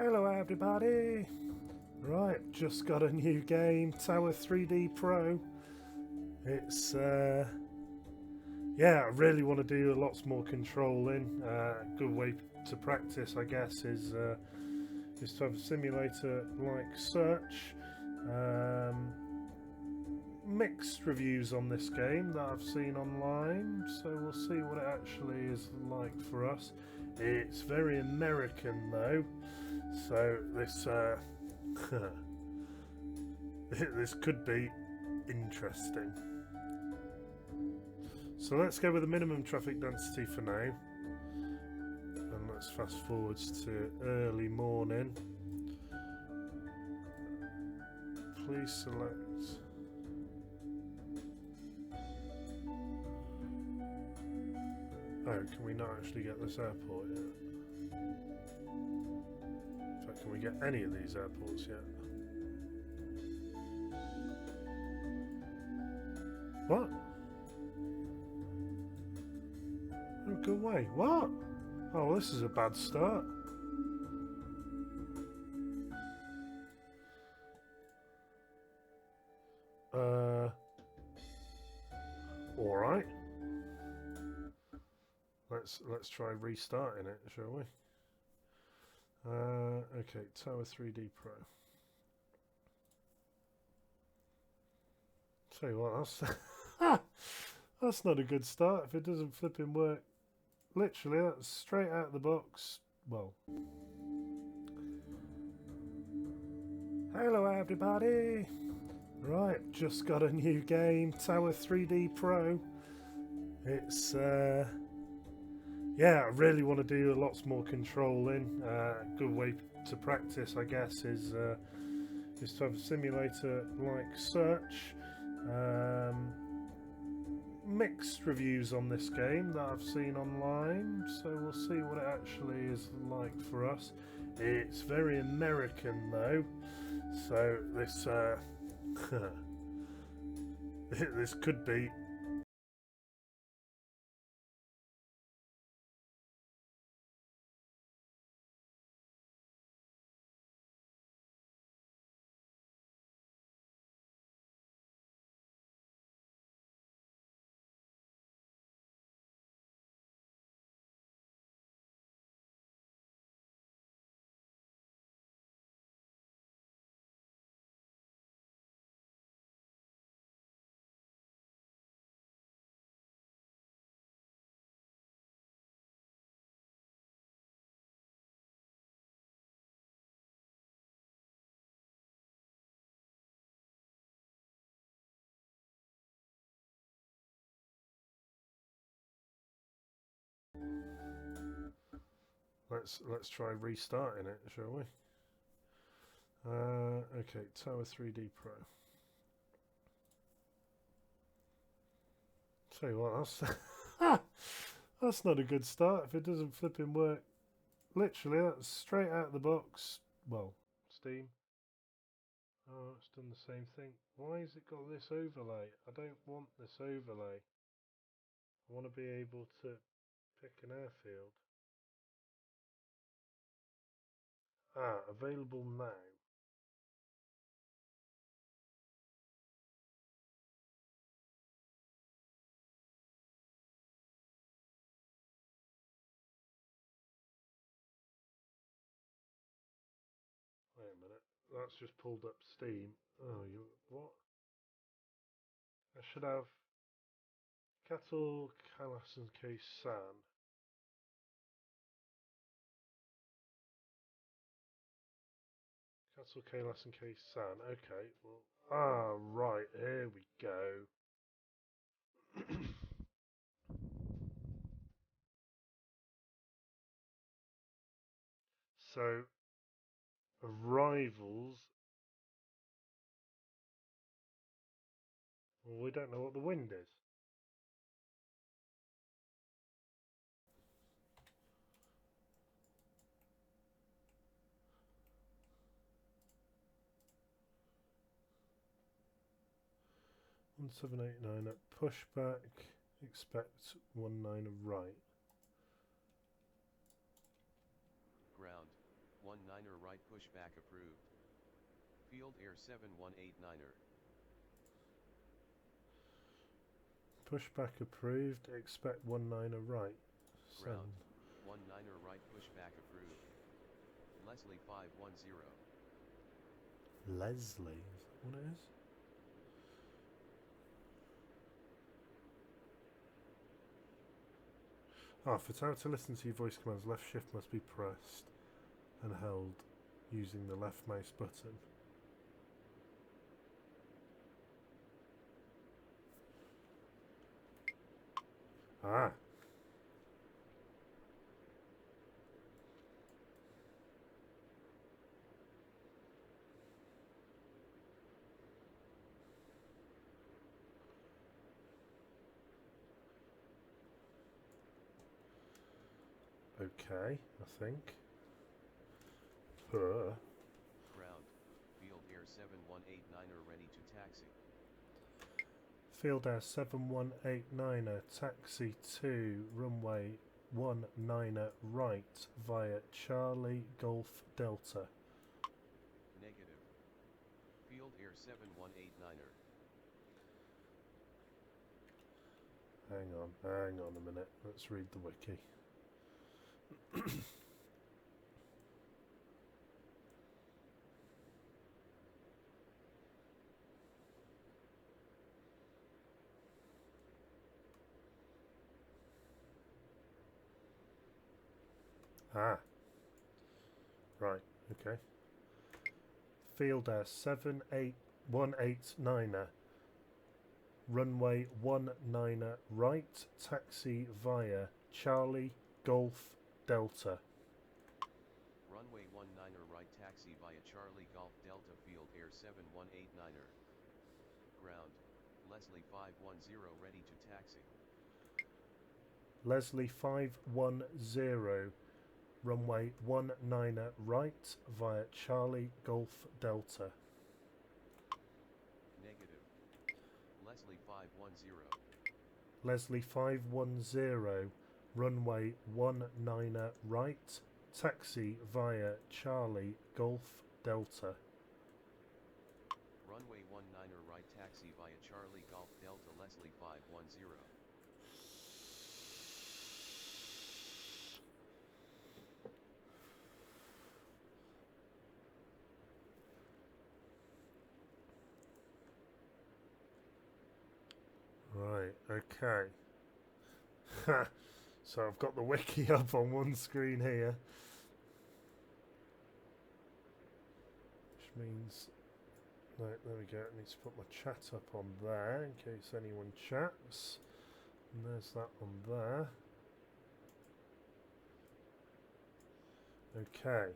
Hello everybody! Right, just got a new game, Tower 3D Pro. It's, yeah, I really want to do lots more controlling. Good way to practice, I guess, is to have a simulator like such. Mixed reviews on this game that I've seen online, so we'll see what it actually is like for us. It's very American though, so this this could be interesting. So let's go with the minimum traffic density for now, and let's fast forwards to early morning. Please select. Oh, can we not actually get this airport yet? In fact, can we get any of these airports yet? What? Oh, go away. What? Oh, well, this is a bad start. Alright. Let's try restarting it, shall we? Okay, Tower 3D Pro. Tell you what, that's not a good start if it doesn't flipping work. Literally, that's straight out of the box. Well, hello everybody! Right, just got a new game, Tower 3D Pro. It's, yeah, I really want to do lots more controlling. Good way to practice, I guess, is to have a simulator like such. Mixed reviews on this game that I've seen online, so we'll see what it actually is like for us. It's very American though, so this this could be let's try restarting it, shall we? Okay, Tower 3D Pro. Tell you what, that's not a good start if it doesn't flipping work. Literally, that's straight out of the box. Well, Steam. Oh, it's done the same thing. Why has it got this overlay? I don't want this overlay. I want to be able to pick an airfield. Ah, available now. Wait a minute. That's just pulled up Steam. Oh, you what? I should have Cattle, Calas and San. Cattle, Calas and San. Okay, well. Ah, right. Here we go. So, arrivals. Well, we don't know what the wind is. One 789 at pushback. Expect 19 right. Ground 19er right pushback approved. Field Air 7189er. Pushback approved. Expect 19er right. Ground. 19er right pushback approved. Leslie 510. Leslie, is that what it is? For Tower to listen to your voice commands, left shift must be pressed and held using the left mouse button. Ah. Okay, I think. Ground. Field Air 7189er ready to taxi. Field Air 7189er, taxi to runway 19er right via Charlie Golf Delta. Negative. Field Air 7189er. Hang on a minute. Let's read the wiki. Right, okay. Field Air 78189er, runway 19er right, taxi via Charlie Golf Delta. Runway 19er right taxi via Charlie Golf Delta Field Air 7189er. Ground. Leslie 510 ready to taxi. Leslie 510, runway 19er right via Charlie Golf Delta. Negative. Leslie 510. Leslie 510, runway 19er right, taxi via Charlie Golf Delta. Runway 19er right taxi via Charlie Golf Delta Leslie 510. Right, okay. So I've got the wiki up on one screen here, which means, right, there we go. I need to put my chat up on there in case anyone chats. And there's that one there. Okay.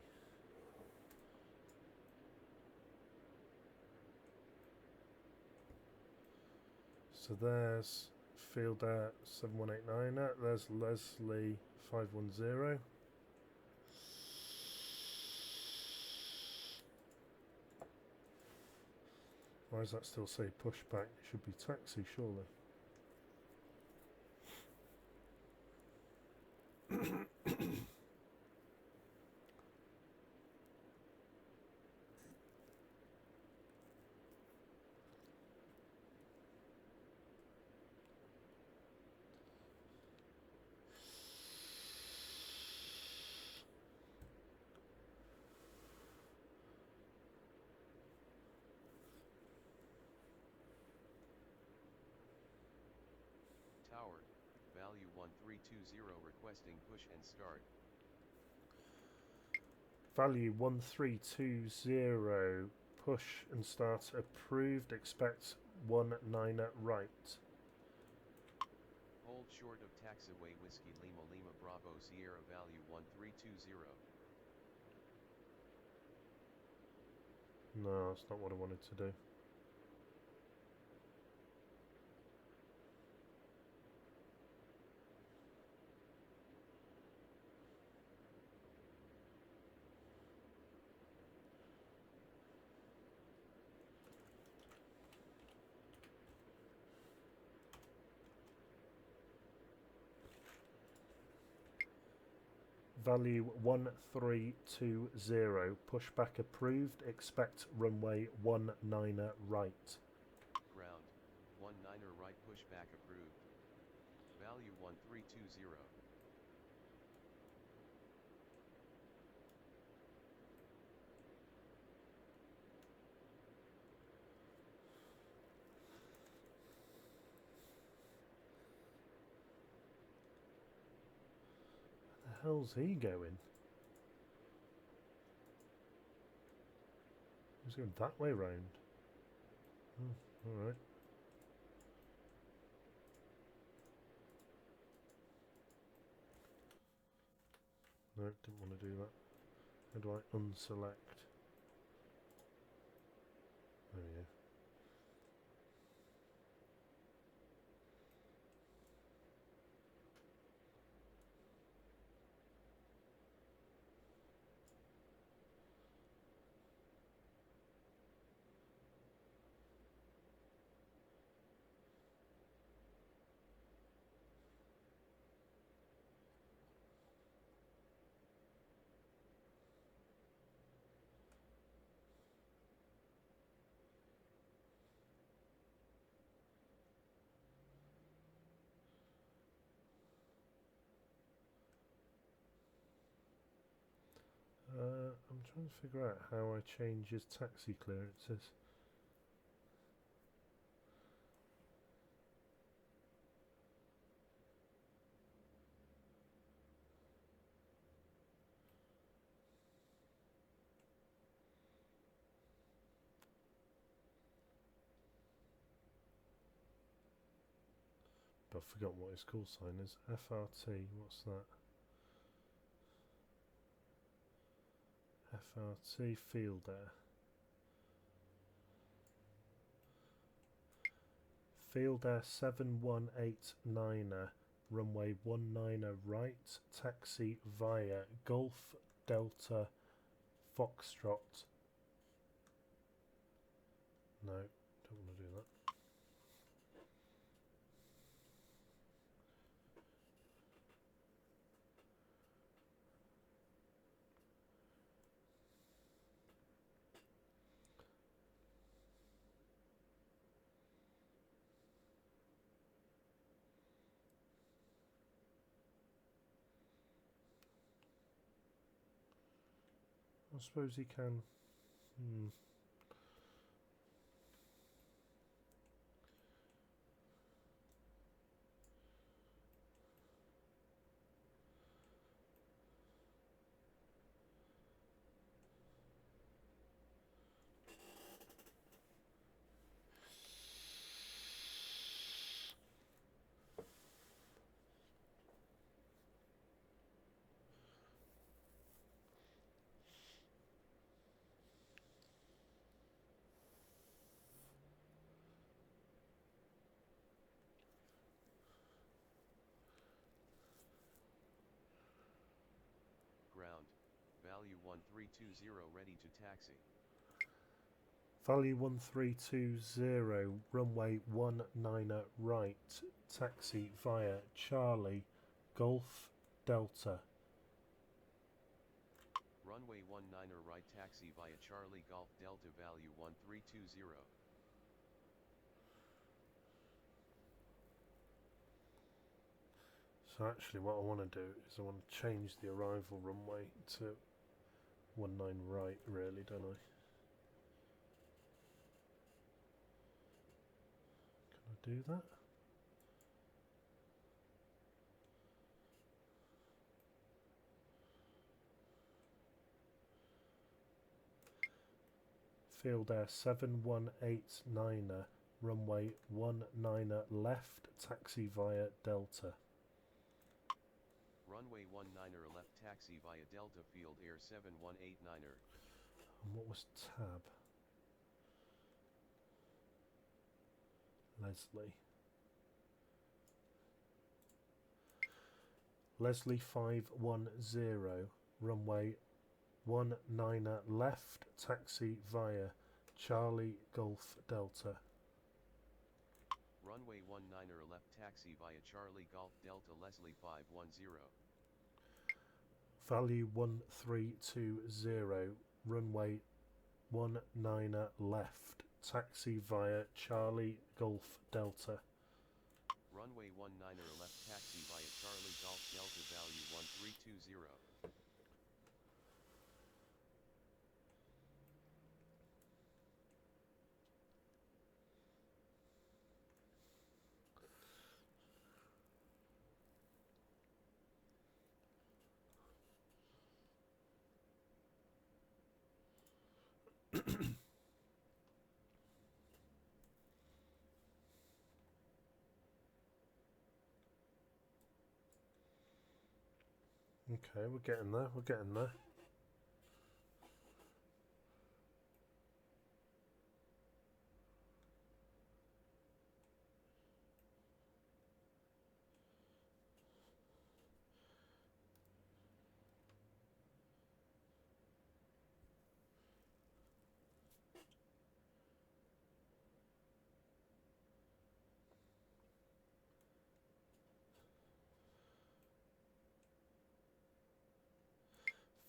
So there's Field Air 7189, there's Leslie 510. Why does that still say pushback? It should be taxi, surely. Tower. Value 1320 requesting push and start. Value 1320, push and start approved, expect 19er right. Hold short of taxiway Whiskey Lima Lima Bravo Sierra value 1320. No, that's not what I wanted to do. value 1320, pushback approved, expect runway 19er right. Ground, 19er right pushback approved. Value 1320. Where the hell's he going? He's going that way round. Oh, alright. No, didn't want to do that. How do I unselect? There we go. I'm trying to figure out how I change his taxi clearances. But I've forgotten what his call sign is. FRT, what's that? FRT Field Air. Field Air 7189er, runway 19er right, taxi via Golf Delta Foxtrot. No, don't want to do that. I suppose he can. Ground, value 1320 ready to taxi. Value 1320, runway 19er right, taxi via Charlie, Golf Delta. Runway 19er right taxi via Charlie Golf Delta value 1320. So actually what I want to do is I want to change the arrival runway to 19 right, really, don't I? Can I do that? Field Air 7189er, runway 19er left, taxi via Delta. Runway 19er left taxi via Delta Field Air 7189er. And what was tab? Leslie. Leslie 510, runway 19er left, taxi via Charlie Golf Delta. Runway 19er left taxi via Charlie Golf Delta Leslie 510. value 1320, runway 19er left, taxi via Charlie Golf Delta. Runway 19er left, taxi via Charlie Golf Delta, value 1320. Okay, we're getting there, we're getting there.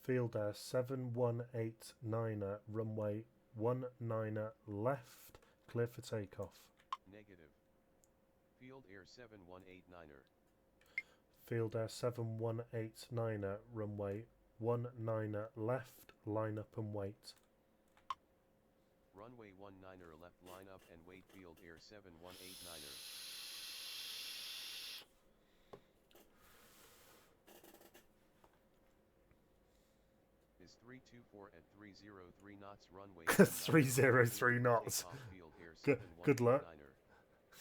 Field Air 7189er, runway 19er left, clear for takeoff. Negative. Field Air 7189er. Field Air 7189er, runway 19er left, line up and wait. Runway 19er left, line up and wait, Field Air 7189er. Is 324 at 303 knots, runway 303 knots. Field Air Good luck.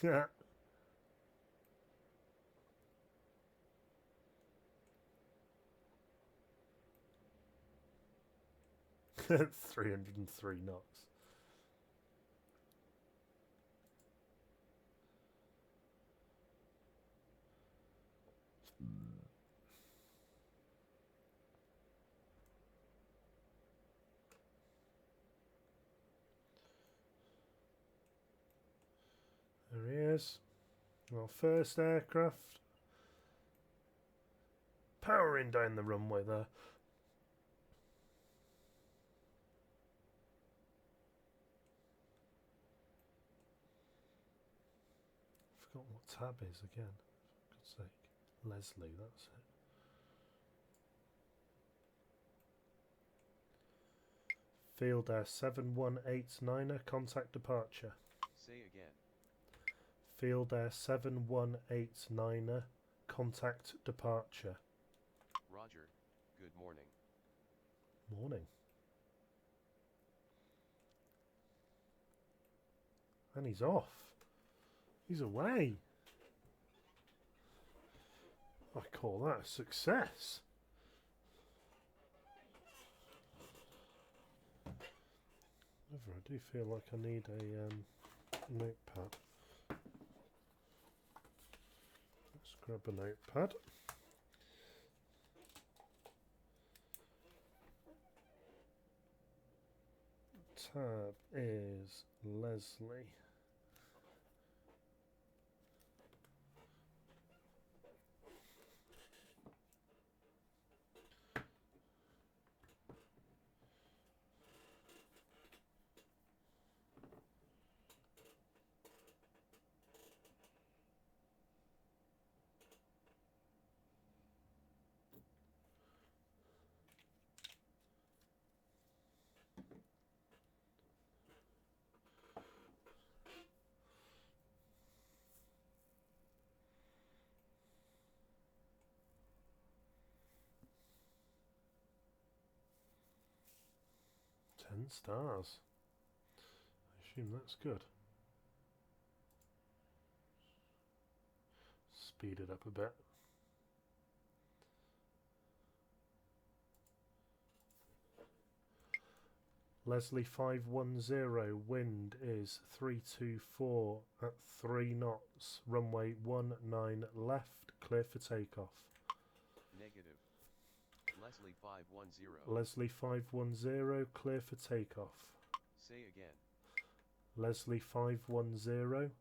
Yeah. That's 303 knots. There he is. Our first aircraft. Powering down the runway there. Forgot what tab is again. For God's sake. Leslie, that's it. Field Air 7189er, contact departure. Say again. Field Air 7189er, contact departure. Roger. Good morning. Morning. And he's off. He's away. I call that a success. However, I do feel like I need a notepad. Let's grab a notepad. Tab is Leslie. Stars. I assume that's good. Speed it up a bit. Leslie 510, wind is 324 at 3 knots, runway 19 left, clear for takeoff. Negative. Leslie 510. Leslie 510, clear for takeoff. Say again. Leslie 510,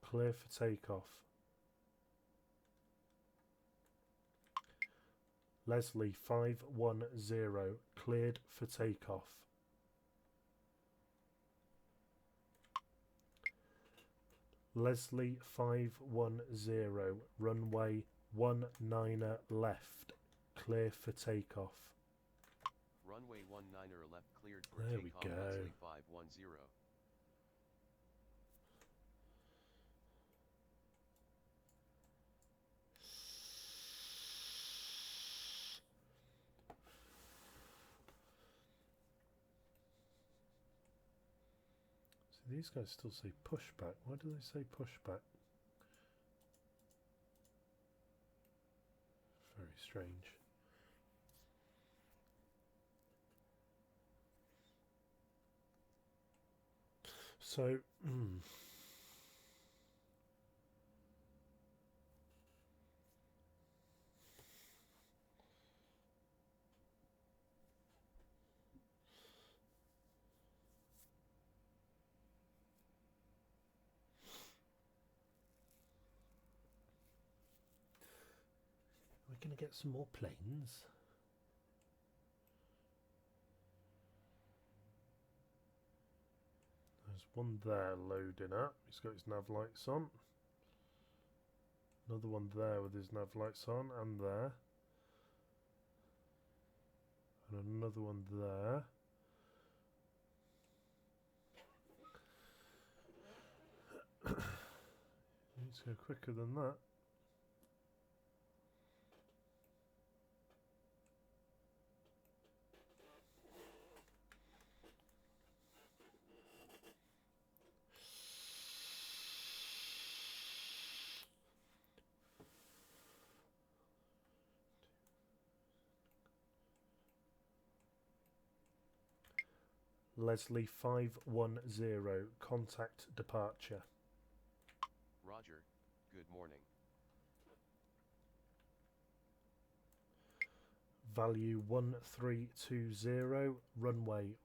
clear for takeoff. Leslie 510, cleared for takeoff. Leslie 510, runway 19 left, clear for takeoff. Runway 19 left cleared for There we takeoff. go. Leslie 510. So these guys still say pushback. Why do they say pushback? Very strange. So, we're going to get some more planes. There's one there loading up. He's got his nav lights on. Another one there with his nav lights on, and there. And another one there. Needs to go quicker than that. Leslie 510, contact departure. Roger, good morning. Value 1320, runway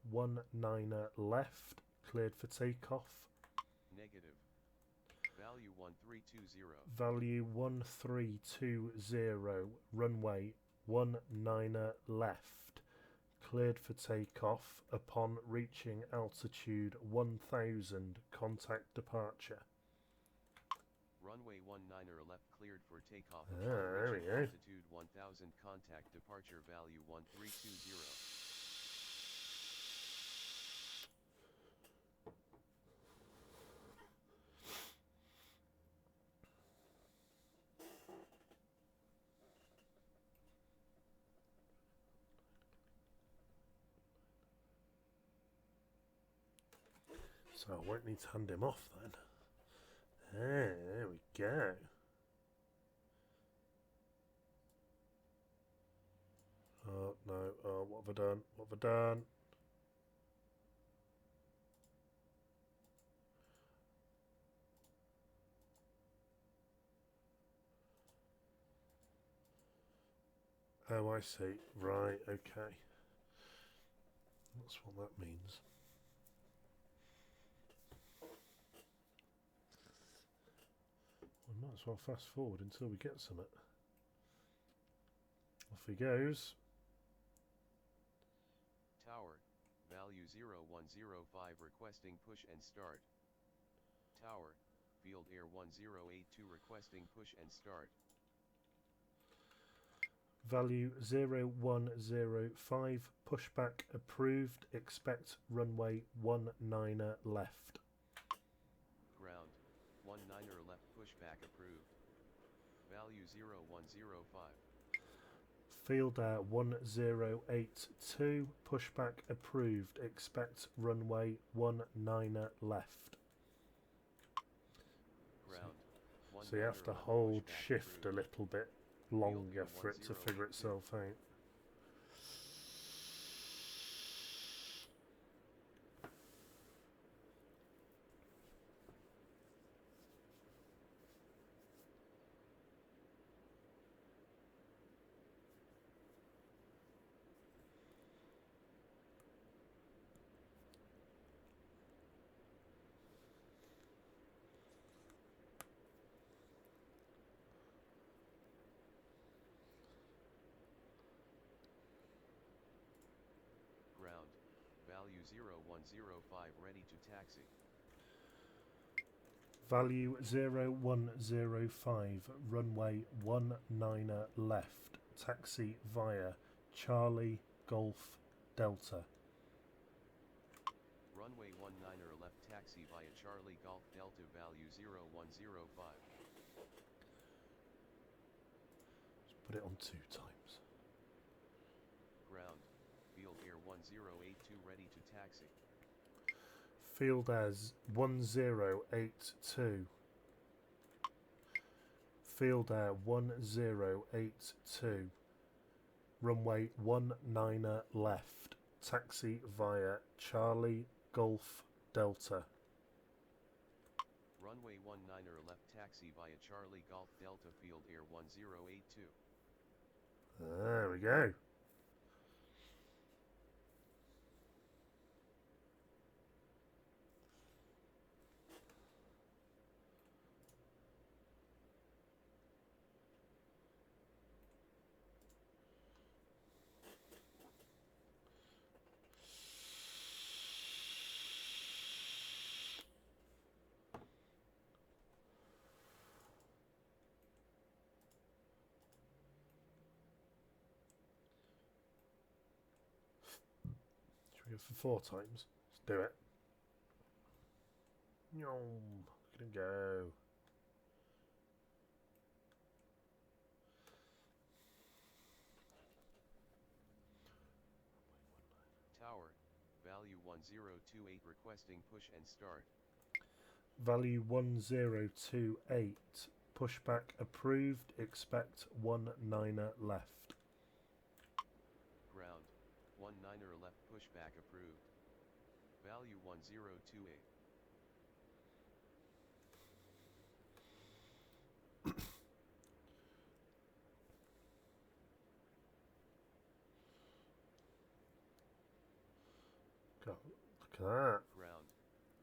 19 left, cleared for takeoff. Negative. Value 1320. Value 1320, runway 19 left, cleared for takeoff upon reaching altitude 1000, contact departure. Runway 19 left cleared for takeoff. There we go. Altitude 1000, contact departure. Value 1320. So I won't need to hand him off then. There we go. Oh no, oh, what have I done? What have I done? Oh, I see. Right, okay. That's what that means. We might as well fast forward until we get some. Off he goes. Tower, value 0105 requesting push and start. Tower, Field Air 1082 requesting push and start. Value 0105, pushback approved, expect runway 19 left. Ground, 19 left pushback approved. Value 0105. Field Air 1082, pushback approved, expect runway 19 left. Ground, So you have to 19 left hold pushback shift approved. a little bit longer for it to figure 1082. itself out. 0105 ready to taxi. Value 0105, runway 19er left, taxi via Charlie Golf Delta. Runway 19er left, taxi via Charlie Golf Delta, value 0105. Let's put it on 2 times. Ground, Field Air 1082 ready to taxi. Field as 1082. Field Air 1082. Runway 19er left. Taxi via Charlie Golf Delta. Runway 19er left, taxi via Charlie Golf Delta, Field Air 1082. There we go. Should we go for 4 times? Let's do it. Yum. Gonna go. Tower, value 1028 requesting push and start. Value 1028. Pushback approved. Expect 19er left. Ground, 19er left, pushback approved. Value 1028. God, look at that. Ground,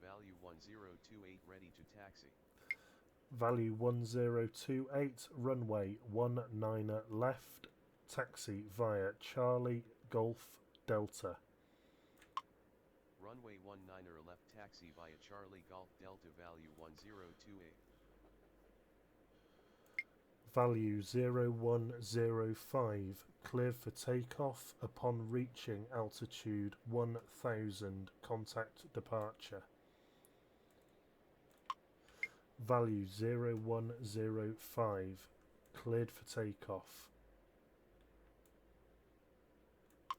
value 1028 ready to taxi. Value 1028, runway 19er left, taxi via Charlie Golf Delta. Runway 19er left, taxi via Charlie Golf Delta, value 1028. Value 0105, cleared for takeoff upon reaching altitude 1000, contact departure. Value 0105, cleared for takeoff.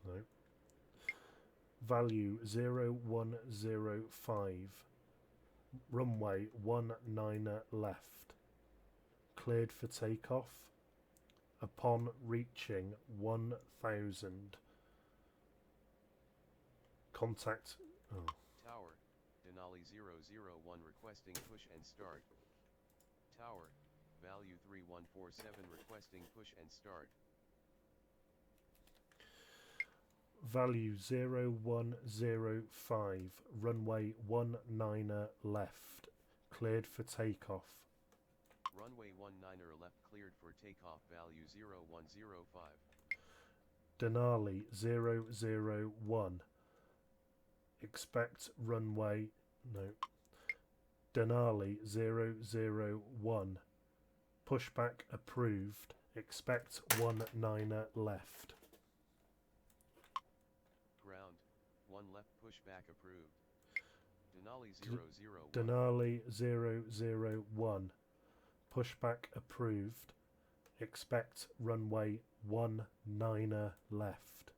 No. Value 0105, runway 19er left, cleared for takeoff upon reaching 1000. Contact. Oh. Tower, Denali 001 requesting push and start. Tower, value 3147 requesting push and start. Value 0105, runway 19er left, cleared for takeoff. Runway 19er left, cleared for takeoff, value 0105. Denali 001, expect runway, no. Denali 001, pushback approved, expect 19er left. Ground, 1 left, pushback approved. Denali 001. Denali 001, pushback approved, expect runway 19er left.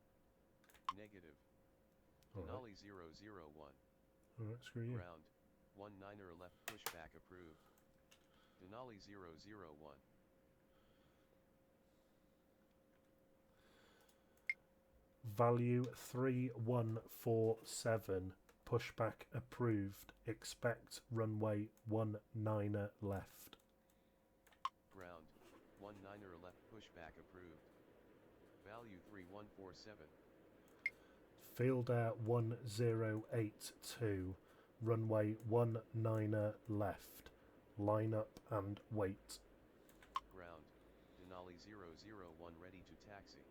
Negative. All right. Denali 001. Alright, screw you. Ground, 19er left, pushback approved. Denali 001. Value 3147, pushback approved, expect runway 19er left. Ground, 19er left, pushback approved. Value 3147. Field Air 1082, runway 19er left, line up and wait. Ground, Denali 001 ready to taxi.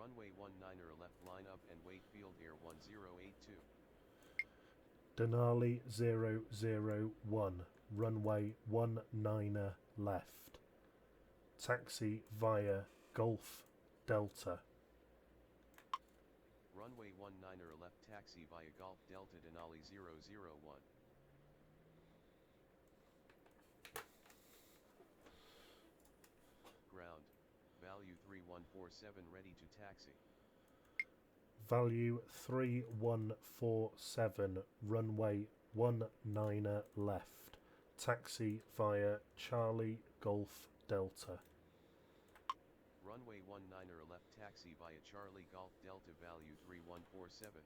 Runway 19er left line up and wait field air 1082. Denali 001, runway 19er left. Taxi via Golf Delta. Runway 19er left taxi via Golf Delta Denali 001. Ground, value 3147 ready to taxi. Value 3147, runway 19er left. Taxi via Charlie Golf Delta. Runway 19er left taxi via Charlie Golf Delta value 3147.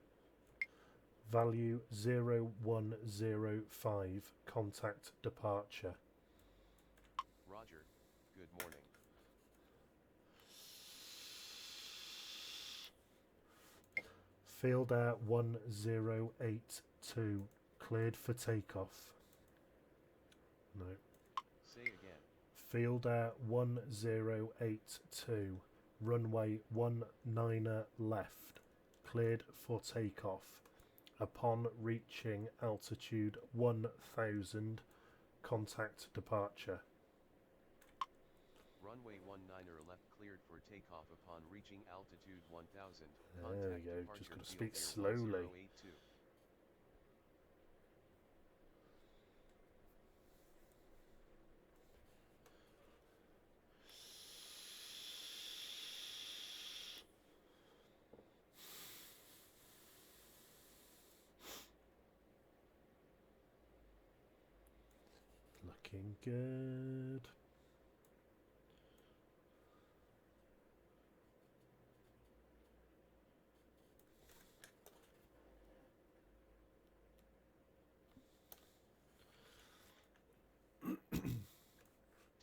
Value 0105, contact departure. Roger, good morning. Field Air 1082, cleared for takeoff. No. Say again. Field Air 1082, runway 19er left, cleared for takeoff. Upon reaching altitude 1000, contact departure. Runway 19er left cleared for takeoff upon reaching altitude 1000. There we go, just got to speak slowly. 1082. Looking good.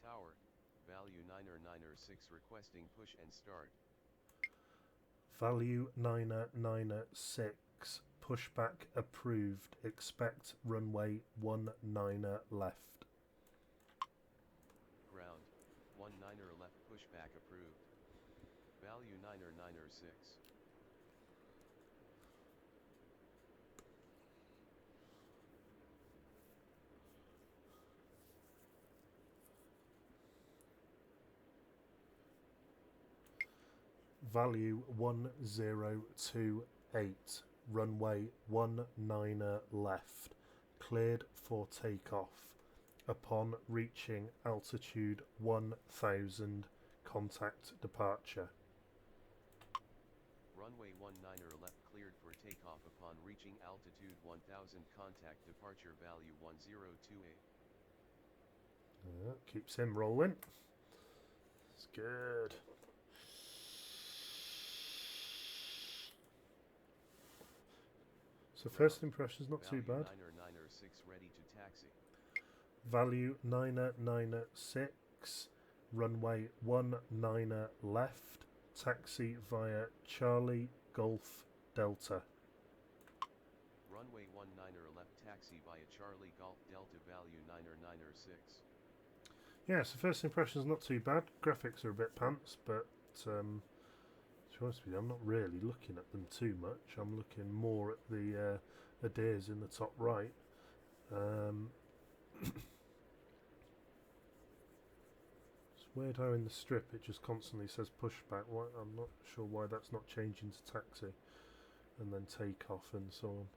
Tower, value 9er requesting push and start. Value 9er pushback approved. Expect runway 19er left. Ground, 19er left pushback approved. Value 9er 6. Value 1028, runway 19er left, cleared for takeoff. Upon reaching altitude 1000, contact departure. Runway 19er left cleared for takeoff upon reaching altitude 1000, contact departure value 1028. Keeps him rolling. It's good. So first impression's not too bad. 9er 6 ready to taxi. Value 9er 6, runway 19er left, taxi via Charlie Golf Delta. Runway 19er left taxi via Charlie Golf Delta value 9er 6. Yeah, so first impression's not too bad. Graphics are a bit pants, but to be honest with you, I'm not really looking at them too much. I'm looking more at the Adair's in the top right. It's weird how in the strip it just constantly says pushback. Why, I'm not sure why that's not changing to taxi and then take off and so on.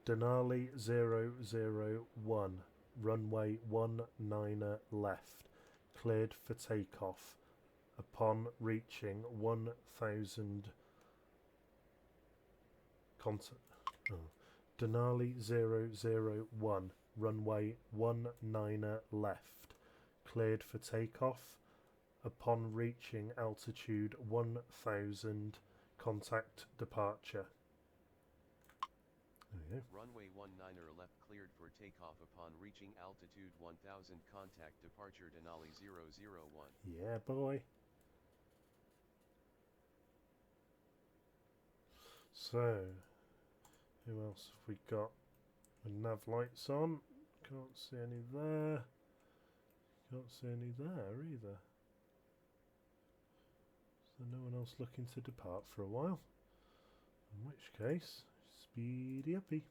Denali 001, runway 19er left, cleared for takeoff. Upon reaching 1000, Denali 001, runway 19er left, cleared for takeoff. Upon reaching altitude 1000, contact departure. There we go. Runway 19er left cleared for takeoff upon reaching altitude 1000. Contact departure Denali 001. Yeah, boy. So, who else have we got? The nav lights on. Can't see any there. Can't see any there either. So no one else looking to depart for a while. In which case, speedy uppy.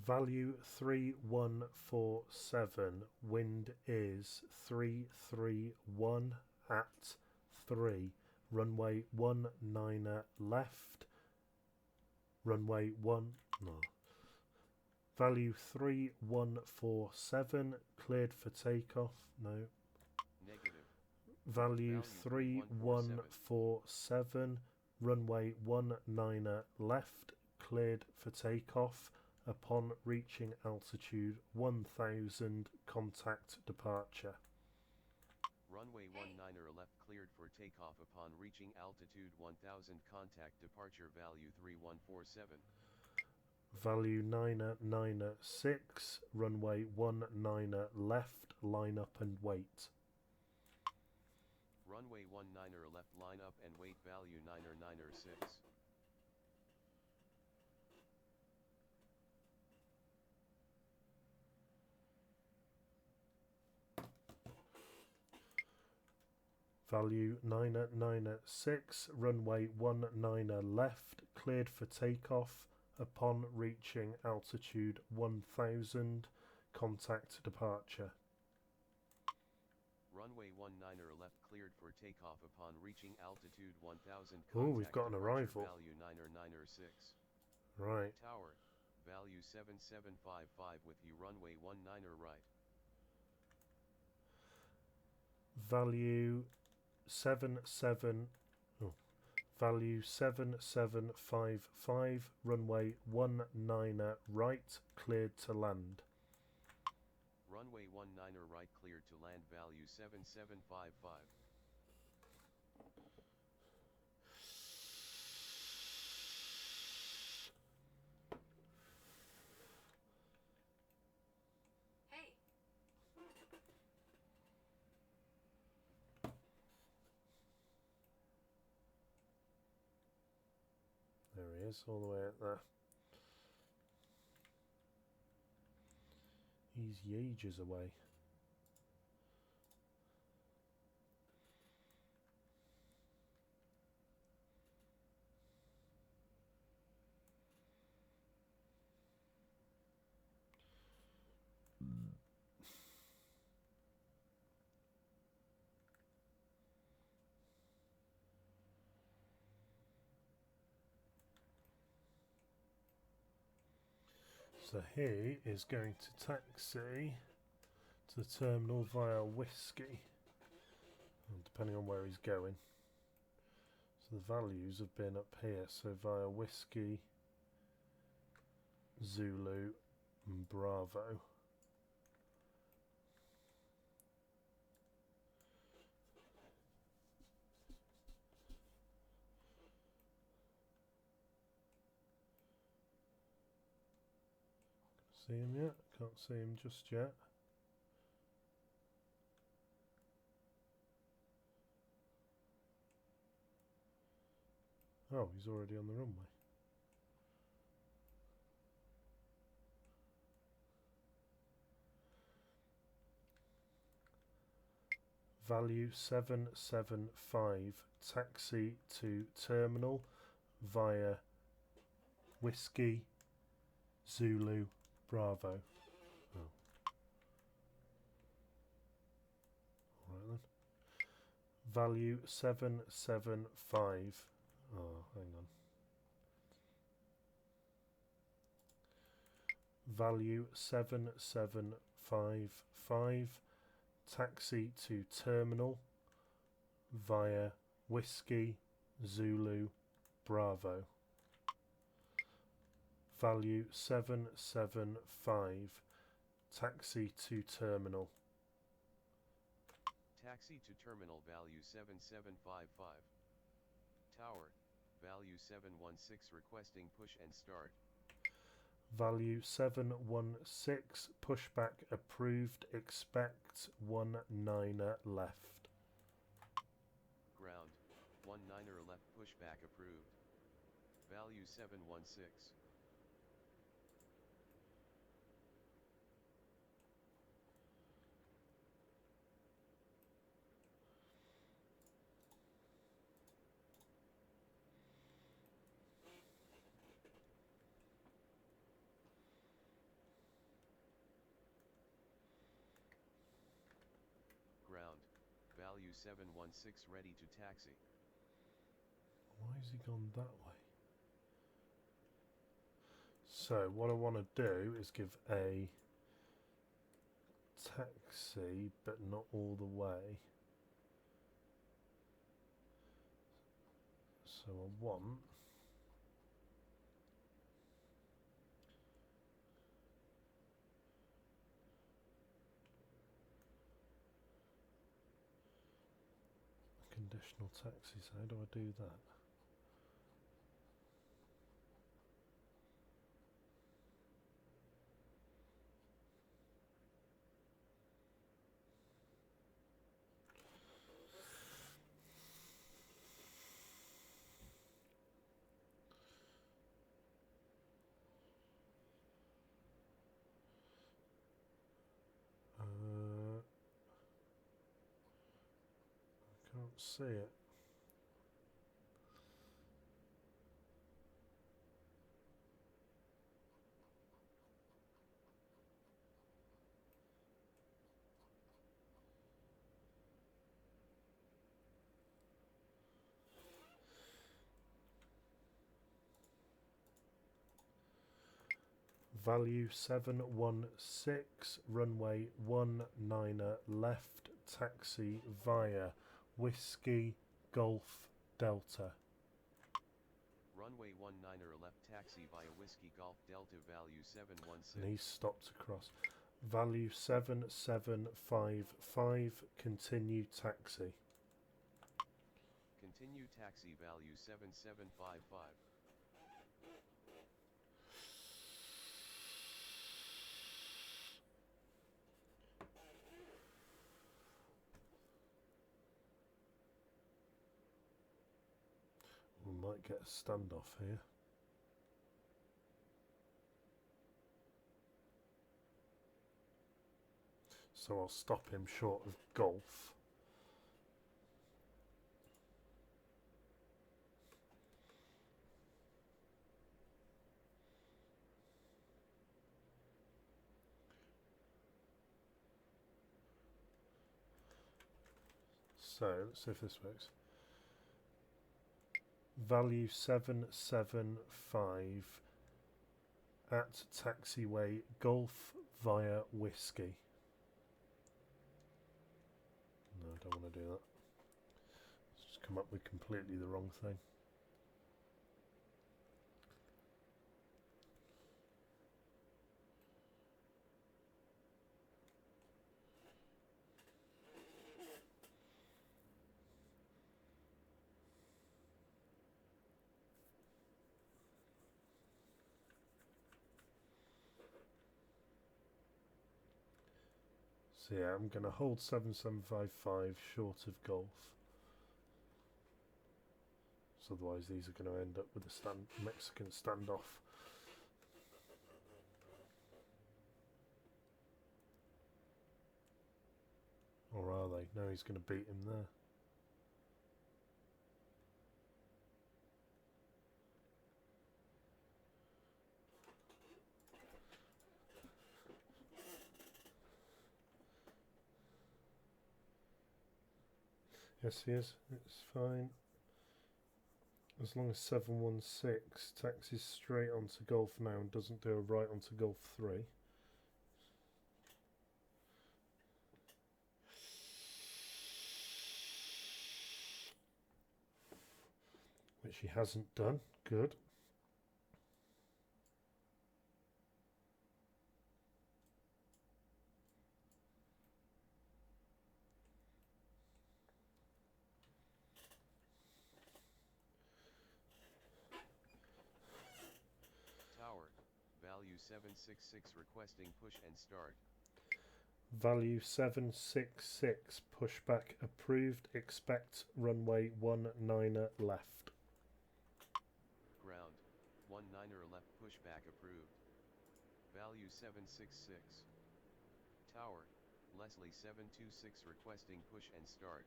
Value 3147. Wind is 331 at 3. Runway 19 left. Runway 1. No. Value 3147. Cleared for takeoff. No. Negative. Value 3147. Runway 19 left. Cleared for takeoff. Upon reaching altitude 1000, contact departure. Runway 19er left cleared for takeoff upon reaching altitude 1000. Contact departure value 3147. Value 996, runway 19 left, line up and wait. Runway 19er left, line up and wait. Value 9er 6. Value 996, runway 19 left, cleared for takeoff. Upon reaching altitude 1000, contact departure. Runway 19er left cleared for takeoff upon reaching altitude 1000. Oh, we've got an arrival. Value 9er 6. Right. Tower, value 7755 with you. Runway 19er right. Value 7755, runway 19 right, cleared to land. Runway 19er right cleared to land. Value 7755. There he is, all the way out there. He's ages away. So he is going to taxi to the terminal via Whiskey, depending on where he's going. So the values have been up here, so via Whiskey, Zulu and Bravo. See him yet? Can't see him just yet. Oh, he's already on the runway. Value 775, taxi to terminal via Whiskey, Zulu, Bravo. Oh. Value 775. Oh, hang on. Value 7755. Taxi to terminal via Whiskey Zulu Bravo. Value 775. Taxi to terminal. Taxi to terminal value 7755. Tower, value 716 requesting push and start. Value 716. Pushback approved. Expect 19er left. Ground, 19er left pushback approved. Value 716. Ground, value 716 ready to taxi. Why has he gone that way? So what I want to do is give a taxi, but not all the way. So I want conditional taxis. How do I do that? I can't see it. Value 716, runway 19er left, taxi via Whiskey Golf Delta. Runway 19er left taxi via Whiskey Golf Delta value 716. And he's stopped across. Value 7755, continue taxi. Continue taxi value 7755. We might get a standoff here. So I'll stop him short of golf. So let's see if this works. Value 775 at taxiway Golf via Whiskey. No, I don't want to do that. It's just come up with completely the wrong thing. So yeah, I'm going to hold 7755 short of golf. So otherwise these are going to end up with a Mexican standoff. Or are they? No, he's going to beat him there. Yes, he is. It's fine. As long as 716 taxis straight onto Golf now and doesn't do a right onto Golf 3. Which he hasn't done. Good. Tower, value 766 requesting push and start. Value 766 pushback approved. Expect runway 19er left. Ground, 19er left pushback approved. Value 766. Tower, Leslie 726 requesting push and start.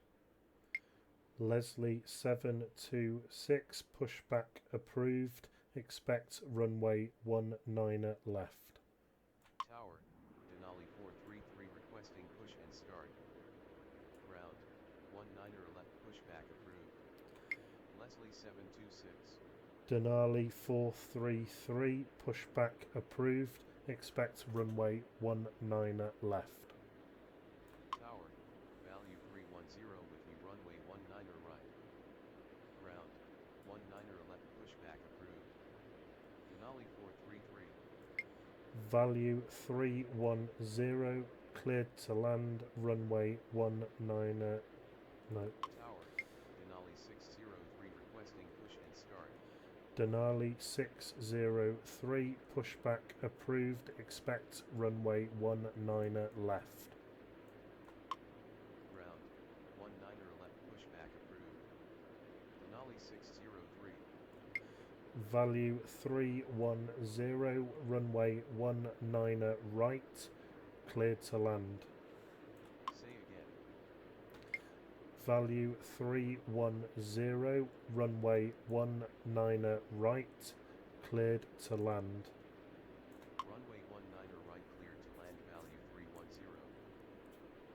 Leslie 726 pushback approved. Expect runway 19er left. Tower, Denali 433 requesting push and start. Ground, 19er left pushback approved. Leslie 726. Denali 433 pushback approved. Expect runway 19er left. Tower, value 310 with you runway 19er right. Ground, 19er left pushback approved. Denali 433. Value 310 cleared to land runway 19er. No. Tower, Denali 603 requesting push and start. Denali 603 pushback approved. Expect runway 19er left. Ground, 19er left pushback approved. Denali 603. Value 310 runway 19er right cleared to land. Say again. Value 310 runway 19er right cleared to land. Runway 19er right cleared to land value 310.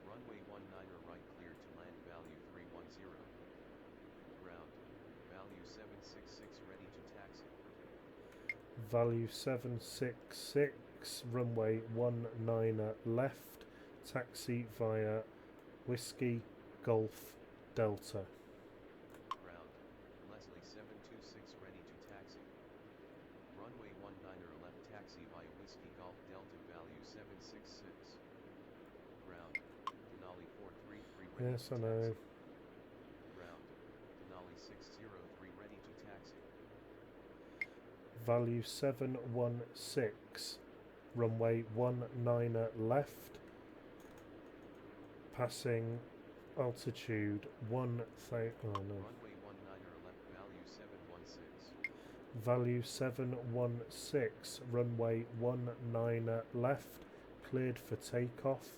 Runway 19er right cleared to land value 310. Ground, value 766 ready to taxi. Value 766 runway 19er left taxi via Whiskey Golf Delta. Ground, Leslie 726 ready to taxi. Runway 19er left taxi via Whiskey Golf Delta value 766. Ground, Denali 433 ready Yes, to I know. taxi. Ground, Denali 603 ready to taxi. Value 716 runway 19er left passing altitude 1000. Oh no. Runway 19er left value 716. Value 716 runway 19er left cleared for takeoff.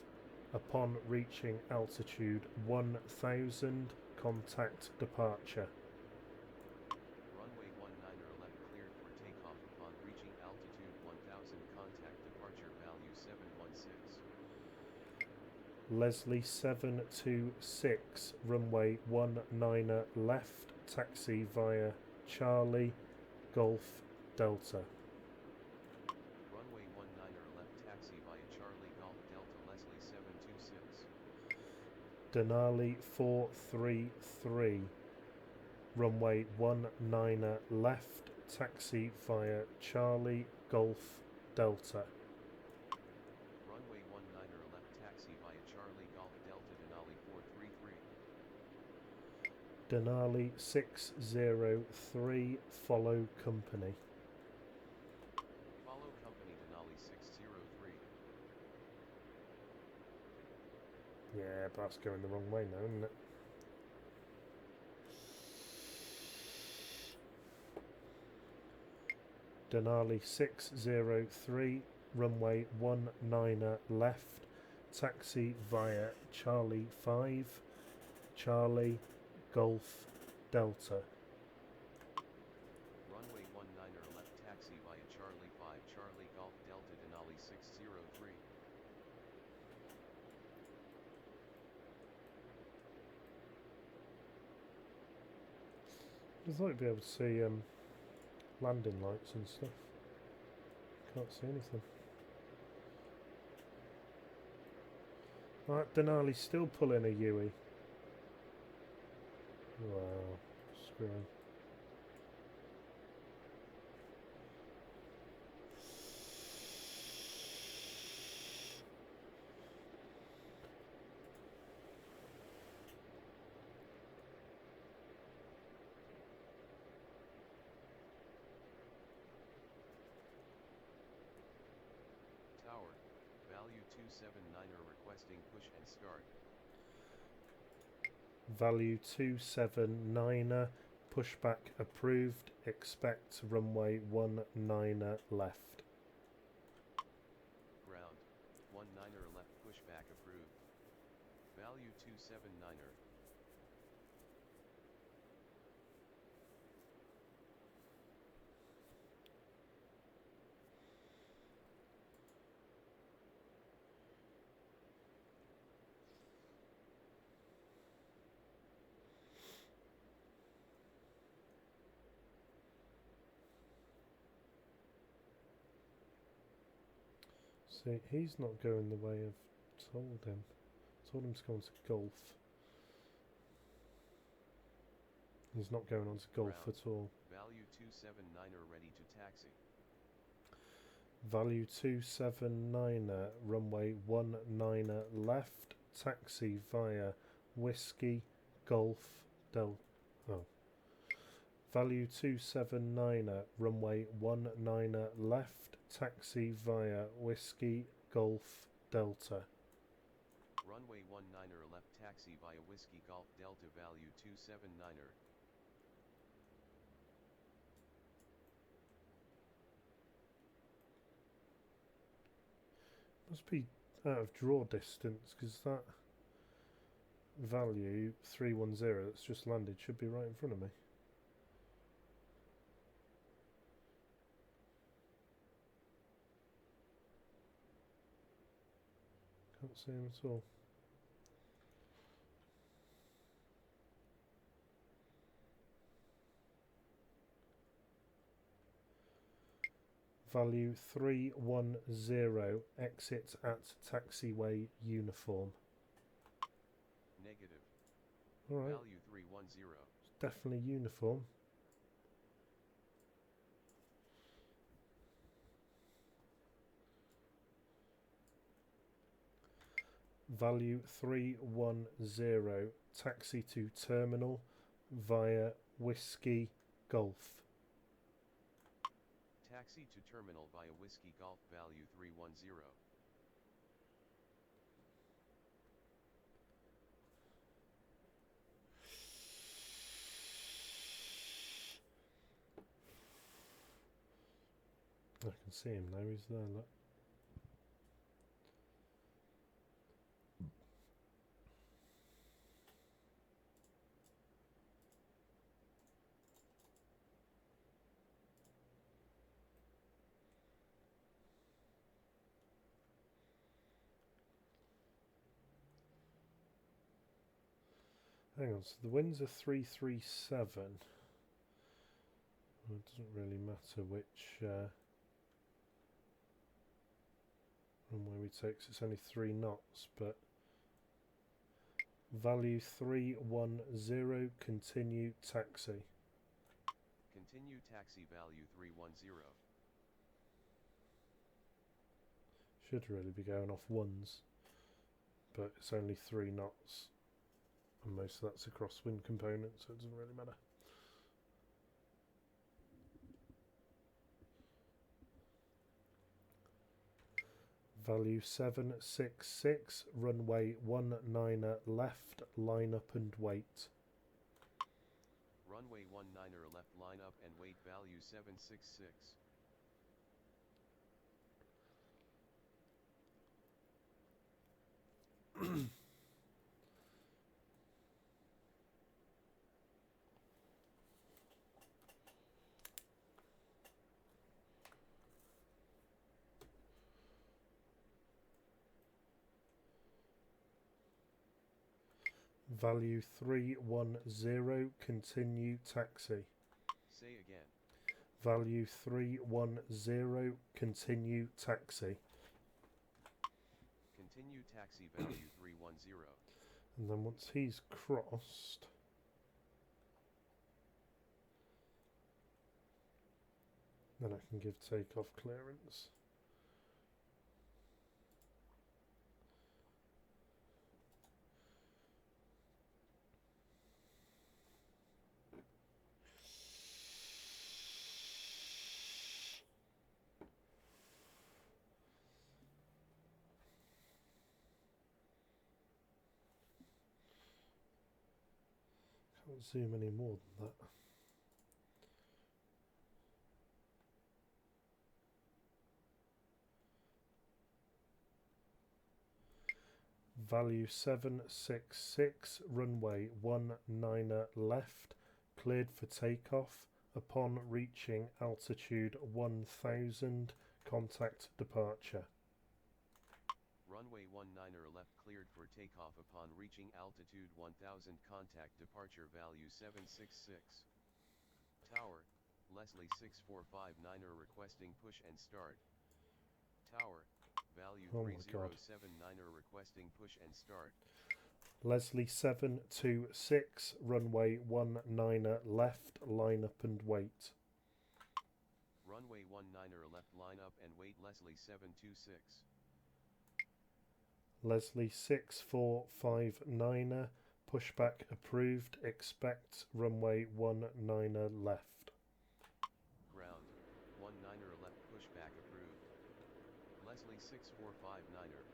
Upon reaching altitude 1000 contact departure. Runway 19er left cleared for takeoff upon reaching altitude 1000 contact departure value 716. Leslie 726 runway 19er left taxi via Charlie Golf Delta. Runway 19er left taxi via Charlie Golf Delta Leslie 726. Denali 433 runway 19er left taxi via Charlie Golf Delta. Runway 19er left taxi via Charlie Golf Delta Denali 433. Denali 603 follow company. Follow company Denali 603. Yeah, but that's going the wrong way now, isn't it? Denali 603 runway 19er left taxi via Charlie 5 Charlie Golf Delta. Runway 19er left taxi via Charlie 5 Charlie Golf Delta Denali 603. I'd like to be able to see landing lights and stuff. Can't see anything. Right, Denali's still pulling a Yui. Wow, screw him. Tower, value 279er requesting push and start. Value 279er, pushback approved, expect runway 19er left. Ground, 19er left pushback approved. Value 279er. See, he's not going the way I've told him. Told him to go on to golf. He's not going on to golf Ground, at all. Value 279er ready to taxi. Value 279er, runway 19er left, taxi via Whiskey Golf Delta. Oh. Value 279er, runway 19er left, taxi via Whiskey Golf Delta. Runway 19er left taxi via Whiskey Golf Delta value 279er. Must be out of draw distance because that value 310 that's just landed should be right in front of me. Can't see him at all. Value 310, exit at taxiway uniform. Negative. Alright, Value 310. it's definitely uniform. Value 310, taxi to terminal via Whiskey Golf. Taxi to terminal via Whiskey Golf value 310. I can see him now, he's there, look. Hang on, so the winds are 337. Well, it doesn't really matter which runway we take, 'cause it's only 3 knots, but value 310, continue taxi. Continue taxi value 310. Should really be going off ones, but it's only 3 knots, and most of that's a crosswind component, so it doesn't really matter. Value 766, runway 19er left, line up and wait. Runway 19er left line up and wait value 766. Value 310, continue taxi. Say again. Value 310, continue taxi. Continue taxi value 310. And then once he's crossed, then I can give takeoff clearance. Can't zoom any more than that. Value 766, runway 19 left, cleared for takeoff. Upon reaching altitude 1000, contact departure. Runway 19 left cleared for takeoff upon reaching altitude 1000, contact departure value 766. Tower, Leslie 6459er requesting push and start. Tower, value Oh my God. 3079er requesting push and start. Leslie 726, runway 19 left, line up and wait. Runway 19 left line up and wait Leslie 726. Leslie 6459, pushback approved, expect runway 19 left. Ground, 19er left pushback approved. Leslie 6459er.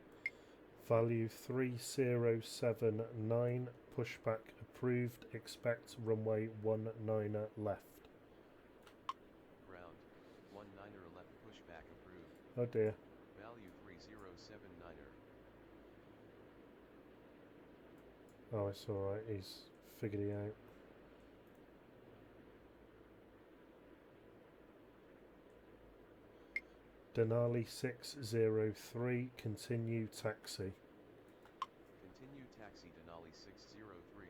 Value 3079, pushback approved, expect runway 19 left. Ground, 19er left pushback approved. Oh dear. Value 3079er. Oh, it's alright, he's figured it out. Denali 603, continue taxi. Continue taxi Denali 603.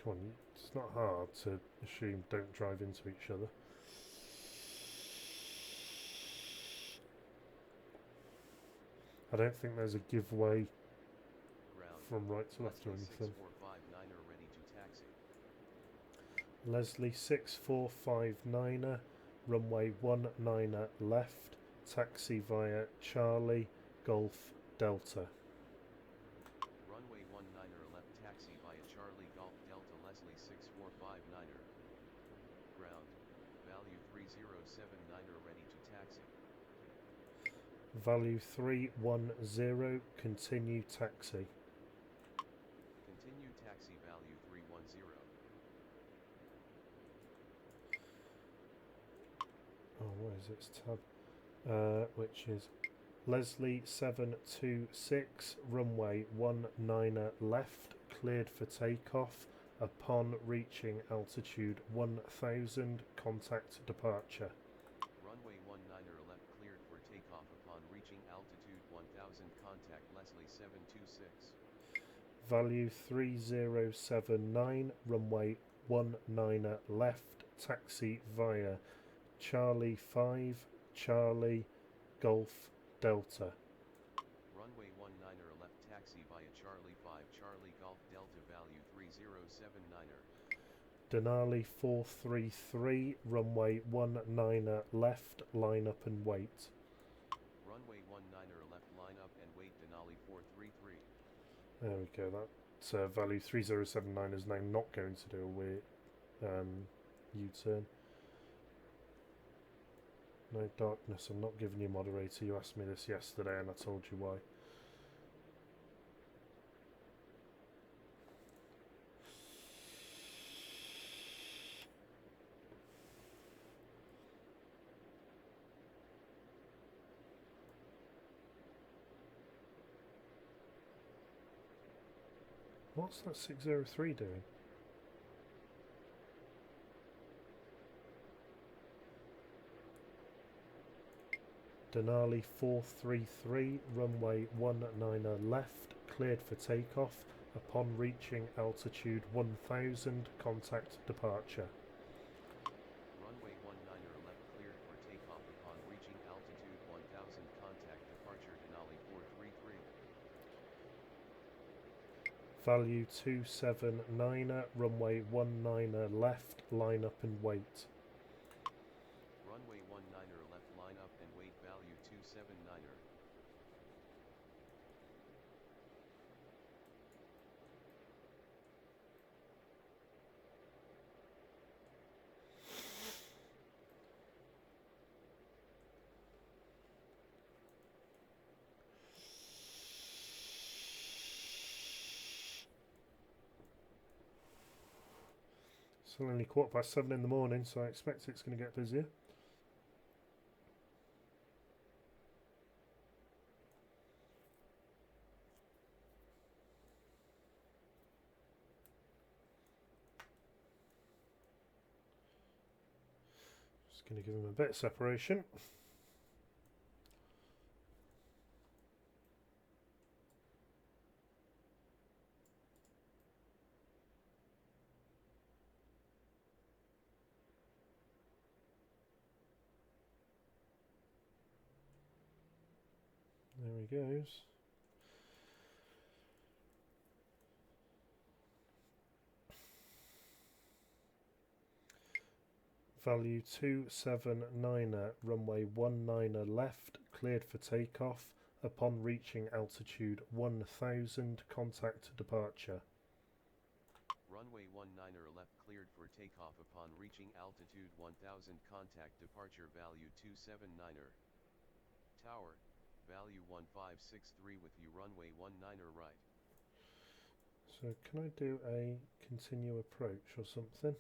Come on, it's not hard to assume don't drive into each other. I don't think there's a giveaway Ground, from right to left or Leslie anything. 6459er ready to taxi. Leslie 6459, runway 19 left, taxi via Charlie, Golf, Delta. Runway 19er left taxi via Charlie Golf Delta Leslie 6459er. Ground, value 3079er ready to taxi. Value 310, continue taxi. Continue taxi value 310. Oh, what is its tab? Which is Leslie 726, runway 19 left, cleared for takeoff. Upon reaching altitude 1000, contact departure. Runway 19er left cleared for takeoff upon reaching altitude 1000, contact Leslie 726. Value 3079, runway 19 left, taxi via Charlie 5, Charlie, Golf, Delta. Runway 19er left taxi via Charlie 5 Charlie Golf Delta value 3079er. Denali 433, runway 19 left, line up and wait. Runway 19er left line up and wait Denali 433. There we go, that value 3079 is now not going to do a weird U-turn. No darkness, I'm not giving you moderator. You asked me this yesterday and I told you why. What's that 603 doing? Denali 433, runway 19 left, cleared for takeoff. Upon reaching altitude 1000, contact departure. Runway 19 left cleared for takeoff upon reaching altitude 1000, contact departure Denali 433. Value 279, runway 19 left, line up and wait. Runway 19 left line up and wait value 279. It's only 7:15 in the morning, so I expect it's going to get busier. Just going to give them a bit of separation. There he goes. Value 279, runway 19 left, cleared for takeoff. Upon reaching altitude 1000, contact departure. Runway 19 left cleared for takeoff upon reaching altitude 1000, contact departure value 279. Tower, value 1563 with you runway 19 right. So can I do a continue approach or something?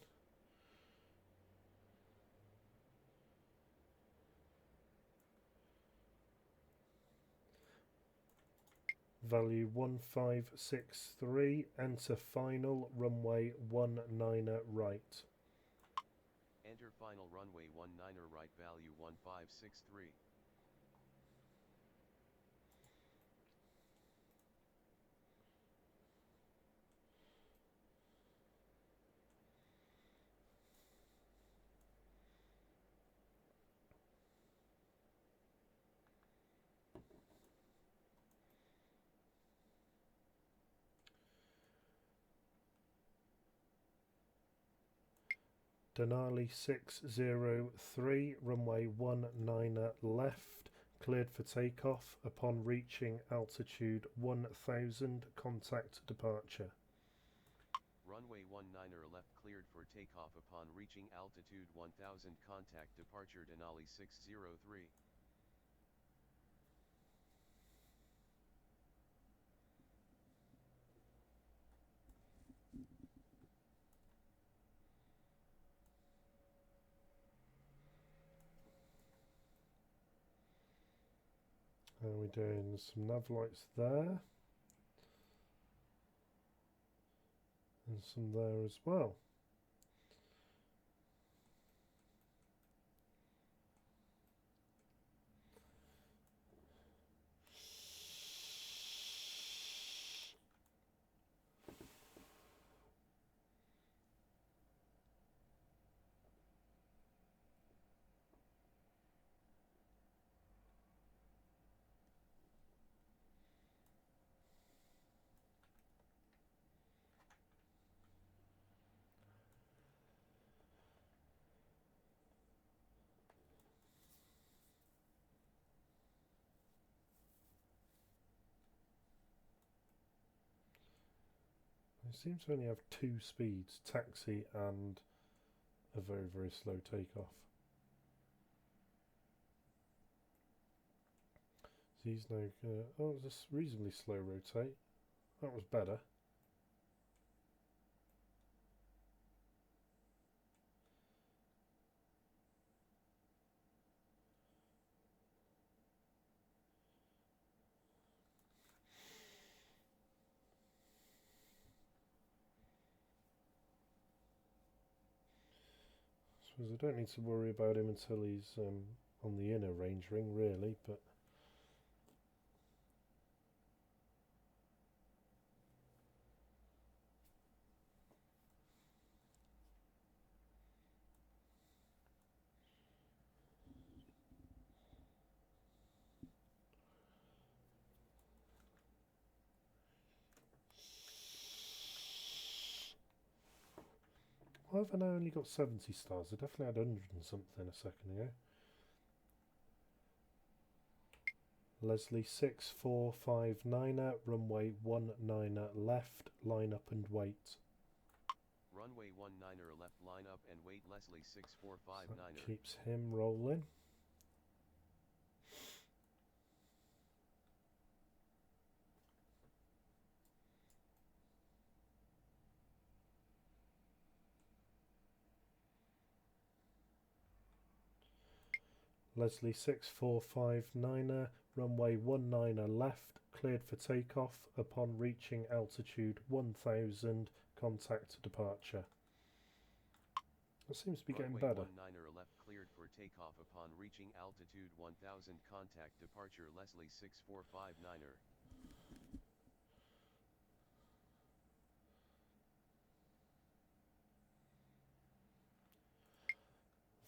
Value 1563, enter final, runway 19 right. Enter final runway 19 right value 1563. Denali 603, runway 19 left, cleared for takeoff. Upon reaching altitude 1000, contact departure. Runway 19 left cleared for takeoff upon reaching altitude 1000, contact departure Denali 603. How are we doing? Some nav lights there. And some there as well. It seems to only have two speeds, taxi and a very, very slow takeoff. So he's now oh, it's a reasonably slow rotate. That was better. I suppose I don't need to worry about him until he's on the inner range ring really, but why have I now only got 70 stars? I definitely had 100 and something a second ago. Leslie 6459er, runway 19er left, line up and wait. Runway 19er left, line up and wait. Leslie So 6459er. that keeps him rolling. Leslie 6459er, runway 19er left, cleared for takeoff. Upon reaching altitude 1000, contact departure. That seems to be getting Runway better. 19er left, cleared for takeoff. Upon reaching altitude 1000, contact departure. Leslie 6459er.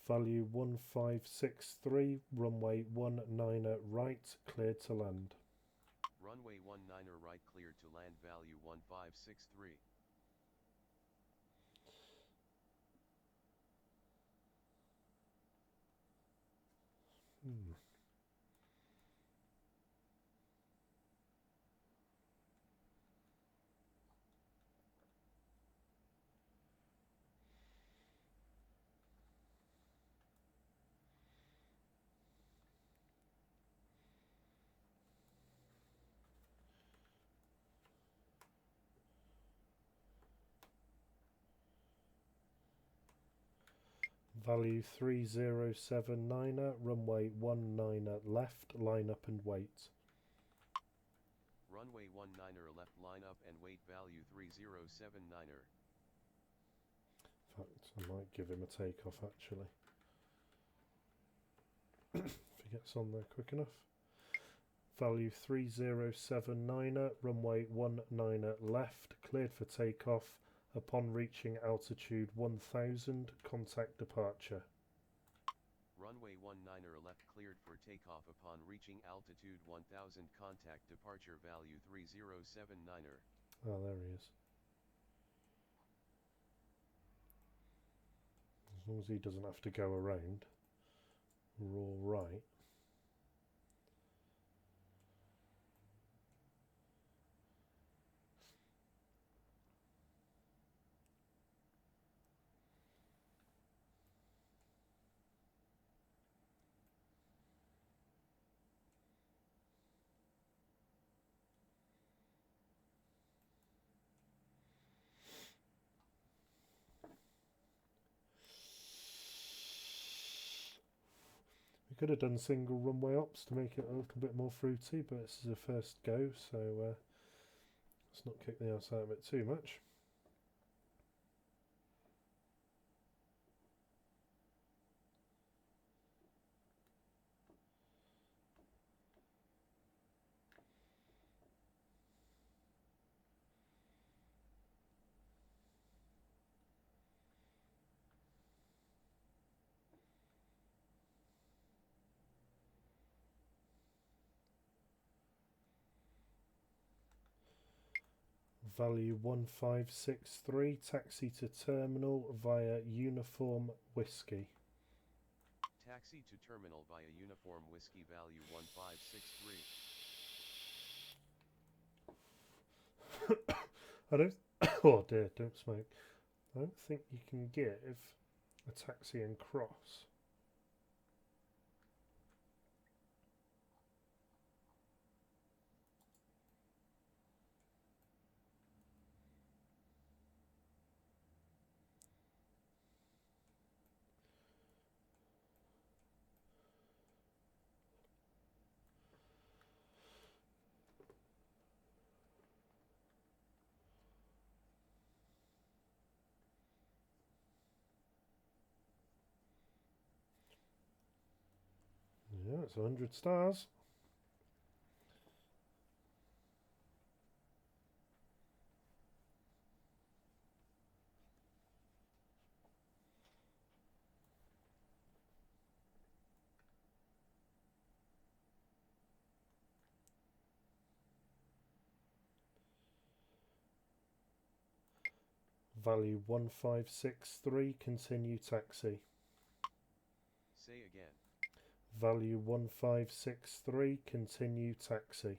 Value 1563, runway 19er right, cleared to land. Runway 19er right, cleared to land. Value 1563. Value 3079er, runway 19er left, line up and wait. Runway 19er left, line up and wait. Value 3079er. In fact, I might give him a takeoff actually. If he gets on there quick enough. Value 3079er, runway 19er left, cleared for takeoff. Upon reaching altitude 1000, contact departure. Runway 19er left, cleared for takeoff. Upon reaching altitude 1000, contact departure. Value 3079er. Oh, there he is. As long as he doesn't have to go around, we're all right. We could have done single runway ops to make it a little bit more fruity, but this is a first go, so let's not kick the arse out of it too much. Value 1563, taxi to terminal via Uniform Whiskey. Taxi to terminal via Uniform Whiskey. Value 1563. I don't. Oh dear, don't smoke. I don't think you can give a taxi and cross. Yeah, it's 100 stars. Value 1563, continue taxi. Say again. Value 1563, continue taxi.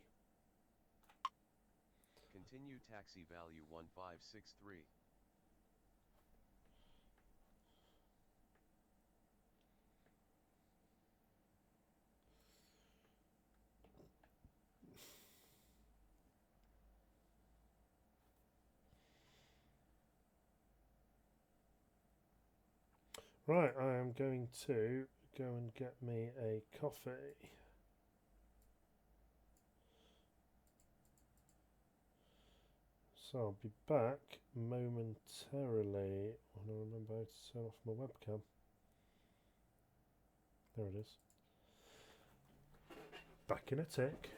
Continue taxi value 1563. Right, I am going to go and get me a coffee. So I'll be back momentarily when I remember how to turn off my webcam. There it is. Back in a tick.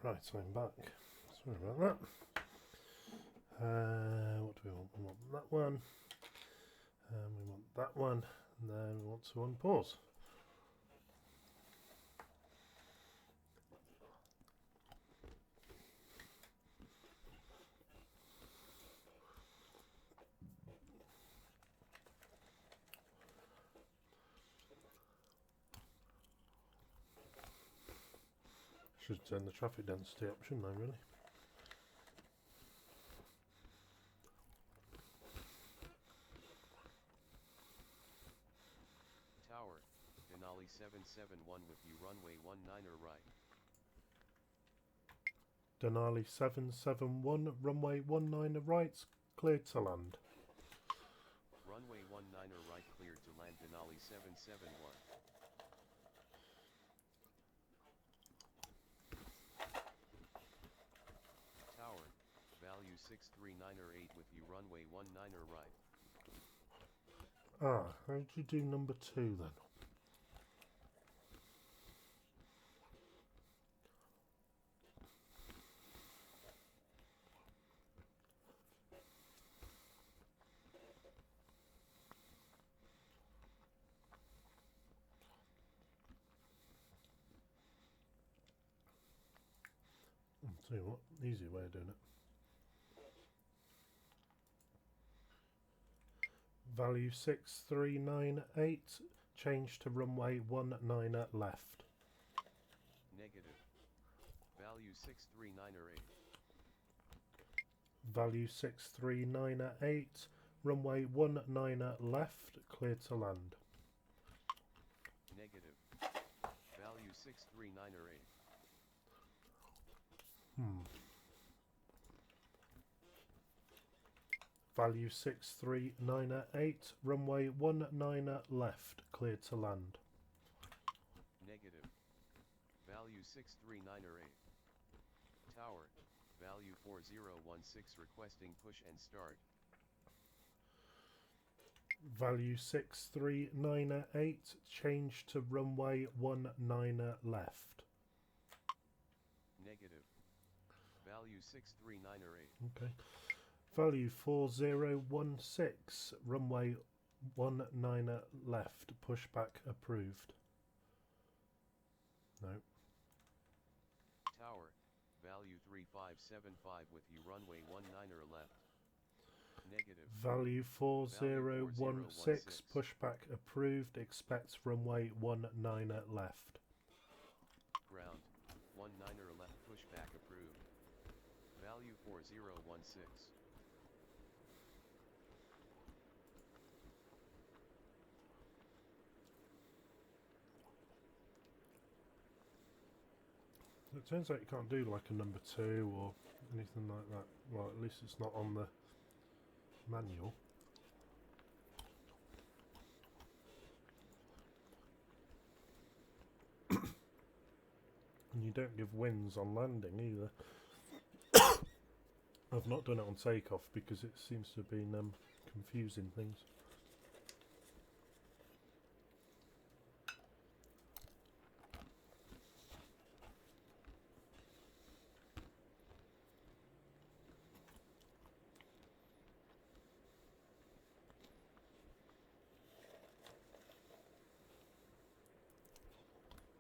Right, I'm back. Sorry about that. What do we want? We want that one. We want that one. And then we want to unpause. Should turn the traffic density up, shouldn't I, really? Tower, Denali 771 with you runway 19er right. Denali 771, runway 19 right, cleared to land. Runway 19er right cleared to land Denali 771. Tower, value 639er 8 with you runway 19er right. Ah, how did you do number 2 then? I'll tell you what, easy way of doing it. Value 6398, change to runway 19 left. Negative. Value 639er 8. Value 6398, runway 19 left, clear to land. Negative. Value 639er 8. Value 6398, runway 19 left, clear to land. Negative. Value 639er 8. Tower, value 4016 requesting push and start. Value 6398, change to runway 19 left. Negative. Value 639er 8. Okay. Value 4016, runway 19 left, pushback approved. No. Tower, value 3575 with you runway 19er left. Negative. Value 4016, pushback approved, expect runway 19 left. Ground, 19er left pushback approved. Value 4016. It turns out you can't do like a number 2 or anything like that. Well, at least it's not on the manual. And you don't give wins on landing either. I've not done it on takeoff because it seems to have been confusing things.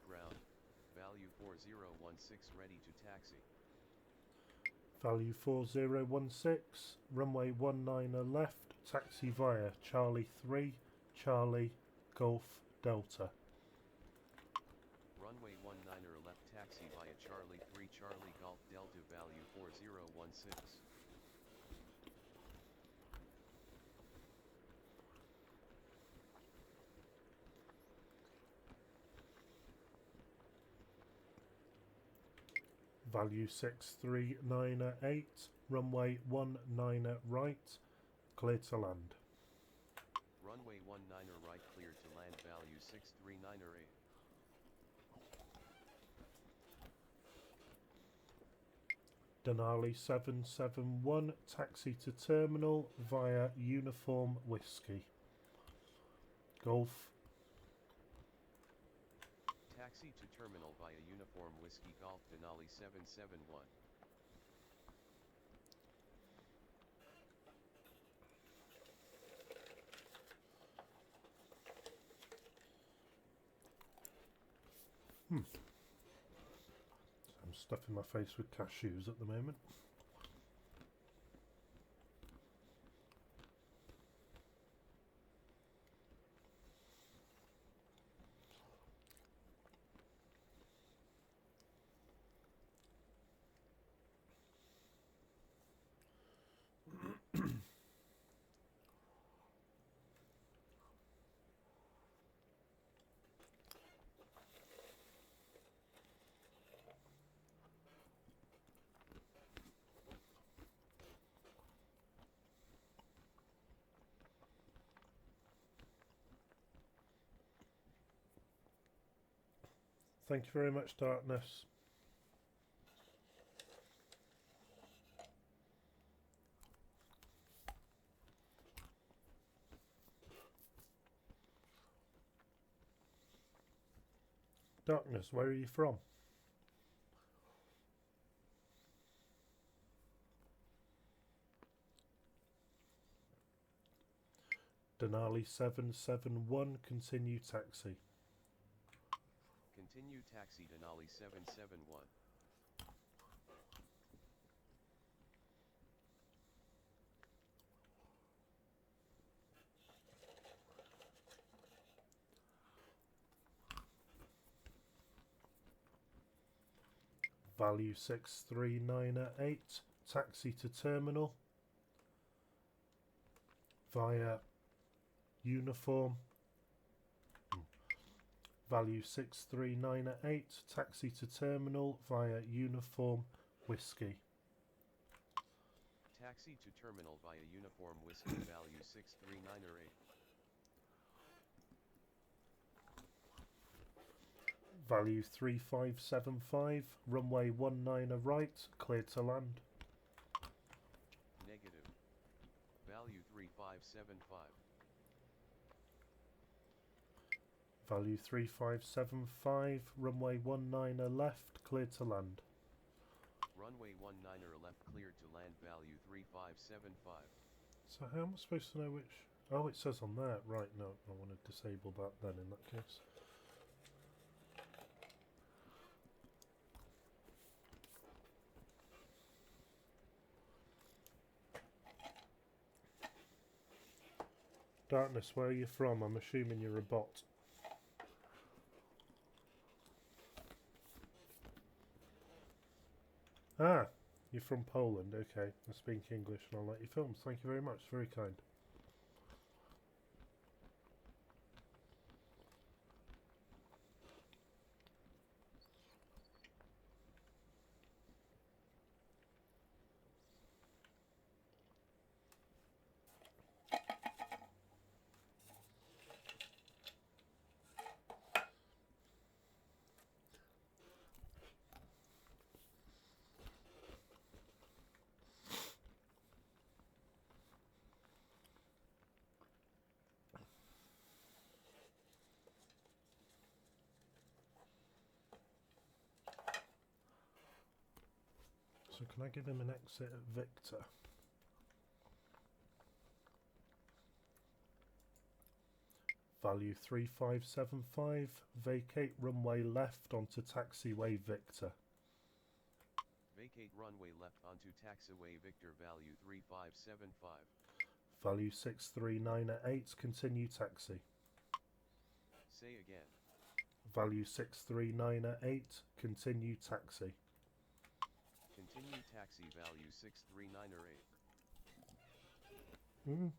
Ground, value 4016 ready to taxi. Value 4016, runway 19 left, taxi via Charlie 3, Charlie, Golf, Delta. Runway 19er left taxi via Charlie 3 Charlie Golf Delta value 4016. Value 6398, runway 19 right, clear to land. Runway 19er right clear to land value 639er 8. Denali 771, taxi to terminal via Uniform Whiskey. Golf. Taxi Taxi to terminal via Uniform Whiskey Golf Denali 771. I'm stuffing my face with cashews at the moment. Thank you very much, Darkness. Darkness, where are you from? Denali 771, continue taxi. Continue taxi Denali 771. Value 63988, taxi to terminal via Uniform. Value 63988, taxi to terminal via Uniform Whiskey. Taxi to terminal via Uniform Whiskey value 63908. Value 3575, runway 19 right, clear to land. Negative. Value 3575. Value 3575, runway 19 left, clear to land. Runway 19er left cleared to land value 3575. So how am I supposed to know which? Oh, it says on there. Right, no, I want to disable that then in that case. Darkness, where are you from? I'm assuming you're a bot. Ah, you're from Poland. Okay, I speak English and I like your films. Thank you very much. Very kind. So can I give him an exit at Victor? Value 3575, vacate runway left onto taxiway Victor. Vacate runway left onto taxiway Victor value 3575. Value 63988, continue taxi. Say again. Value 63988, continue taxi. Continue taxi value 63908.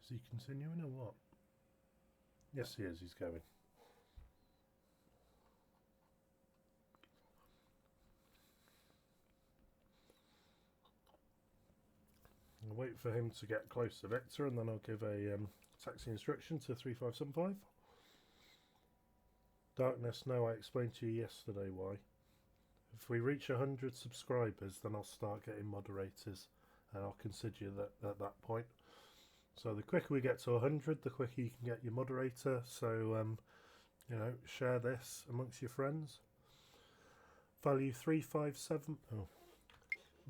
Is he continuing or what? Yes, he is. He's going. I'll wait wait for him to get close to Victor, and then I'll give a taxi instruction to 3575. Darkness, no, I explained to you yesterday why. If we reach 100 subscribers, then I'll start getting moderators, and I'll consider you that at that point. So the quicker we get to 100, the quicker you can get your moderator. So, you know, share this amongst your friends. Value 357. Oh.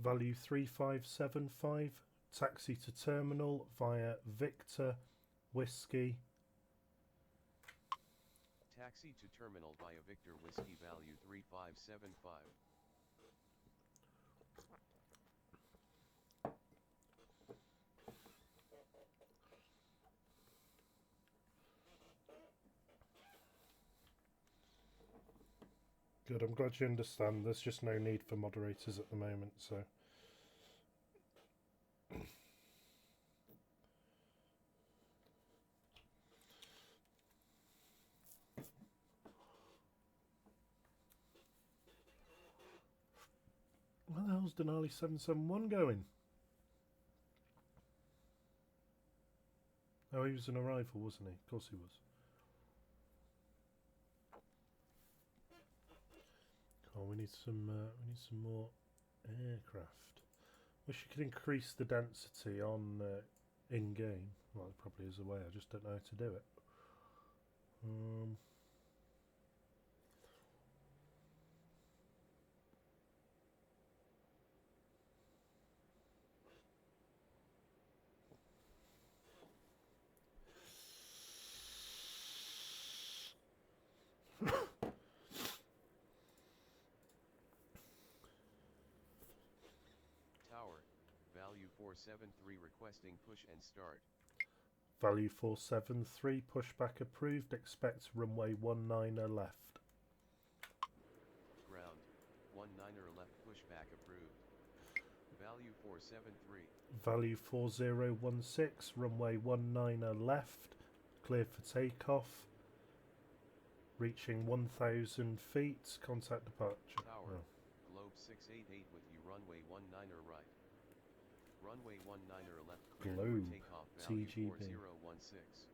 Value 3575. Taxi to terminal via Victor Whiskey. Taxi to terminal via Victor Whiskey, value 3575. Good, I'm glad you understand. There's just no need for moderators at the moment, so. Where the hell's Denali 771 going? Oh, he was an arrival, wasn't he? Of course he was. Oh, we need some more aircraft. Wish you could increase the density on in game. Well, it probably is a way. I just don't know how to do it. Tower, value 473, requesting push and start. Value 473, pushback approved. Expect runway 19er left. Ground, 19er left, pushback approved. Value 473. Value 4016, runway 19er left. Clear for takeoff. Reaching 1000 feet. Contact departure. Tower, Oh. Globe 688 with you, runway 19er right. Runway 19er left, clear for Globe, takeoff, value TGB. 4016.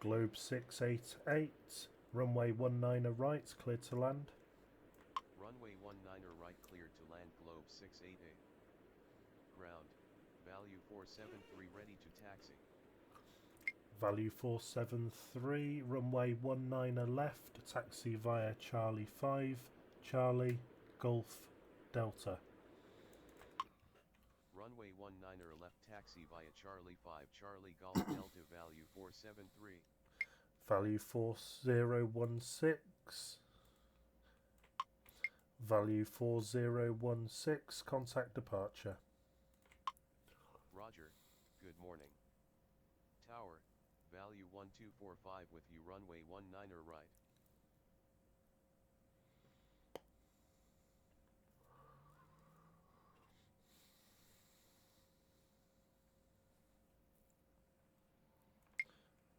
Globe 688, runway 19er right, clear to land. Runway 19er right, cleared to land, Globe 688. Ground, value 473, ready to taxi. Value 473, runway 19er left, taxi via Charlie 5, Charlie, Golf, Delta. Runway 19er left, taxi via Charlie 5, Charlie Golf Delta, value 473. Value 4016. Value 4016, contact departure. Roger, good morning. Tower, value 1245 with you, runway 19er right.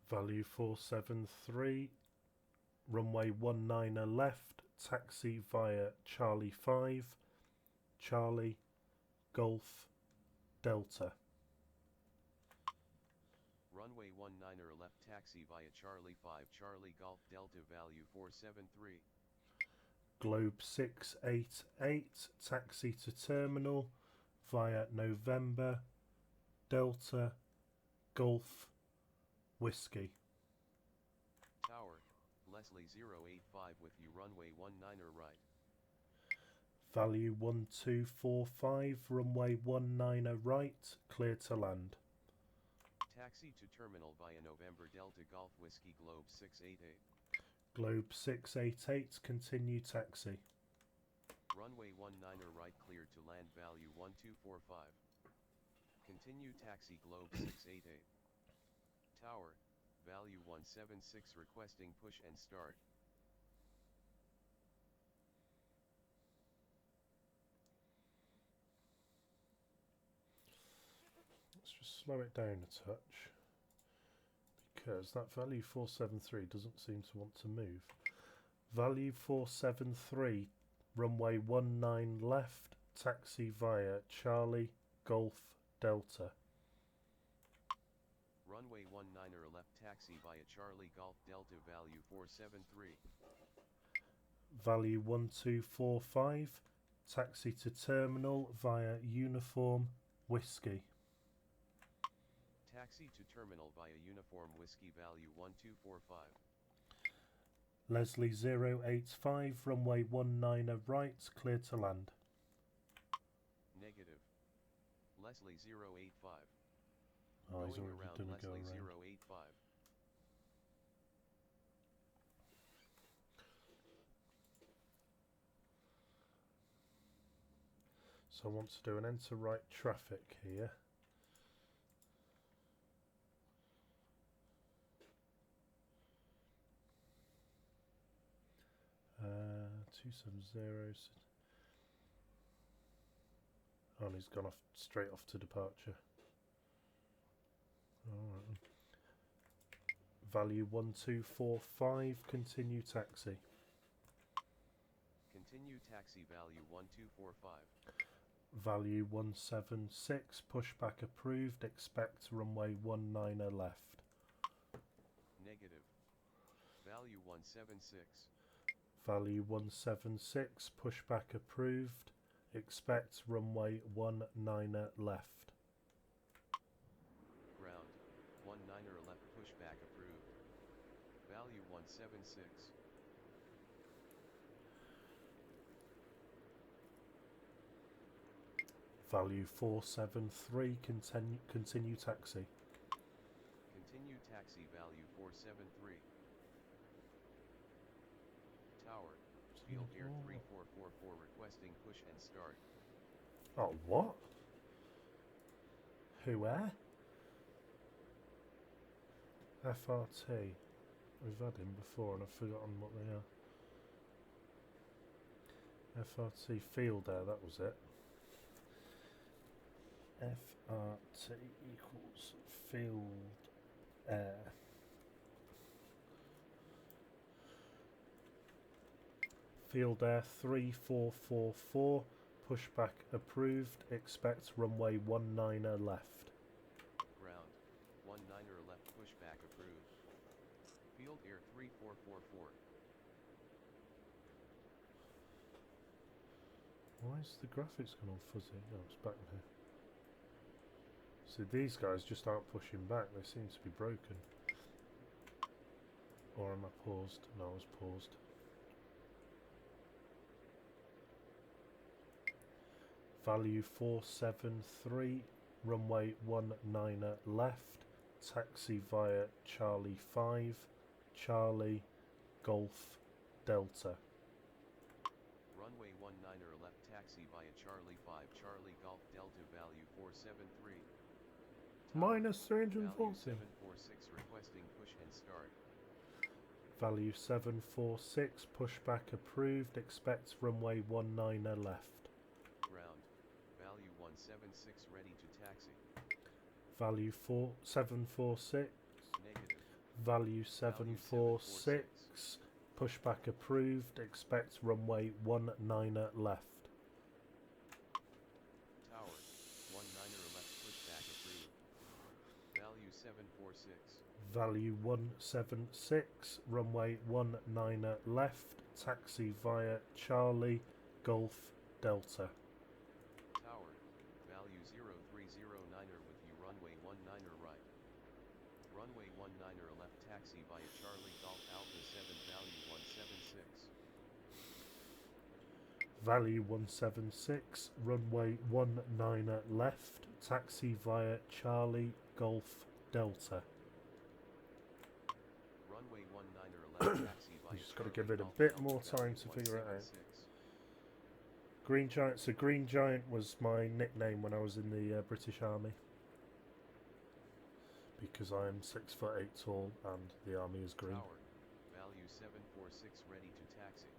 Value 473, runway 19er left, taxi via Charlie 5, Charlie, Golf, Delta. Runway 19er left, taxi via Charlie 5, Charlie Golf Delta, value 473. Globe 688, taxi to terminal via November, Delta, Golf, Whiskey. Tower, Leslie 085 with you, runway 19er right. Value 1245, runway 19er right, clear to land. Taxi to terminal via November Delta Golf Whiskey, Globe 688. Globe 688, continue taxi. Runway 19er right, cleared to land, value 1245. Continue taxi, Globe 688. Tower, value 176, requesting push and start. Let's just slow it down a touch, because that value 473 doesn't seem to want to move. Value 473, runway 19 left, taxi via Charlie Golf Delta. Runway 19er left, taxi via Charlie Golf Delta, value 473. Value 1245, taxi to terminal via Uniform Whiskey. Taxi to terminal via Uniform Whiskey, value 1245. Leslie 085, runway 19 right, clear to land. Negative. Leslie 085. Oh, Going he's already around done a go Leslie around. 085. So I want to do an enter right traffic here. 270. Oh, and he's gone off straight off to departure. Alright. Value 1245, continue taxi. Continue taxi, value 1245. Value 176, pushback approved, expect runway 19 left. Negative. Value 176. Value 176, pushback approved, expect runway 19 left. Ground. 19er left, pushback approved. Value 176. Value 473, continue taxi. Continue taxi, value 473. Tower. Field Air 3444 requesting push and start. Oh, what? Who, where? FRT. We've had him before and I've forgotten what they are. FRT Field Air, that was it. FRT equals Field Air. Field Air 3444, pushback approved, expect runway 19 left. Ground. 19er left, pushback approved. Field Air 3444. Why is the graphics gone all fuzzy? Oh, it's back here. So these guys just aren't pushing back, they seem to be broken. Or am I paused? No, I was paused. Value 473, runway 19 left, taxi via Charlie 5, Charlie Golf Delta. Runway 19er left, taxi via Charlie 5, Charlie Golf Delta, value 473. Minus Value 340. 746 requesting push and start. Value 746, pushback approved, expect runway 19 left. Ground. Value 176 ready to taxi. Value 746, Negative. value 746, pushback approved, expect runway 19 left. Tower. 19er left, pushback approved. Value 746. Value 176, runway 19 left, taxi via Charlie Golf Delta. Tower. Value 0309er with you, runway 19er right. Runway 19er left, taxi via Charlie Golf Alpha 7, value 176. Value 176, runway 19 left, taxi via Charlie Golf Delta. Runway 19er left, taxi via You just got to Charlie give it a Golf bit Alpha, more time value to figure it out. 176. Green Giant. So Green Giant was my nickname when I was in the British Army, because I'm 6'8" tall and the army is green. Tower. Value 746 ready to taxi.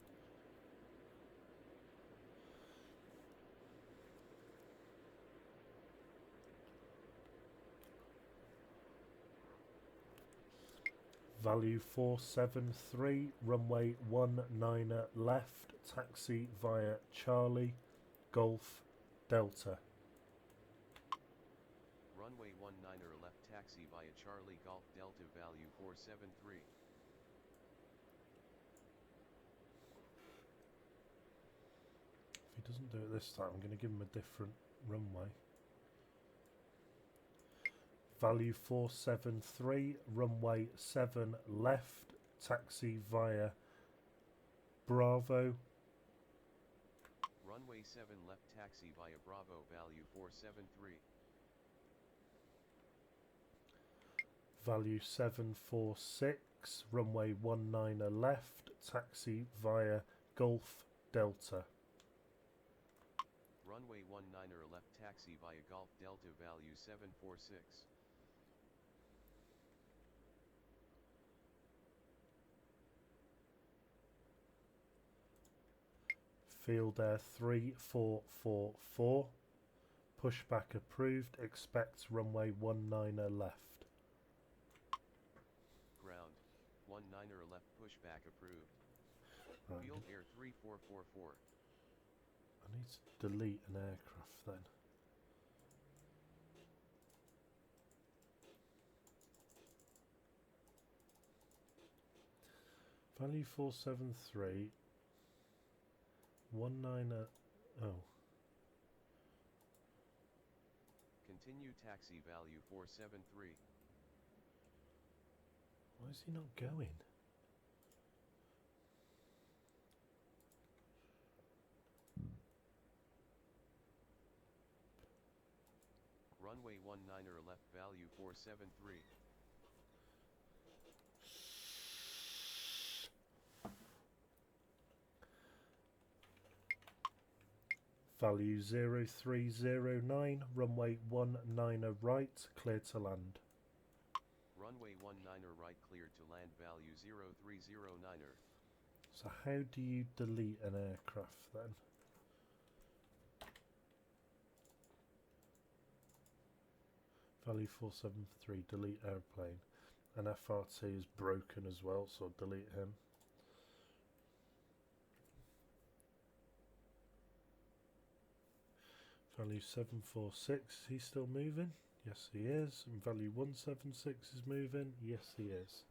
Value 473, runway 19 left, taxi via Charlie, Golf, Delta. Runway 19 left, taxi via Charlie Golf Delta, value 473. If he doesn't do it this time, I'm going to give him a different runway. Value 473, runway 7 left, taxi via Bravo. Runway 7 left, taxi via Bravo, value 473. Value 746, runway 19 left, taxi via Golf Delta. Runway 19 left, taxi via Golf Delta, value 746. Field Air 3444, pushback approved, expect runway 19 left. Ground, 19 left, pushback approved. Right. Field Air 3444. I need to delete an aircraft then. Value 473, 19, oh, Continue, taxi, value 473. why is he not going? Runway 19 left, value 473. Value 0309, runway 19 right, clear to land. Runway 19 right, cleared to land, value 0309. So how do you delete an aircraft then? Value 473, delete airplane. And FRT is broken as well, so delete him. Value 746, he's still moving? Yes he is. And value 176 is moving? Yes he is.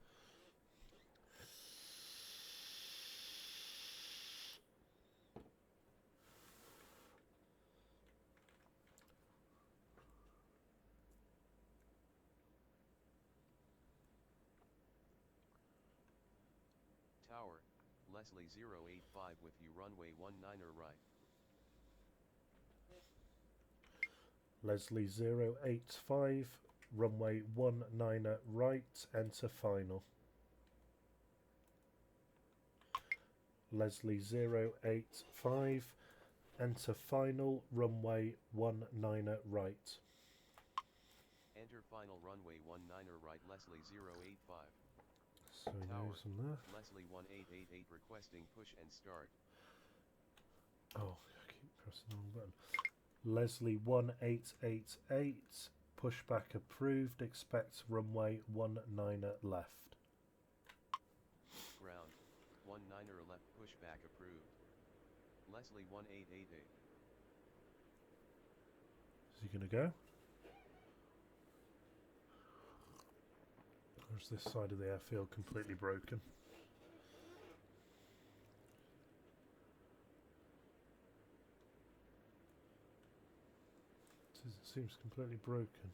Tower, Leslie 085 with you, runway 19 right. Leslie 085, runway 19 right, enter final. Leslie 085, enter final, runway 19 right. Enter final, runway 19 right, Leslie 085. So he Tower, moves on there. Leslie 1888 requesting push and start. Oh, I keep pressing the wrong button. Leslie 1888, pushback approved, expect runway 19 left. Ground, 19 left, pushback approved. Leslie 1888. Is he going to go? Or is this side of the airfield completely broken? It seems completely broken.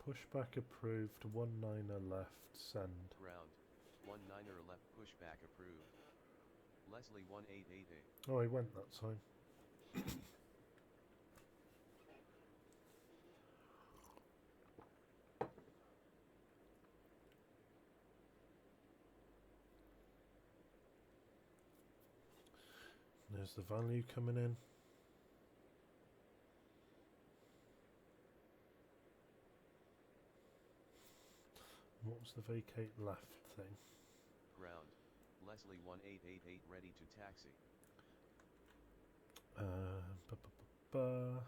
Pushback approved, 19 left, send. Ground, 19 left, pushback approved. Leslie 1888. Oh, he went that time. There's the value coming in. What was the vacate left thing? Ground, Leslie 1888 ready to taxi. Ba, ba, ba, ba.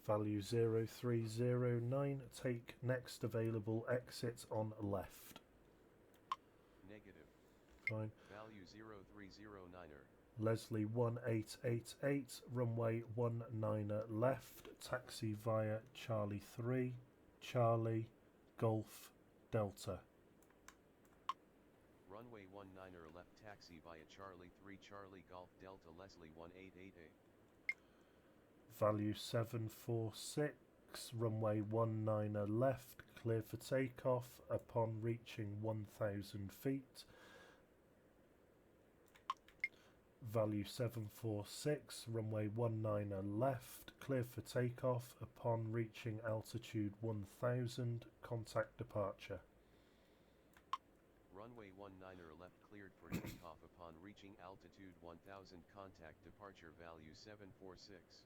Value 0309, take next available exit on left. Negative. Fine. Value 0309er. Leslie 1888, runway 19er left, taxi via Charlie 3, Charlie, Golf, Delta. Runway 19er left, taxi via Charlie 3 Charlie Golf Delta Leslie 1888. Value 746, runway 19er left, clear for takeoff upon reaching 1000 feet. Value 746, runway 19er left, clear for takeoff upon reaching altitude 1000, contact departure. Runway 19er left, cleared for takeoff upon reaching altitude 1000, contact departure. Value 746.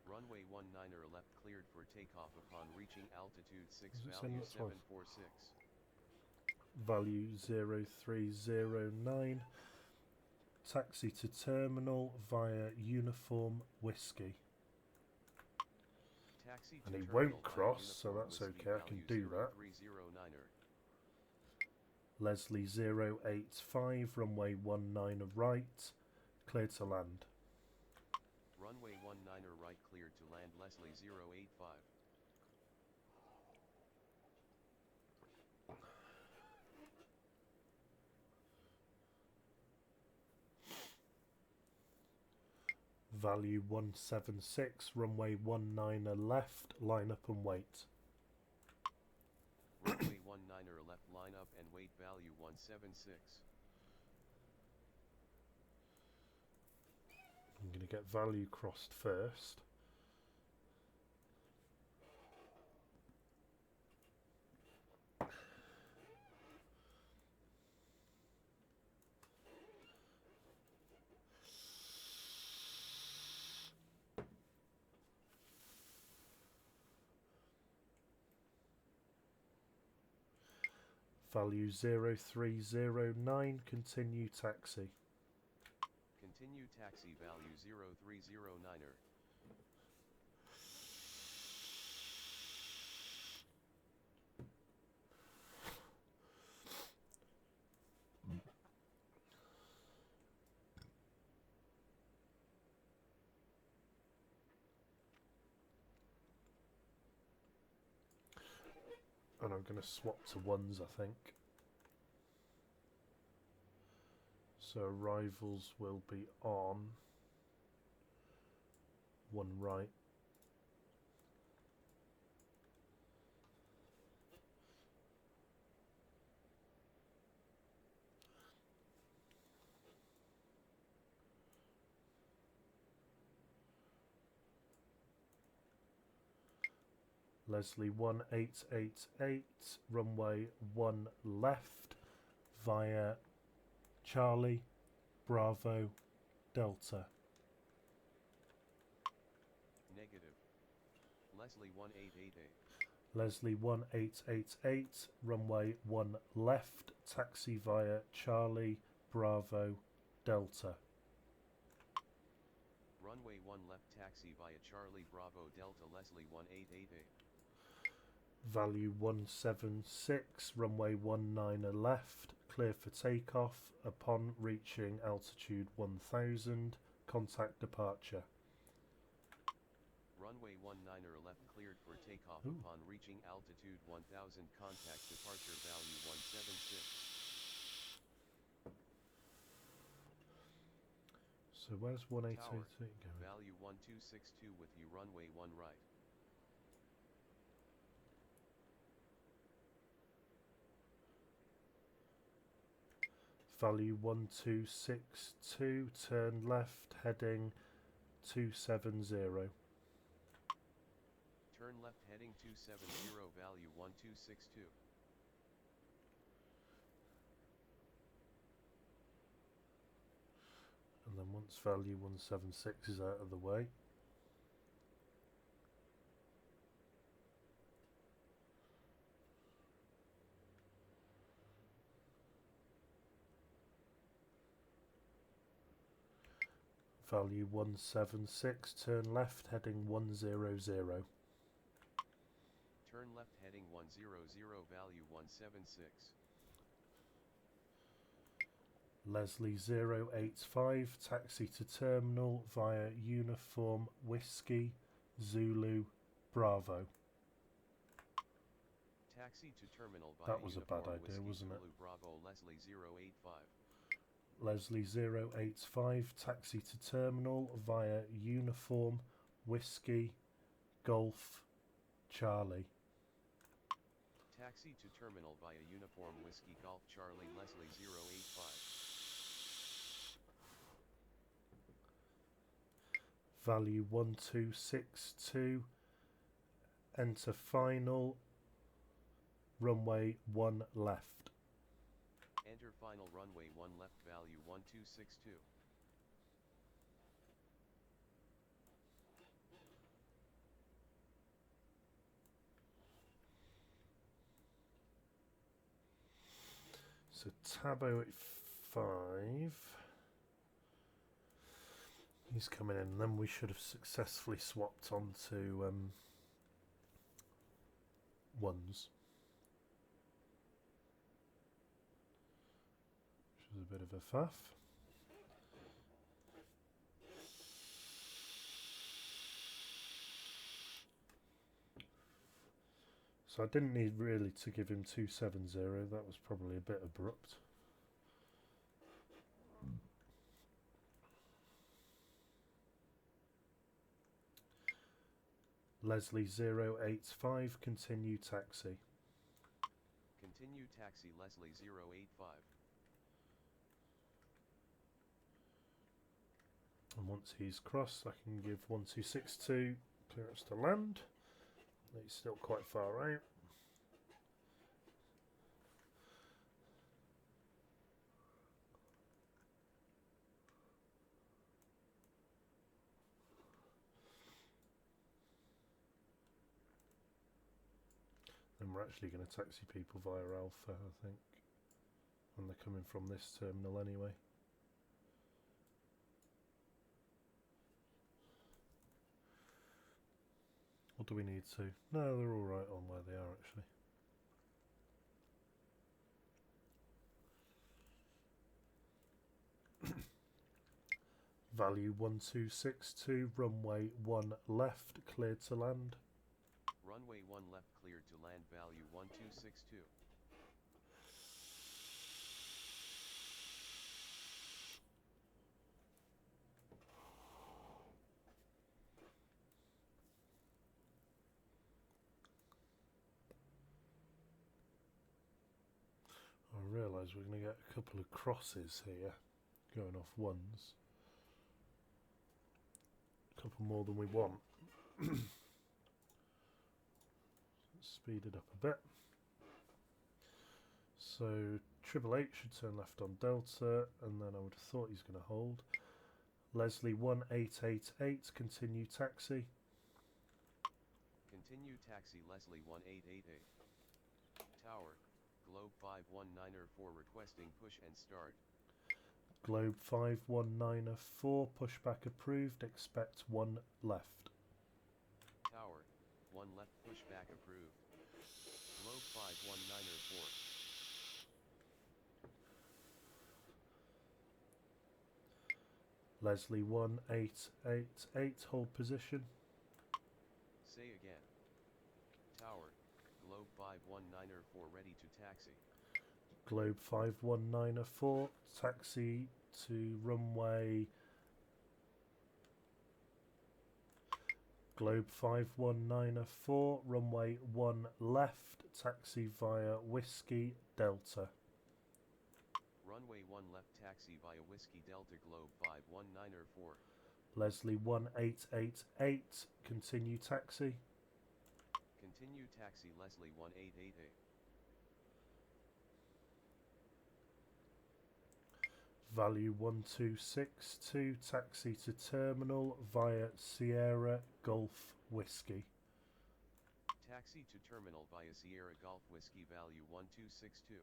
Runway 19er left, cleared for takeoff upon reaching altitude 6, value 746. Value 0309, taxi to terminal via Uniform Whiskey. Taxi And to he terminal won't cross, so Uniform that's Whiskey, okay, I can do that. 0309er. Leslie 085, runway 19er right, clear to land. Runway 19er right, cleared to land Leslie 085. Value 176, runway 19er left, line up and wait. Runway 19er left, line up and wait. Value 176. I'm going to get value crossed first. Value 0309, continue taxi. Continue taxi. Value 0309er. And I'm going to swap to ones, I think. So arrivals will be on one right. Leslie 1888, runway 1 left via Charlie, Bravo, Delta. Negative. Leslie 1888. Leslie 1888, runway 1 left, taxi via Charlie, Bravo, Delta. Runway 1 left, taxi via Charlie, Bravo, Delta Leslie 1888. Value 176, runway 19er left, clear for takeoff upon reaching altitude 1000, contact departure. Runway 19er left, cleared for takeoff upon reaching altitude 1000, contact departure. Value 176. So where's 1888 going? Value 1262 with you, runway 1 right. Value 1262, turn left, heading 270. Turn left, heading 270, value 1262. And then once value 176 is out of the way, Value 176, turn left, heading 100. Turn left heading 100, value 176. Leslie 085, taxi to terminal via Uniform Whiskey Zulu Bravo. Taxi to terminal via That was a bad Uniform idea, Whiskey wasn't it? Zulu Bravo Leslie 085. Leslie 085, taxi to terminal via Uniform Whiskey Golf Charlie. Taxi to terminal via Uniform Whiskey Golf Charlie Leslie 085. Value 1262, enter final, runway 1 left. Enter final runway 1 left, value 1262. So Tabo at 5. He's coming in, and then we should have successfully swapped onto ones. Which is a bit of a faff. So I didn't need really to give him 270, that was probably a bit abrupt. Leslie 085, continue taxi. Continue taxi Leslie 085. And once he's crossed, I can give 1262 clearance to land. He's still quite far out. And we're actually going to taxi people via Alpha, I think, when they're coming from this terminal anyway. Or do we need to? No, they're all right on where they are actually. Value 1262, runway 1 left, cleared to land. Runway 1 left cleared to land, value 1262. I realise we're going to get a couple of crosses here, going off ones. A couple more than we want. Speed it up a bit. So Triple H should turn left on Delta, and then I would have thought he's going to hold. Leslie 1888, continue taxi. Continue taxi Leslie 1888. Tower, Globe 519er4 requesting push and start. Globe 519er4, pushback approved, expect 1 left. Tower, 1 left pushback approved. Globe 519er4. Leslie 1888, hold position. Say again. Tower, Globe 519er4 ready to taxi. Globe 519er4, taxi to runway. Globe 519er4, runway 1 left, taxi via Whiskey Delta. Runway 1 left taxi via Whiskey Delta Globe 519er4. Leslie 1888, continue taxi. Continue taxi Leslie 1888. Value 1262, taxi to terminal via Sierra Golf Whiskey. Taxi to terminal via Sierra Golf Whiskey, value 1262.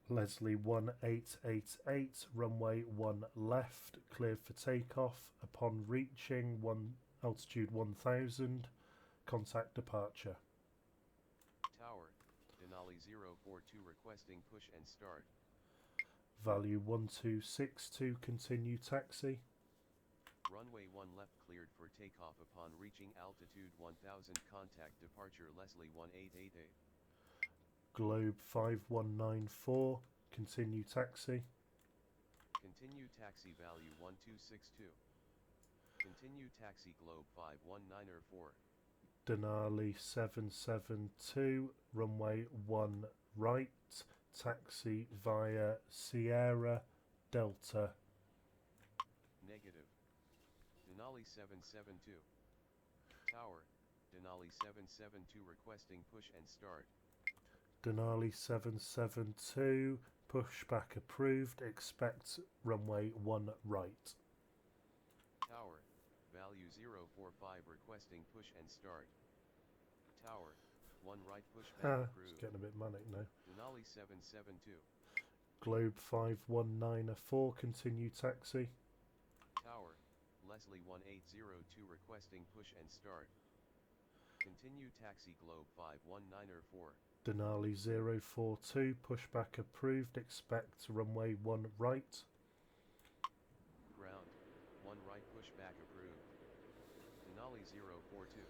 Leslie 1888, runway 1 left, cleared for takeoff. Upon reaching altitude 1000, contact departure. Tower, Denali 042 requesting push and start. Value 1262, continue taxi. Runway 1 left cleared for takeoff upon reaching altitude 1000, contact departure Leslie 1888. Globe 5194, continue taxi. Continue taxi value 1262. Continue taxi Globe 51904. Denali 772, runway 1 right, taxi via Sierra Delta. Negative. Denali 772. Tower, Denali 772 requesting push and start. Denali 772, pushback approved, expect runway 1 right. Tower, value 045 requesting push and start. Tower, 1 right pushback It's approved. getting a bit manic now. Denali 772. Globe 5194, continue taxi. Tower, Leslie 1802 requesting push and start. Continue taxi Globe 51904. Denali 042, pushback approved, expect runway 1 right. Ground, 1 right pushback approved. Denali 042.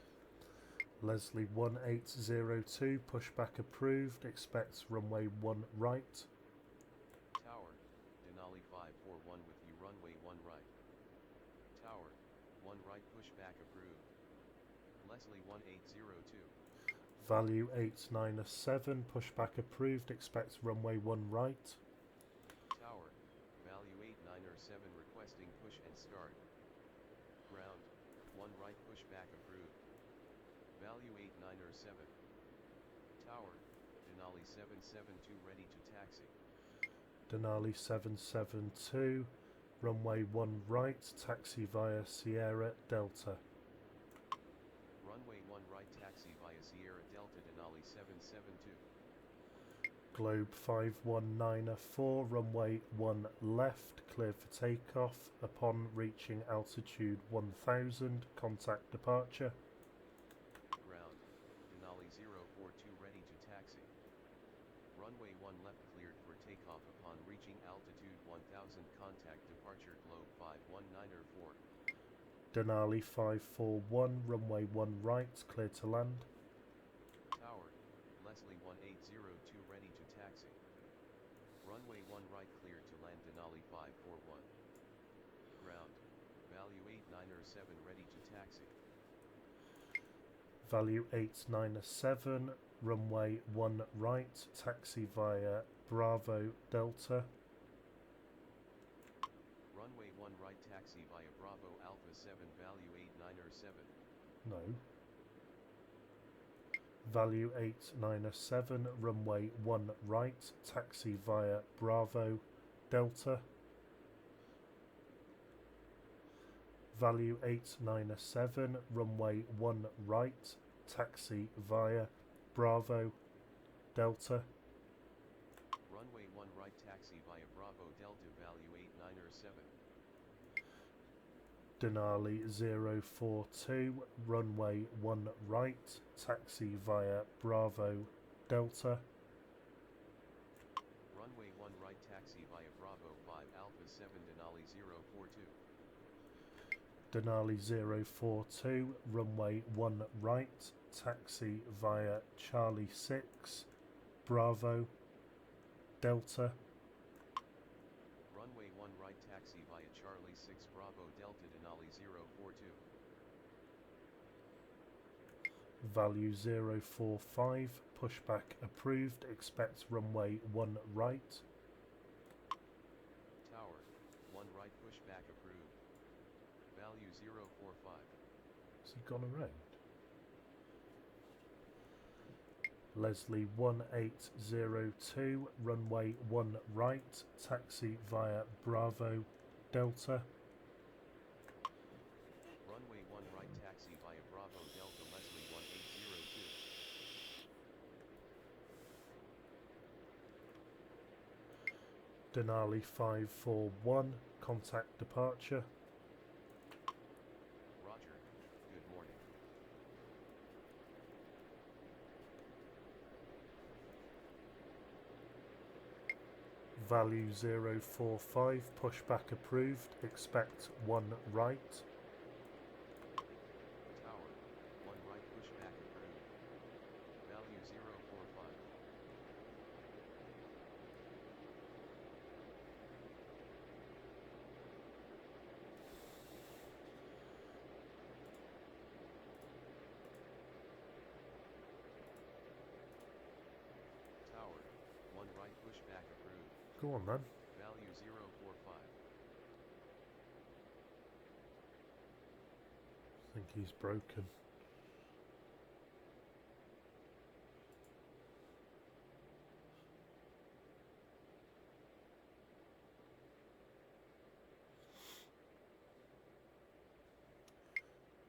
Leslie 1802, pushback approved, expect runway 1 right. Tower, Denali 541 with you runway 1 right. Tower, 1 right pushback approved. Leslie 1802. Value 897, pushback approved, expect runway 1 right. Tower, value 8907 requesting push and start. Ground, 1 right pushback approved. Value 8907. Tower, Denali 772 ready to taxi. Denali 772, runway 1 right, taxi via Sierra Delta. Runway 1 right taxi via Sierra Delta Denali 772. Globe 5194, runway 1 left, cleared for takeoff. Upon reaching altitude 1000, contact departure. Ground, Denali 042 ready to taxi. Runway 1 left cleared for takeoff upon reaching altitude 1000, contact departure Globe 51904. Denali 541, runway 1 right, clear to land. Tower, Leslie 1802 ready to taxi. Runway 1 right cleared to land Denali 541. Ground, value 8907 ready to taxi. Value 897, runway 1 right, taxi via Bravo Delta. Runway 1 right taxi via Bravo Alpha 7 value 8907. No. Value 897, runway 1 right, taxi via Bravo Delta. Value 897, runway 1 right, taxi via Bravo Delta. Runway 1 right taxi via Bravo Delta value 8907. Denali 042, runway 1 right, taxi via Bravo Delta. Runway 1 right taxi via Bravo 5 Alpha 7 Denali 042. Denali 042, runway 1 right, taxi via Charlie 6, Bravo Delta. Runway 1 right taxi via Charlie 6 Bravo Delta Denali 042. Value 045, pushback approved, expect runway 1 right. Tower, 1 right pushback approved. Value 045. Has he gone around? Leslie 1802, runway 1 right, taxi via Bravo Delta. Runway 1 right taxi via Bravo Delta Leslie 1802. Denali 541, contact departure. Roger. Good morning. Value 045, pushback approved, expect 1 right. Tower, 1 right pushback approved. Value 045. Tower, 1 right pushback approved. Go on then. Value 045. I think he's broken.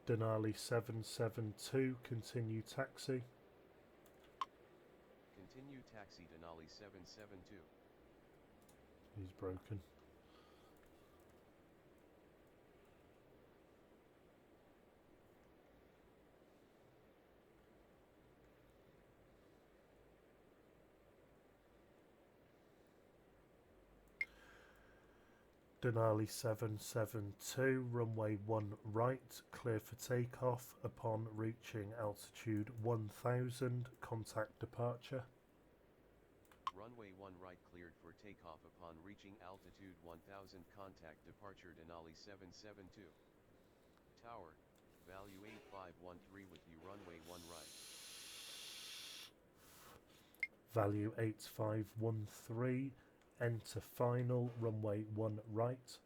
Denali 772, continue taxi. Continue taxi Denali 772. He's broken. Denali 772, runway 1 right, clear for takeoff upon reaching altitude 1000, contact departure. Runway 1 right cleared for takeoff upon reaching altitude 1000, contact departure Denali 772. Tower, value 8513 with you runway 1 right. Value 8513, enter final, runway 1 right.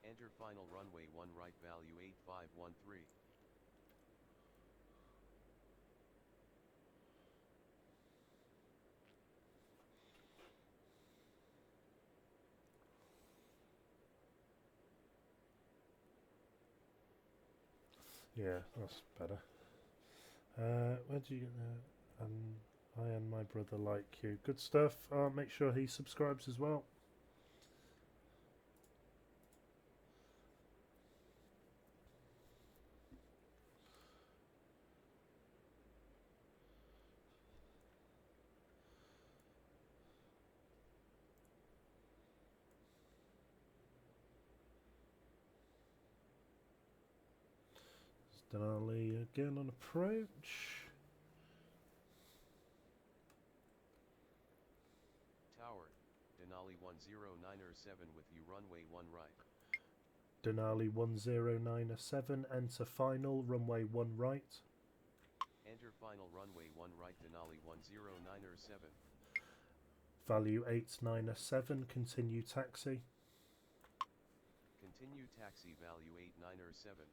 Enter final runway 1 right value 8513. Yeah, that's better. Where do you get that? I and my brother like you. Good stuff. Make sure he subscribes as well. Denali again on approach. Tower, Denali 10907 with you runway 1 right. Denali 1097, enter final, runway 1 right. Enter final runway 1 right Denali 10907. Value 8907, continue taxi. Continue taxi value 8907.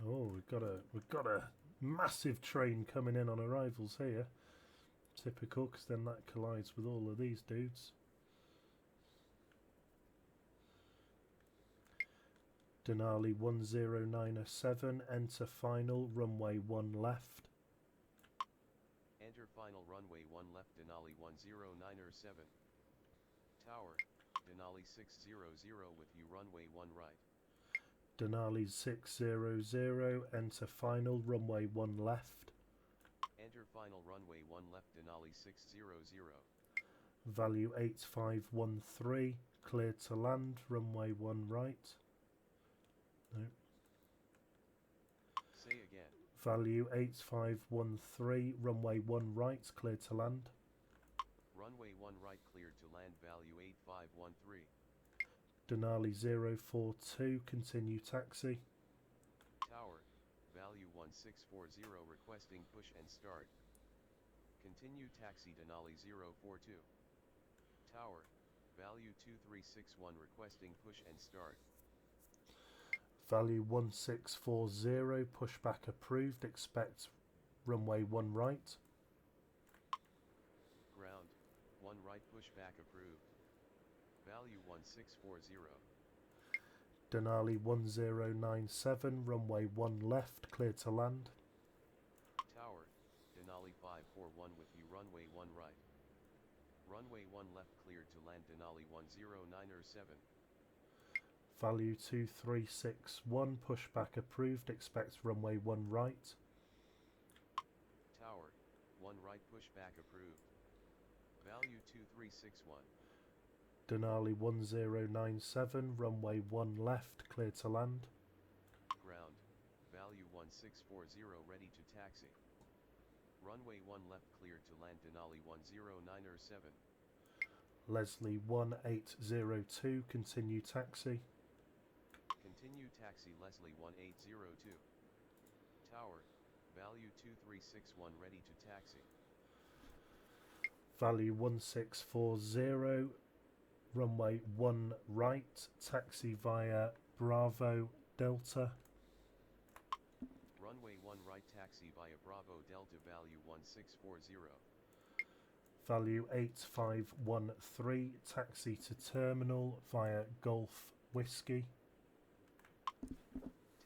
Oh, we've got a massive train coming in on arrivals here. Typical, because then that collides with all of these dudes. Denali 1097, enter final, runway 1 left. Enter final runway 1 left Denali 10907. Tower, Denali 600 with you runway 1 right. Denali 600, enter final, runway 1 left. Enter final runway 1 left Denali 600. Value 8513, clear to land, runway 1 right. No. Say again. Value 8513, runway 1 right, clear to land. Runway 1 right cleared to land value 8513. Denali 042, continue taxi. Tower, value 1640 requesting push and start. Continue taxi Denali 042. Tower, value 2361 requesting push and start. Value 1640, pushback approved, expect runway 1 right. Ground, 1 right pushback approved. Value 1640. Denali 1097, runway 1 left, clear to land. Tower, Denali 541 with you runway 1 right. Runway 1 left cleared to land Denali 10907. Value 2361, pushback approved, expects runway 1 right. Tower, 1 right pushback approved. Value 2361. Denali 1097, runway 1 left, clear to land. Ground, value 1640 ready to taxi. Runway 1 left cleared to land Denali 10907. Leslie 1802, continue taxi. Continue taxi Leslie 1802. Tower, value 2361 ready to taxi. Value 1640, runway 1 right, taxi via Bravo Delta. Runway 1 right taxi via Bravo Delta value 1640. Value 8513, taxi to terminal via Golf Whiskey.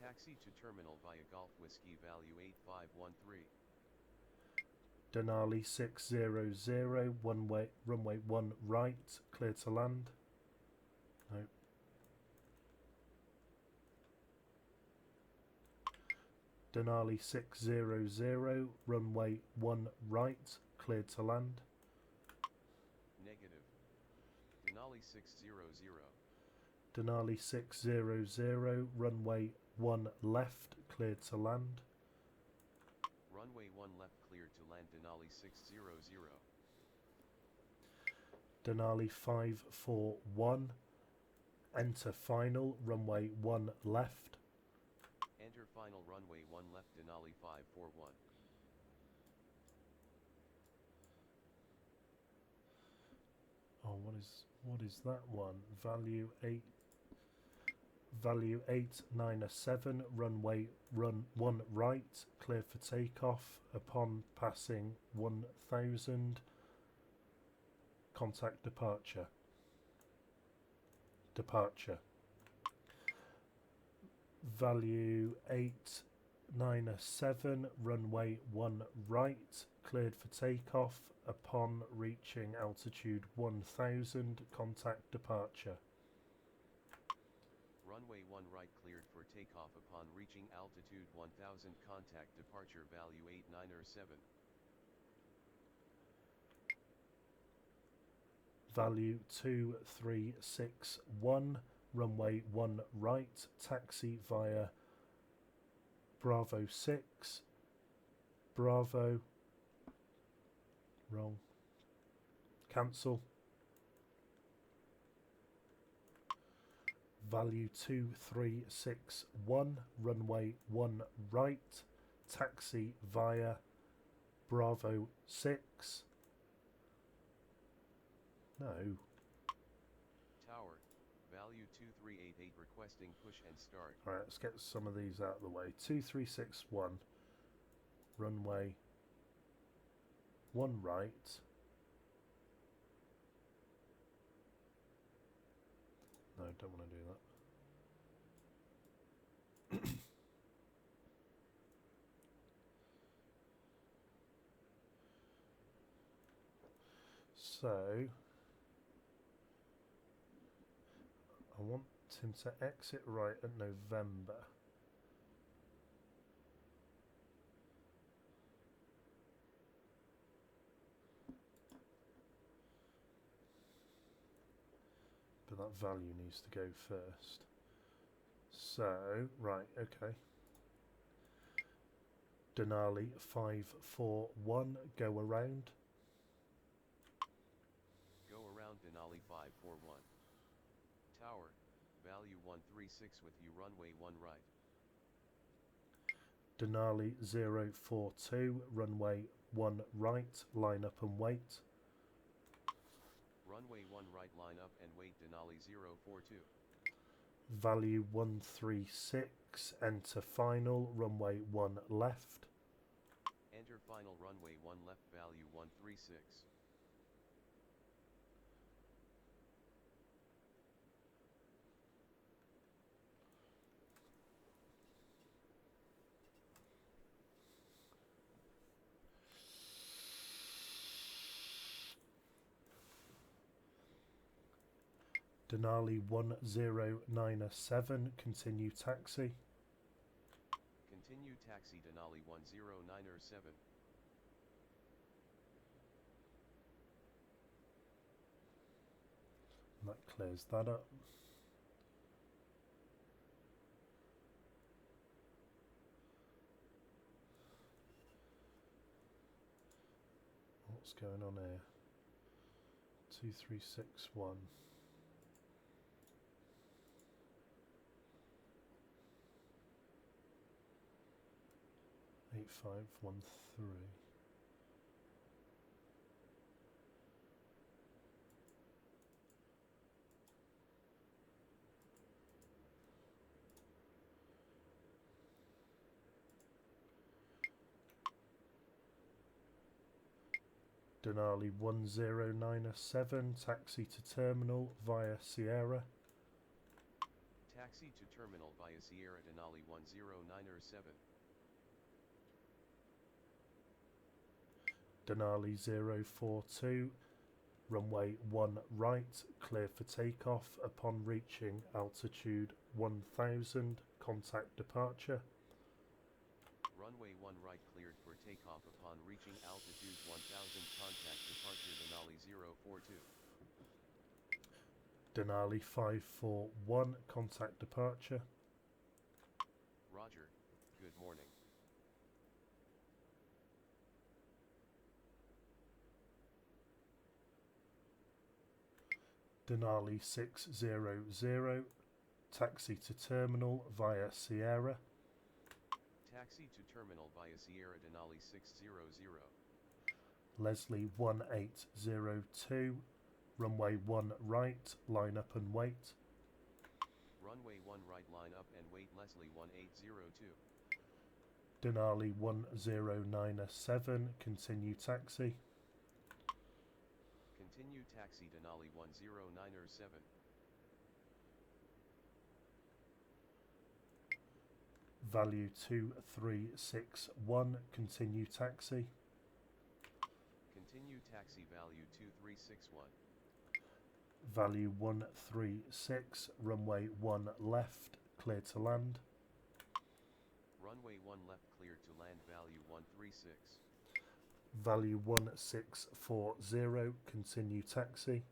Taxi to terminal via Golf Whiskey value 8513. Denali 600, runway 1 right, clear to land. No. Denali 600, runway 1 right, clear to land. Negative. Denali 600. Denali 600, runway 1 left, clear to land. Runway 1 left cleared to land Denali 600. Denali 541, enter final, runway 1 left. Enter final runway 1 left Denali 541. Oh, what is that one? Value 897, runway 1 right, clear for takeoff upon passing 1000. Contact departure. Value 897, runway 1 right, cleared for takeoff upon reaching altitude 1000. Contact departure. Runway 1 right cleared for takeoff upon reaching altitude 1000. Contact departure value 897. Value 2361, runway 1 right, taxi via Bravo 6, Bravo, wrong, cancel. Value 2361, runway 1 right, taxi via Bravo 6. No. Tower, value 2388 requesting push and start. Alright, let's get some of these out of the way. 2361, runway 1 right. No, don't want to do that. So I want him to exit right at November. But that value needs to go first. So, right, okay. Denali 541, go around. Go around Denali 541. Tower, value 136 with you runway 1 right. Denali 042, runway 1 right, line up and wait. Runway 1 right line up and wait Denali 042. Value 136, enter final, runway 1 left. Enter final runway 1 left value 136. Denali 1097, continue taxi. Continue taxi Denali 1097. That clears that up. What's going on here? 2361. 8513. Denali 1097, taxi to terminal via Sierra. Taxi to terminal via Sierra Denali 1097. Denali 042, runway 1 right, clear for takeoff upon reaching altitude 1000, contact departure. Runway 1 right cleared for takeoff upon reaching altitude 1000, contact departure Denali 042. Denali 541, contact departure. Roger, good morning. Denali 600, taxi to terminal via Sierra. Taxi to terminal via Sierra Denali 600. Leslie 1802, runway 1 right, line up and wait. Runway 1 right line up and wait Leslie 1802. Denali 1097, continue taxi. Continue taxi Denali 1097. Value 2361, continue taxi. Continue taxi value 2361. Value 136, runway 1 left, clear to land. Runway 1 left cleared to land value 136. Value 1640, continue taxi.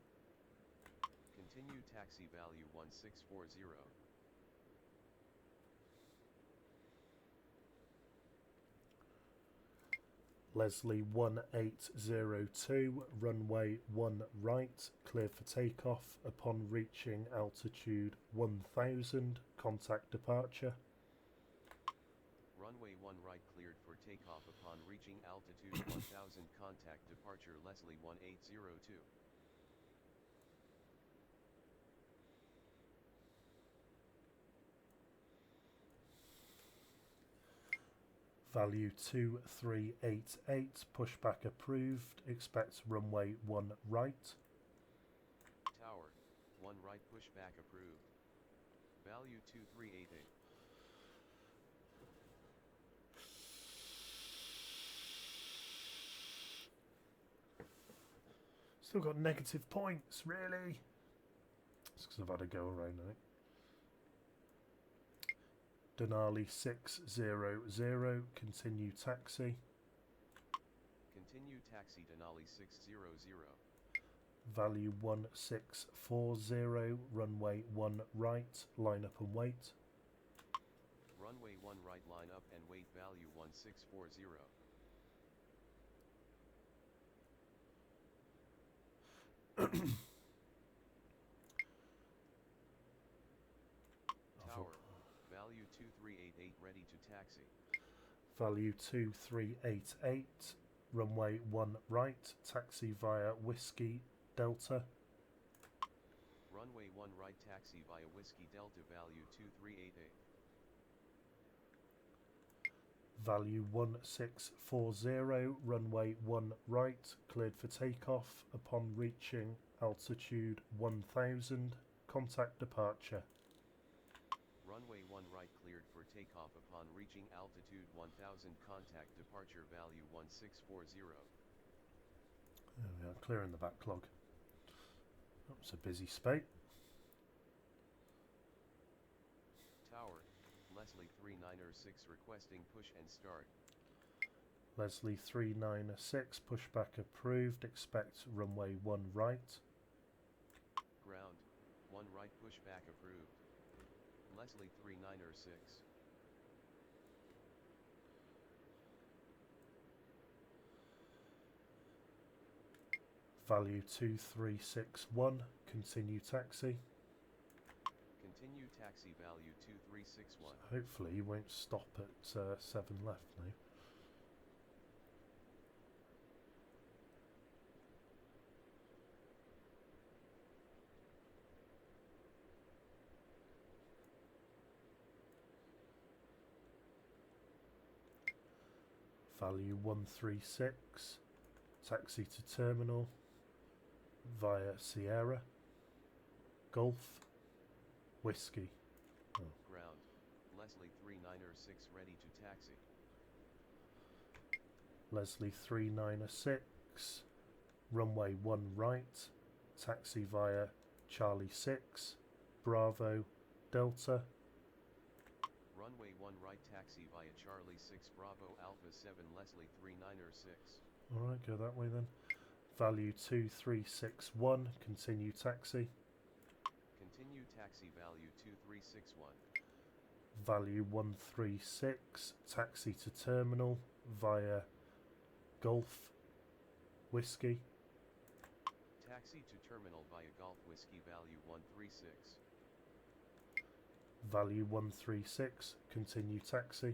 Continue taxi value 1640. Leslie 1802, runway 1 right, clear for takeoff upon reaching altitude 1000, contact departure. Runway 1 right cleared for takeoff upon reaching altitude 1000, contact departure Leslie 1802. Value 2388, pushback approved, expect runway 1 right. Tower, 1 right pushback approved. Value 2388. Still got negative points, really? It's because I've had a go around, I think. Denali 600, continue taxi. Continue taxi Denali 600. Value 1640, runway 1 right, line up and wait. Runway 1 right line up and wait value 1640. Tower, value 2388 ready to taxi. Value 2388, runway 1 right, taxi via Whiskey Delta. Runway 1 right taxi via Whiskey Delta value 2388. Value 1640, runway 1 right, cleared for takeoff upon reaching altitude 1000, contact departure. Runway 1 right cleared for takeoff upon reaching altitude 1000, contact departure value 1640. There we are, clearing the backlog. That's a busy spate. Leslie 3906 requesting push and start. Leslie 3906, pushback approved, expect runway 1 right. Ground, 1 right pushback approved. Leslie 3906. Value 2361, continue taxi. Continue taxi value 2361. So hopefully you won't stop at 7 left now. Value 136, taxi to terminal via Sierra, Golf, Whiskey. Oh. Ground, Leslie 3906 ready to taxi. Leslie 3906, runway 1 right, taxi via Charlie 6, Bravo, Delta. Runway 1 right taxi via Charlie 6 Bravo Alpha 7 Leslie 3906. Alright, go that way then. Value 2361, continue taxi. Continue taxi value 2361. Value 136, taxi to terminal via Golf, Whiskey. Taxi to terminal via Golf Whiskey value 136. Value 136, continue taxi.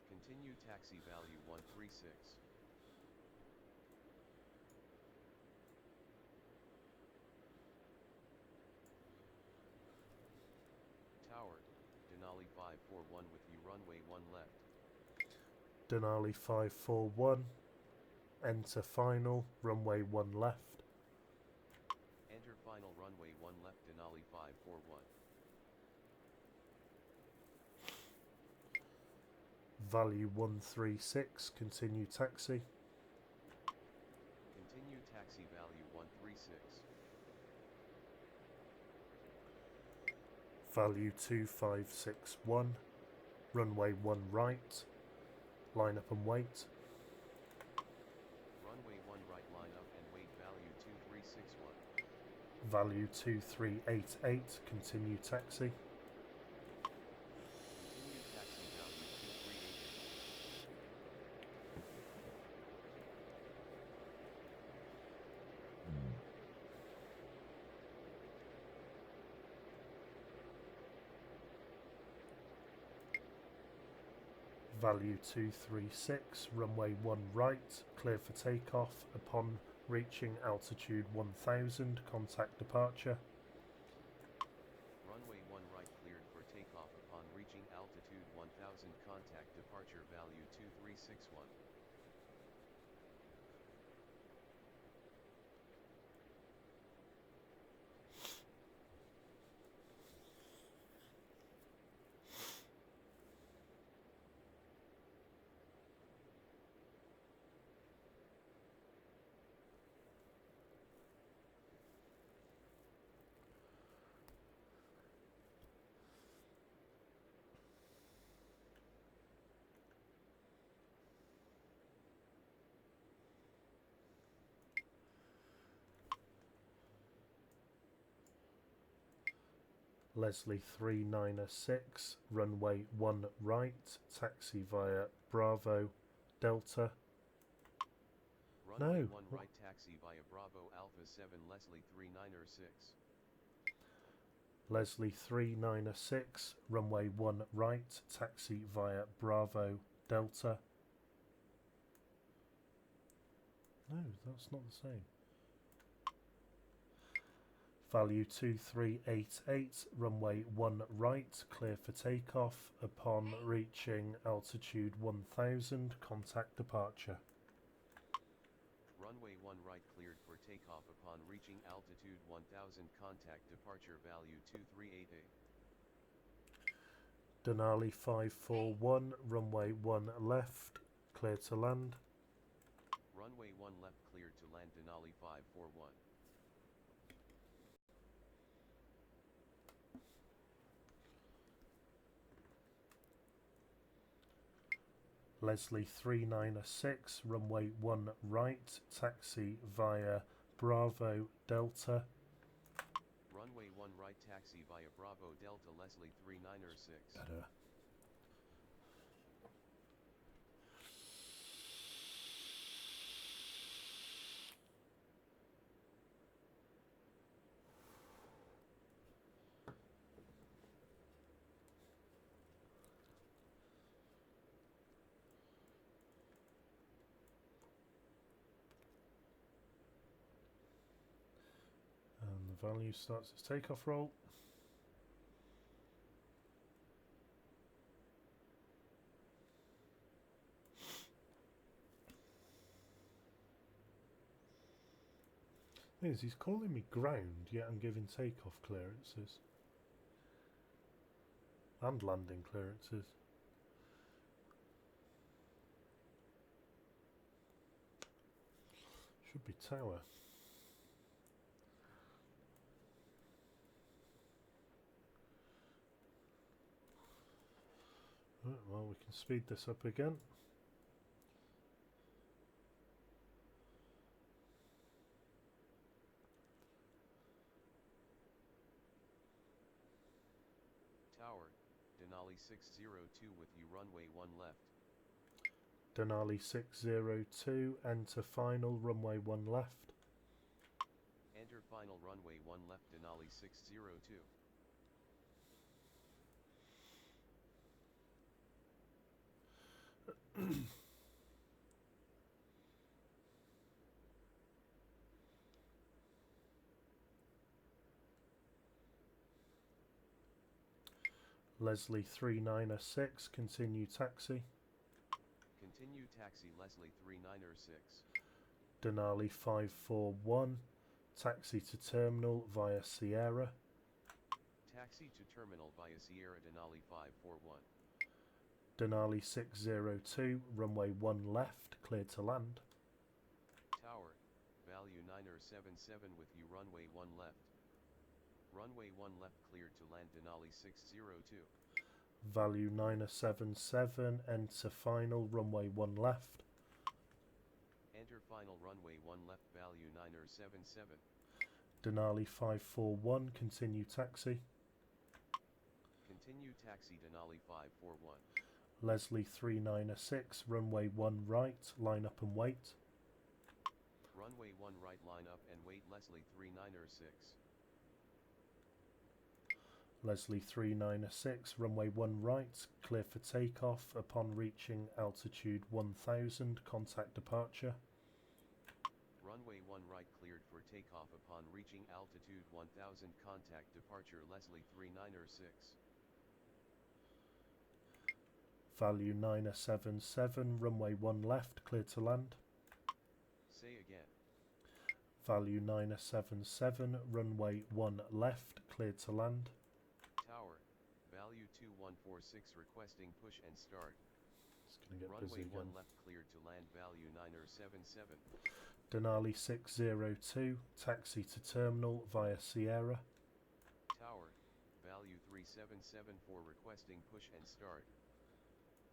Continue taxi value 136. Tower, Denali 541 with you runway 1 left. Denali 541, enter final, runway 1 left. Enter final runway 1 left Denali 541. Value 136, continue taxi. Continue taxi value 136. Value 2561, runway 1 right, line up and wait. Runway 1 right line up and wait value 2361. Value 2388, continue taxi. Continue taxi value 2388. Value 236, runway 1 right, clear for takeoff. Upon reaching altitude 1000, contact departure. Runway 1 right cleared for takeoff upon reaching altitude 1000 contact departure value 2361. Leslie 3906, runway 1 right, taxi via Bravo, Delta. Runway No. 1 right taxi via Bravo Alpha 7 Leslie 3906. Leslie 3906, runway 1 right, taxi via Bravo, Delta. No, that's not the same. Value 2388, runway 1 right, clear for takeoff. Upon reaching altitude 1000, contact departure. Runway 1 right cleared for takeoff upon reaching altitude 1000 contact departure value 2388. Denali 541, runway 1 left, clear to land. Runway 1 left cleared to land Denali 541. Leslie 396, runway 1 right, taxi via Bravo Delta. Runway 1 right taxi via Bravo Delta Leslie 396. Better. And the value starts its takeoff roll. Thing is, he's calling me ground, yet I'm giving takeoff clearances. And landing clearances. Should be tower. Right, well, we can speed this up again. Tower, Denali 602 with you runway 1 left. Denali 602, enter final runway 1 left. Enter final runway 1 left Denali 602. Leslie 396, continue taxi. Continue taxi Leslie 396. Denali 541, taxi to terminal via Sierra. Taxi to terminal via Sierra Denali 541. Denali 602, runway 1 left, cleared to land. Tower, value 977 with you runway 1 left. Runway 1 left cleared to land Denali 602. Value 977, enter final runway 1 left. Enter final runway 1 left value 977. Denali 541, continue taxi. Continue taxi Denali 541. Leslie 396, runway 1 right, line up and wait. Runway 1 right line up and wait Leslie 396. Leslie 396, runway 1 right, clear for takeoff upon reaching altitude 1000, contact departure. Runway 1 right cleared for takeoff upon reaching altitude 1000, contact departure Leslie 396. Value 977, runway 1 left, clear to land. Say again. Value 977, runway 1 left, cleared to land. Tower, value 2146 requesting push and start. It's going to get Runway busy 1 again. left cleared to land value 977. Denali 602, taxi to terminal via Sierra. Tower, value 3774 requesting push and start.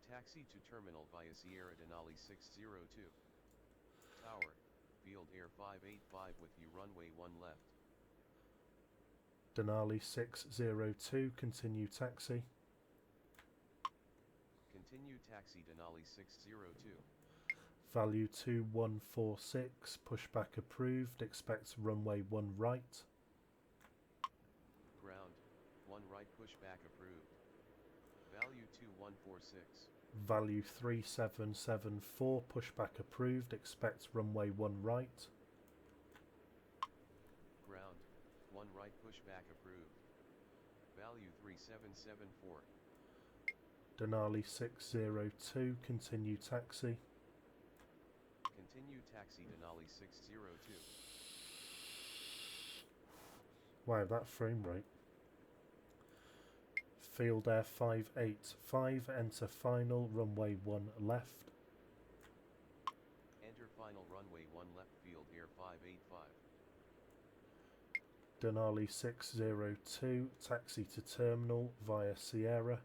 Taxi to terminal via Sierra Denali 602. Tower, Field Air 585 with you runway 1 left. Denali 602, continue taxi. Continue taxi Denali 602. Value 2146, pushback approved, expect runway 1 right. Ground, 1 right pushback approved. Value 2146. Value 3774, pushback approved, expect runway 1 right. Ground, 1 right pushback approved. Value 3774. Denali 602, continue taxi. Continue taxi Denali 602. Wow, that frame rate. Field Air 585, enter final, runway 1 left. Enter final runway 1 left Field Air 585. Denali 602, taxi to terminal via Sierra.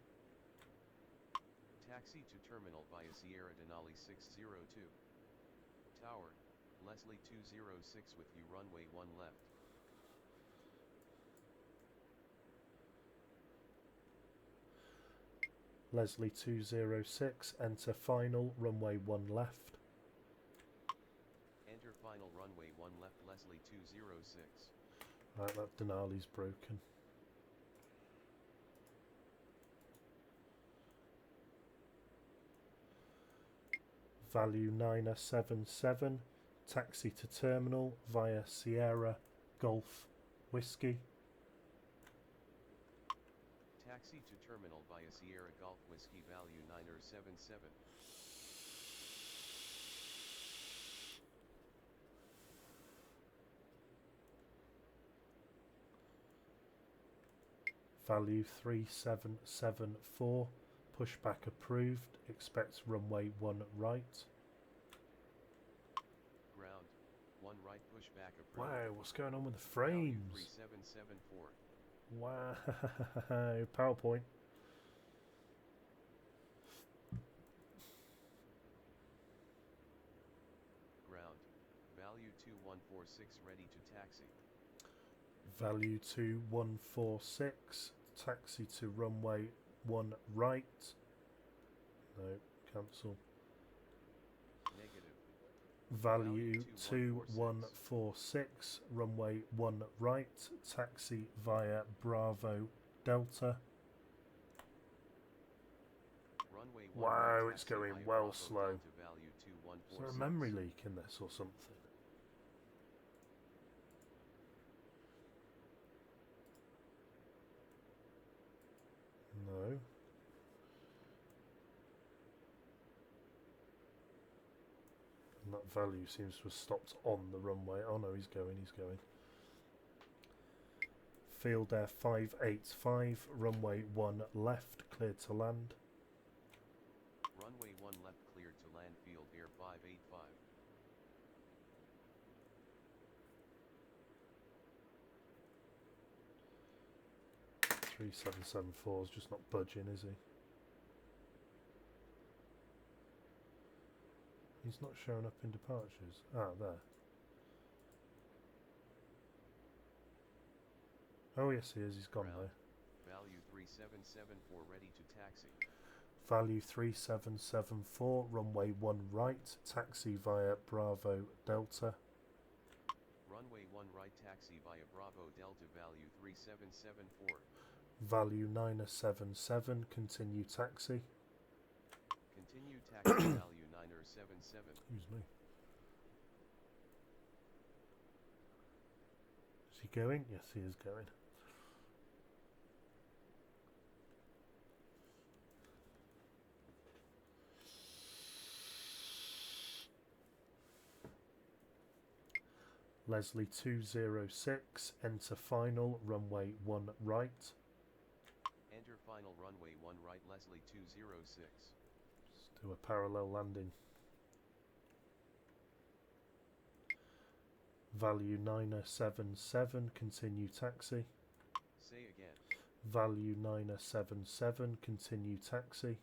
Taxi Taxi to terminal via Sierra Denali 602. Tower, Leslie 206 with you runway 1 left. Leslie 206, enter final, runway 1 left. Enter final runway 1 left Leslie 206. Right, that Denali's broken. Value 977, taxi to terminal via Sierra Golf Whiskey. Taxi to terminal via Sierra Golf Whiskey value 977. Value 3774, pushback approved, expects runway 1 right. Ground, 1 right pushback approved. Wow, what's going on with the Value frames? 3774. Wow, PowerPoint. Ground, value 2146 ready to taxi. Value 2146, taxi to runway 1 right. No, cancel. Negative. Value 2146, runway 1 right, taxi via Bravo Delta. Runway 1 Wow, right, it's taxi going via well Bravo slow. Delta value Is 2146. there a memory leak in this or something? No. And that value seems to have stopped on the runway. Oh no, he's going, he's going. Field Air 585, runway 1 left, cleared to land. Runway 1 left cleared to land Field Air 585. Three 774's just not budging, is he? He's not showing up in departures. Ah, there. Oh yes he is, he's gone Ground, now. value 3774 ready to taxi. Value 3774, runway 1 right, taxi via Bravo Delta. Runway 1 right taxi via Bravo Delta value 3774. Value 977, continue taxi. Continue taxi value 977. Excuse me. Is he going? Yes, he is going. Leslie 206, enter final, runway 1 right. Enter final runway 1 right Leslie 206. Let's do a parallel landing. Value 977, continue taxi. Say again. Value 977, continue taxi.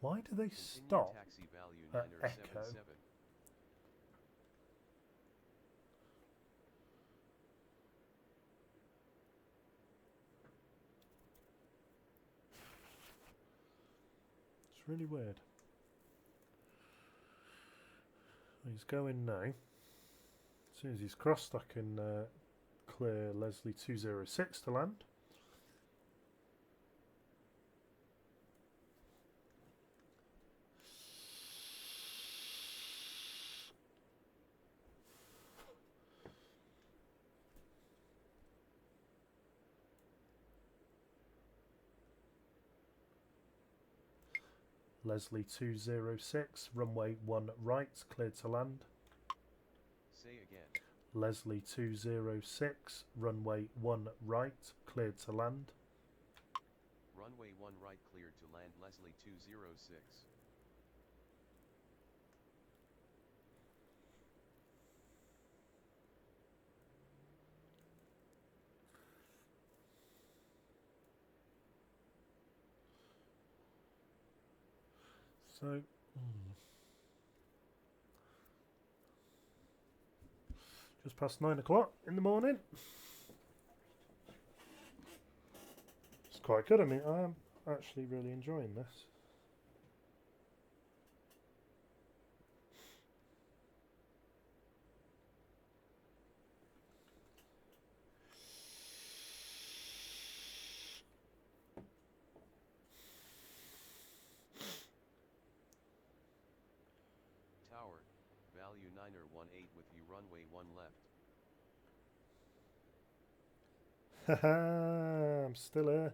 Why do they Continue stop taxi value at Echo? 977. It's really weird. He's going now. As soon as he's crossed, I can clear Leslie 206 to land. Leslie 206, runway 1 right, cleared to land. Say again. Leslie 206, runway 1 right, cleared to land. Runway 1 right cleared to land Leslie 206. So, just past 9 o'clock in the morning. It's quite good. I mean, I am actually really enjoying this. Tower, value 9er 18 with you runway 1 left. Haha, I'm still here.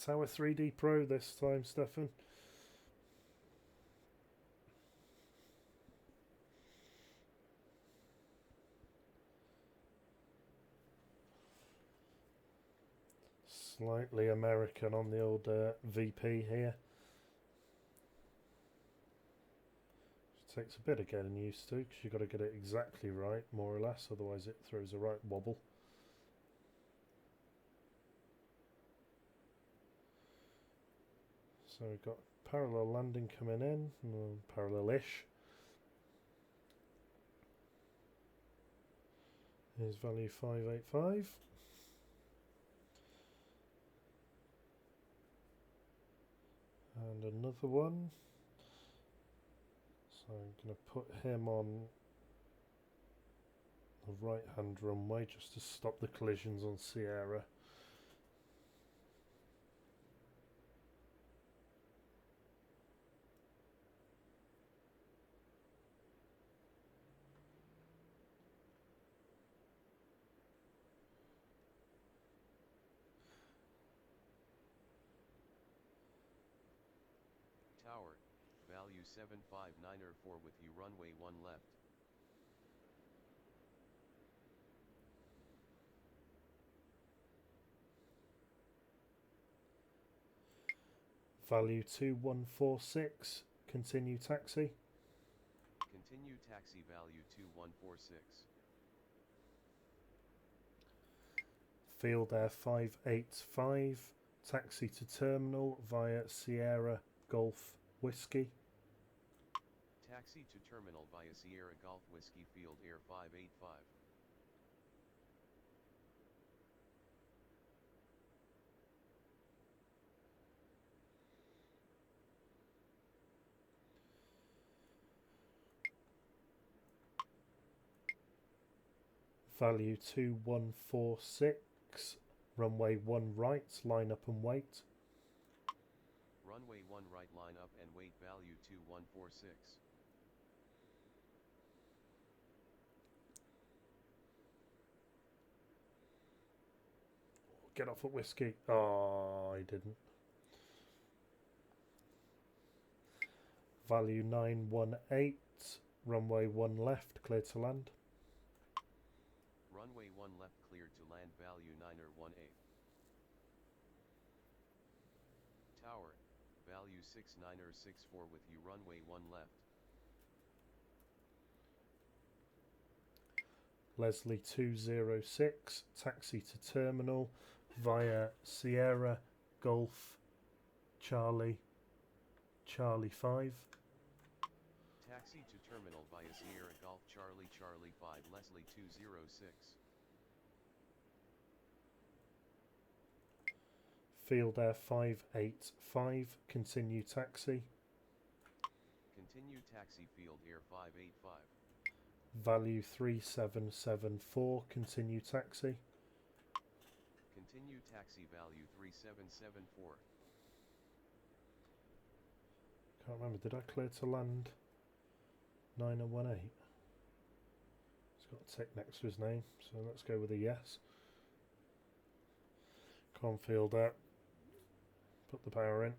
Tower 3D Pro this time, Stefan. Slightly American on the old VP here. It takes a bit of getting used to because you've got to get it exactly right, more or less, otherwise it throws a right wobble. So we've got parallel landing coming in, parallel-ish. Here's value 585. And another one. So I'm going to put him on the right hand runway just to stop the collisions on Sierra. Tower, value 759er 4 with you runway 1 left. Value 2146, continue taxi. Continue taxi value 2146. Field Air 585, taxi to terminal via Sierra Golf Whiskey. Taxi to terminal via Sierra Golf Whiskey Field Air 585. Value 2146, runway 1 right, line up and wait. Runway 1 right line up and wait value 2146. Get off at Whiskey. Oh, I didn't. Value 918, runway 1 left, clear to land. Runway 1 left cleared to land value 9er 18. Tower, value 69er 64 with you runway 1 left. Leslie 206, taxi to terminal via Sierra Golf Charlie 5. Taxi to terminal via Sierra Golf Charlie 5 Leslie 206. Field Air 585, continue taxi. Continue taxi Field Air 585. Value 3774, continue taxi. Continue taxi value 3774. Can't remember, did I clear to land 9018? It's got a tick next to his name, so let's go with a yes. Come on, Field Air. Put the power in.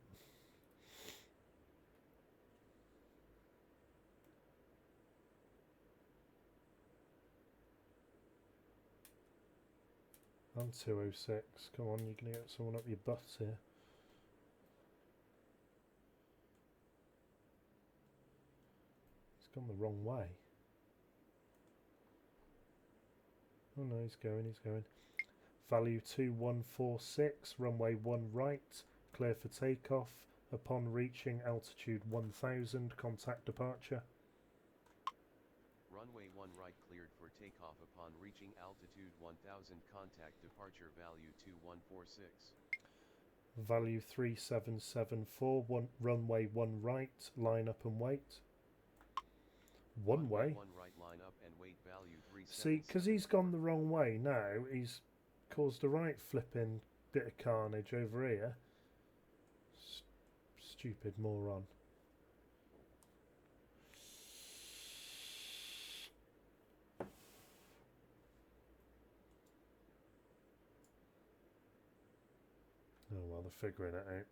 And 206. Come on, you're going to get someone up your butt here. He's gone the wrong way. Oh no, he's going. Value 2146, runway 1 right, clear for takeoff Upon reaching altitude 1000, contact departure. Runway 1 right cleared for takeoff upon reaching altitude 1000, contact departure value 2146. Value 3774, runway 1 right, line up and wait. One Runway way? 1 right line up and wait value 3774. See, because he's gone the wrong way now, he's caused a right flipping bit of carnage over here. Stupid moron. Oh well, they're figuring it out.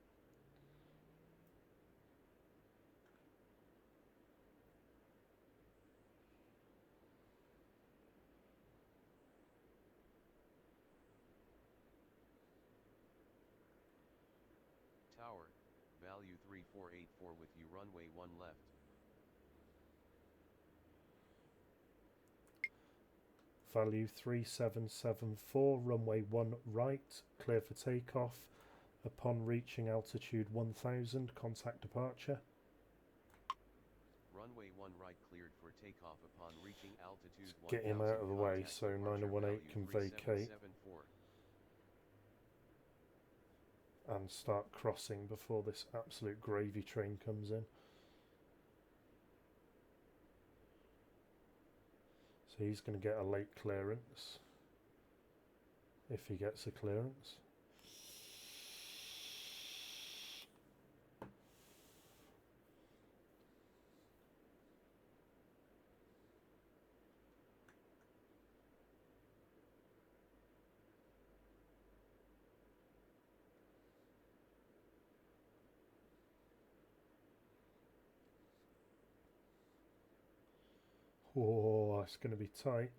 Tower, value 3484 with you runway 1 left. Value 3774, runway 1 right, clear for takeoff. Upon reaching altitude 1000, contact departure. Runway 1 right cleared for takeoff upon reaching altitude 1000. Get him out of the way contact so departure 9018 value can vacate 3774. and start crossing before this absolute gravy train comes in. So he's going to get a late clearance, if he gets a clearance. Oh, it's going to be tight.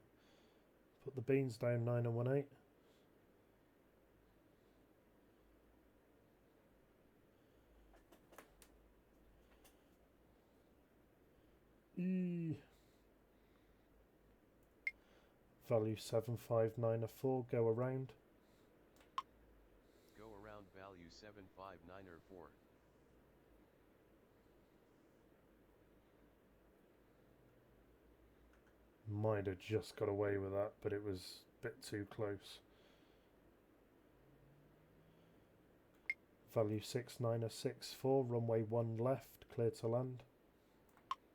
Put the beans down, 9018. Value 7594, go around. Go around value 75904. Might have just got away with that, but it was a bit too close. Value 6964, runway 1 left, clear to land.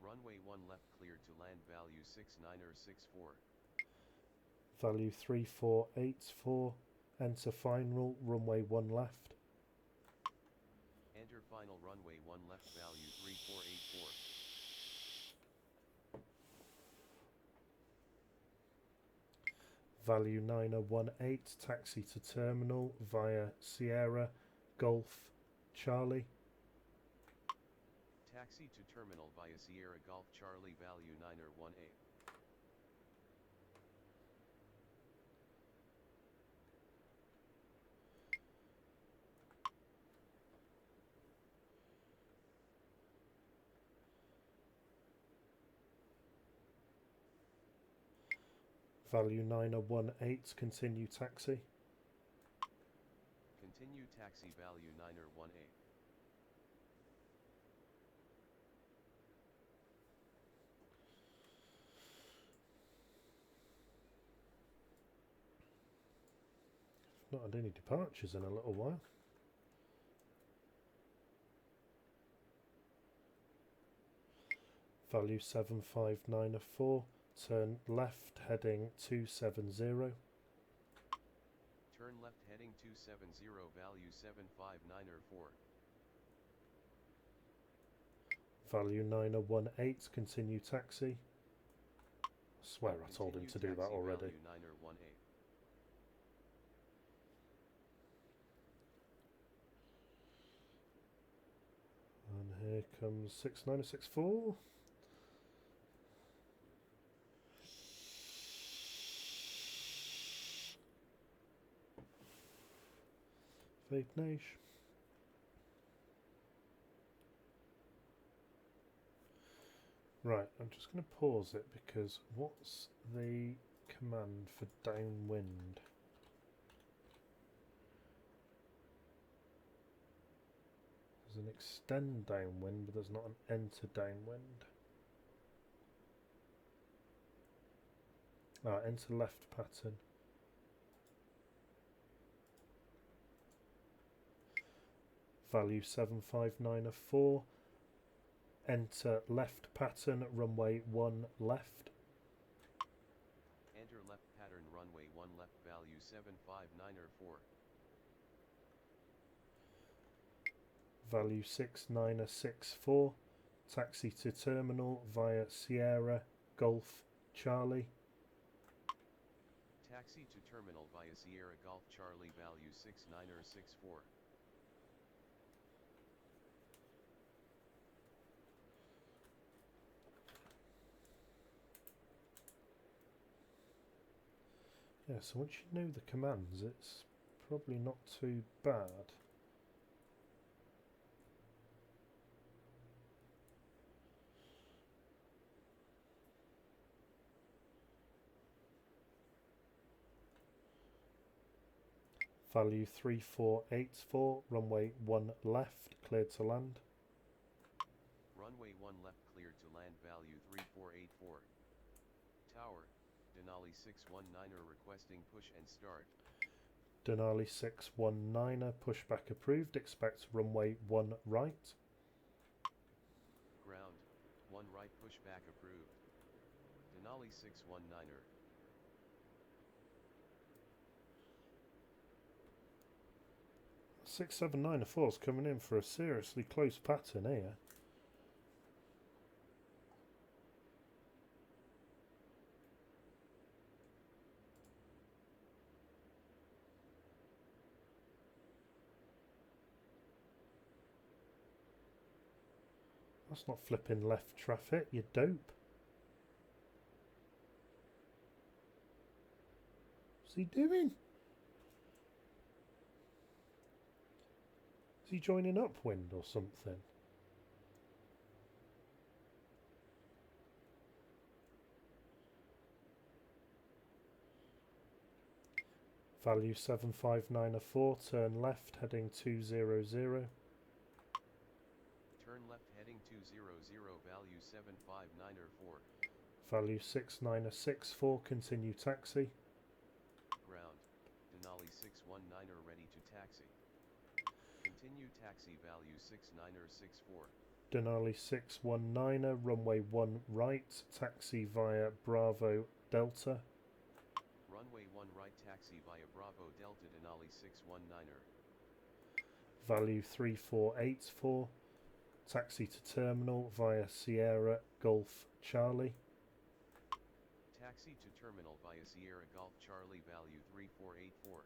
Runway 1 left cleared to land value 6964. Value 3484, enter final, runway 1 left. Enter final runway 1 left value 3484. Value 9018, taxi to terminal via Sierra, Golf, Charlie. Taxi to terminal via Sierra Golf Charlie value 9018. Value 9018, continue taxi. Continue taxi value 9018. Not had any departures in a little while. Value 7594, turn left heading 270. Turn left heading 270 value 75904. Value 9018, continue taxi. I swear I told him to do that already. Value 9018. And here comes 6964. Vape Nation. Right, I'm just going to pause it because what's the command for downwind? There's an extend downwind, but there's not an enter downwind. Enter left pattern. Value 7594. Enter left pattern, runway 1 left. Enter left pattern, runway 1 left, value 75904. Value 6964. Taxi to terminal via Sierra Golf Charlie. Taxi to terminal via Sierra Golf Charlie, value 6964. Yeah, so once you know the commands, it's probably not too bad. Value 3484, runway 1 left, cleared to land. Runway 1 left, cleared to land, value 3484. Tower, Denali 619er requesting push and start. Denali 619er, pushback approved, expect runway 1 right. Ground, 1 right, pushback approved. Denali 619er. 6794 is coming in for a seriously close pattern here. That's not flipping left traffic, you dope. What's he doing? Is he joining upwind or something? Value 7594, turn left, heading 200. Turn left, heading 200, value 75904. Value 6964, continue taxi. Ground, Denali 619er ready to taxi. Continue taxi, value 6964. Denali 619er, runway 1 right, taxi via Bravo Delta. Runway 1 right, taxi via Bravo Delta, Denali 619er. Value 3484, taxi to terminal via Sierra Golf Charlie. Taxi to terminal via Sierra Golf Charlie, value 3484.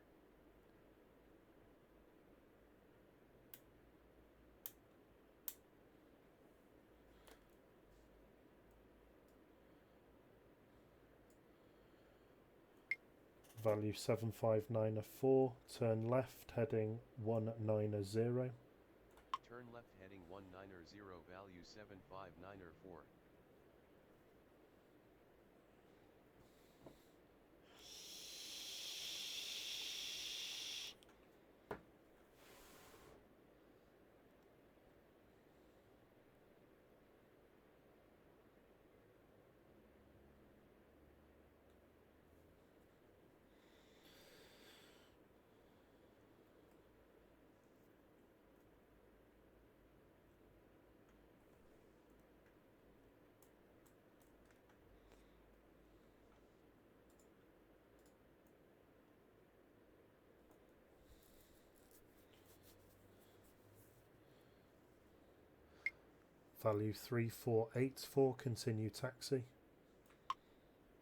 Value 7594, turn left, heading 190. Turn left, heading 190, value 75904. Value 3484, continue taxi.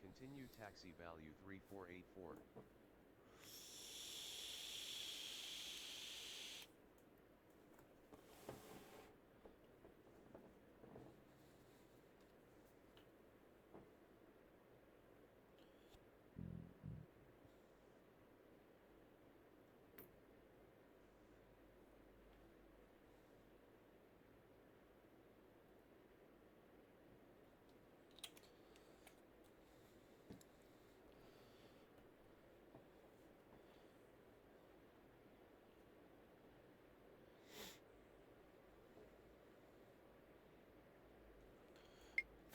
Continue taxi, value 3484.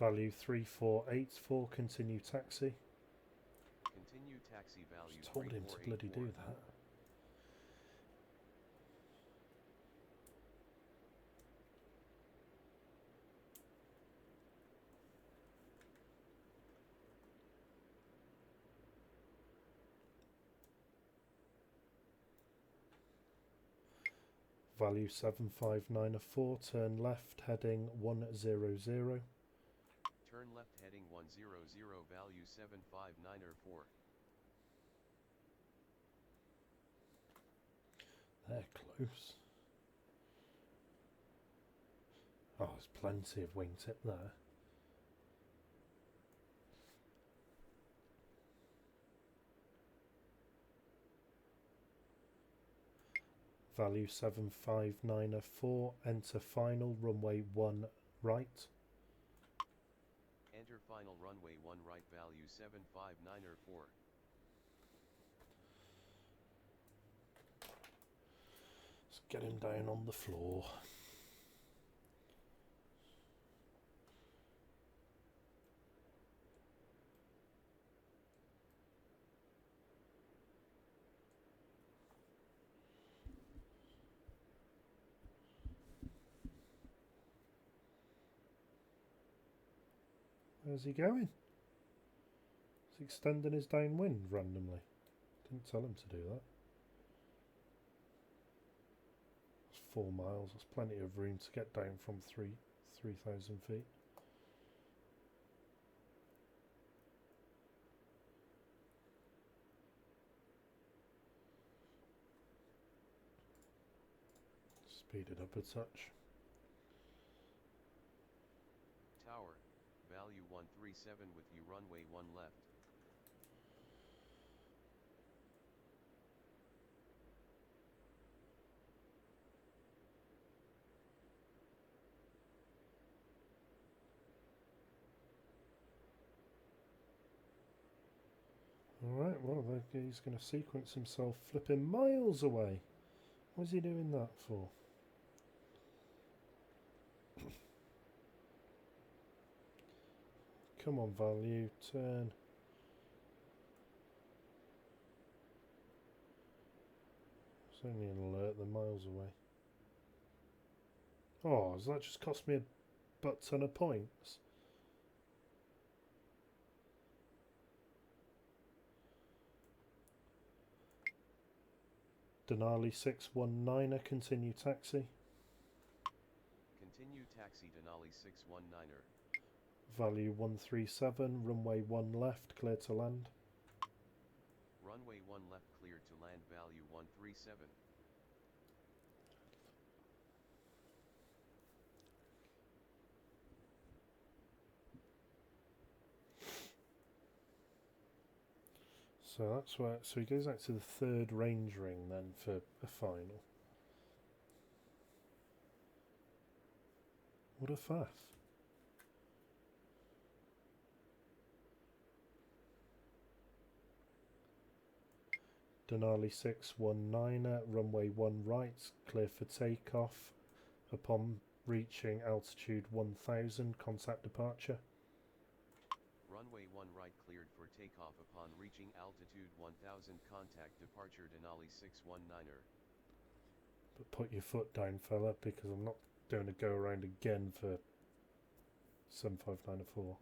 Value 3484, continue taxi. Continue taxi value Just told him to bloody do 3484. that. Value 7594, turn left, heading 100. Turn left heading 100, value 75904. They're close. Oh, there's plenty of wingtip there. Value 7594, enter final, runway 1 right. Enter final runway 1 right, value 75904. Let's get him down on the floor. Where's he going? He's extending his downwind randomly. Didn't tell him to do that. It's 4 miles. That's plenty of room to get down from 3,000 feet. Speed it up a touch. Tower, value 137 with you, runway 1 left. Alright, well, he's going to sequence himself flipping miles away. What's he doing that for? Come on, value, turn. It's only an alert, they're miles away. Oh, has that just cost me a butt ton of points? Denali 619er, continue taxi. Continue taxi Denali 619er. Value 137, runway 1 left, clear to land. Runway 1 left cleared to land, value 137. So that's where, so he goes out to the 3rd range ring then for a final. What a faff. Denali 619er, runway 1 right, clear for takeoff. Upon reaching altitude 1000, contact departure. Runway 1 right cleared for takeoff upon reaching altitude 1000, contact departure Denali 619er. But put your foot down, fella, because I'm not doing a go around again for 7594.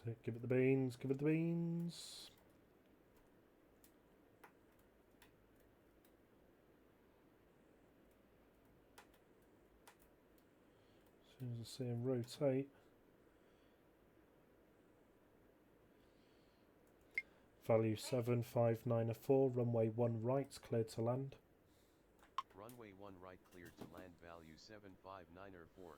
So give it the beans, give it the beans. As soon as I see him rotate. Value 7594, runway 1 right, cleared to land. Runway 1 right cleared to land, value 75904.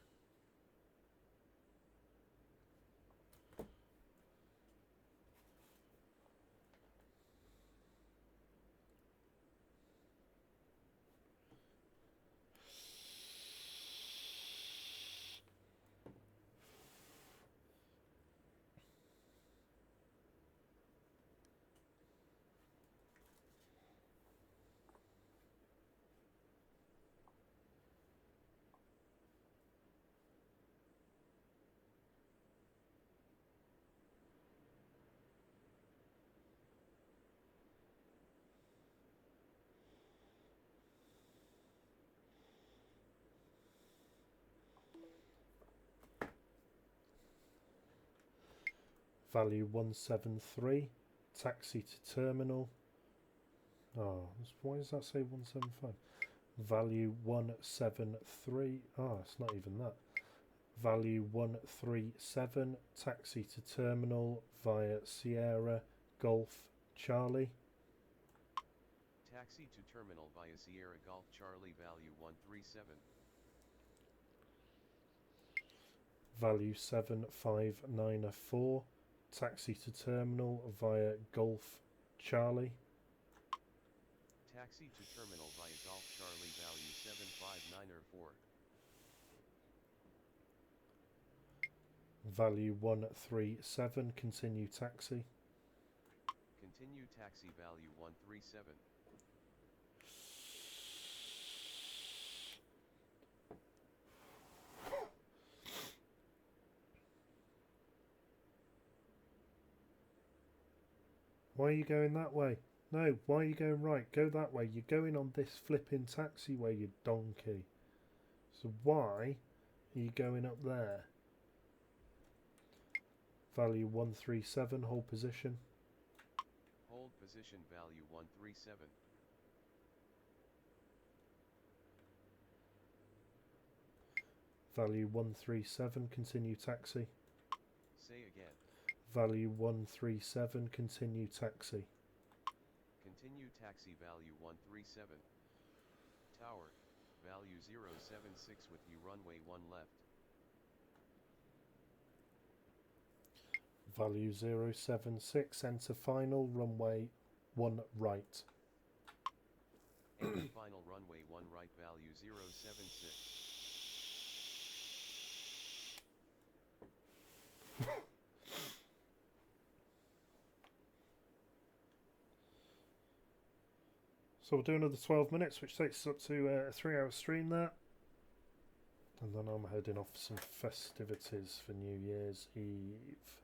Value 173, taxi to terminal. Oh, why does that say 175? Value 173. Oh, it's not even that. Value 137, taxi to terminal via Sierra Golf Charlie. Taxi to terminal via Sierra Golf Charlie, value 137. Value 7594, taxi to terminal via Golf Charlie. Taxi to terminal via Golf Charlie, value 7594. Value 137, continue taxi. Continue taxi, value 137. Why are you going that way? No, why are you going right? Go that way. You're going on this flipping taxiway, you donkey. So why are you going up there? Value 137, hold position. Hold position, value 137. Value 137, continue taxi. Say again. Value 137, continue taxi. Continue taxi, value 137. Tower, value 076 with you, runway 1 left. Value 076, enter final, runway 1 right. Enter final, runway 1 right, value 076. So we'll do another 12 minutes, which takes us up to a 3-hour stream there. And then I'm heading off for some festivities for New Year's Eve.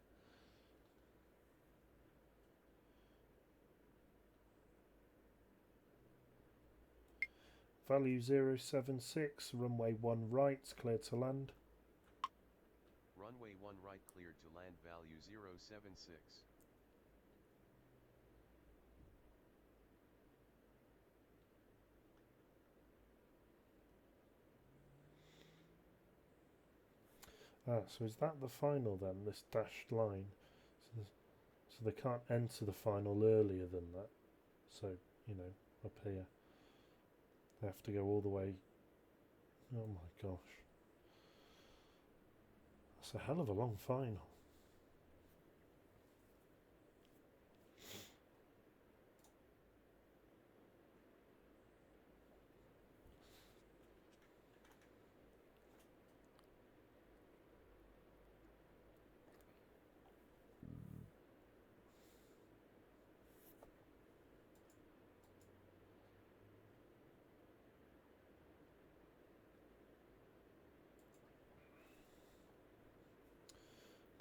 Value 076, runway 1 right, clear to land. Runway 1 right, cleared to land, value 076. Ah, so is that the final then, this dashed line? So they can't enter the final earlier than that. So, you know, up here. They have to go all the way. Oh my gosh. That's a hell of a long final.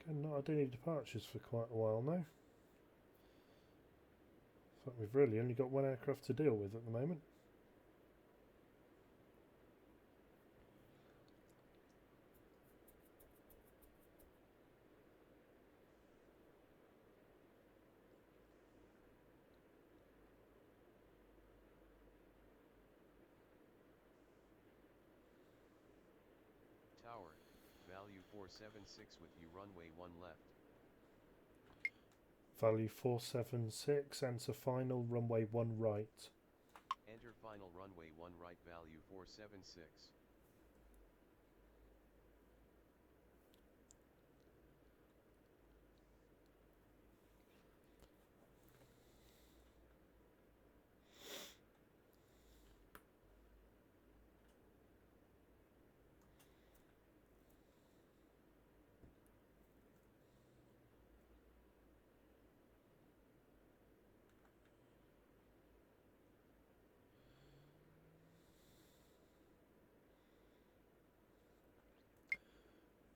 Okay, no, I do need departures for quite a while now. So we've really only got one aircraft to deal with at the moment. Tower, value 476 with you, runway 1 left. Value 476, enter final, runway 1 right. Enter final, runway 1 right, value 476.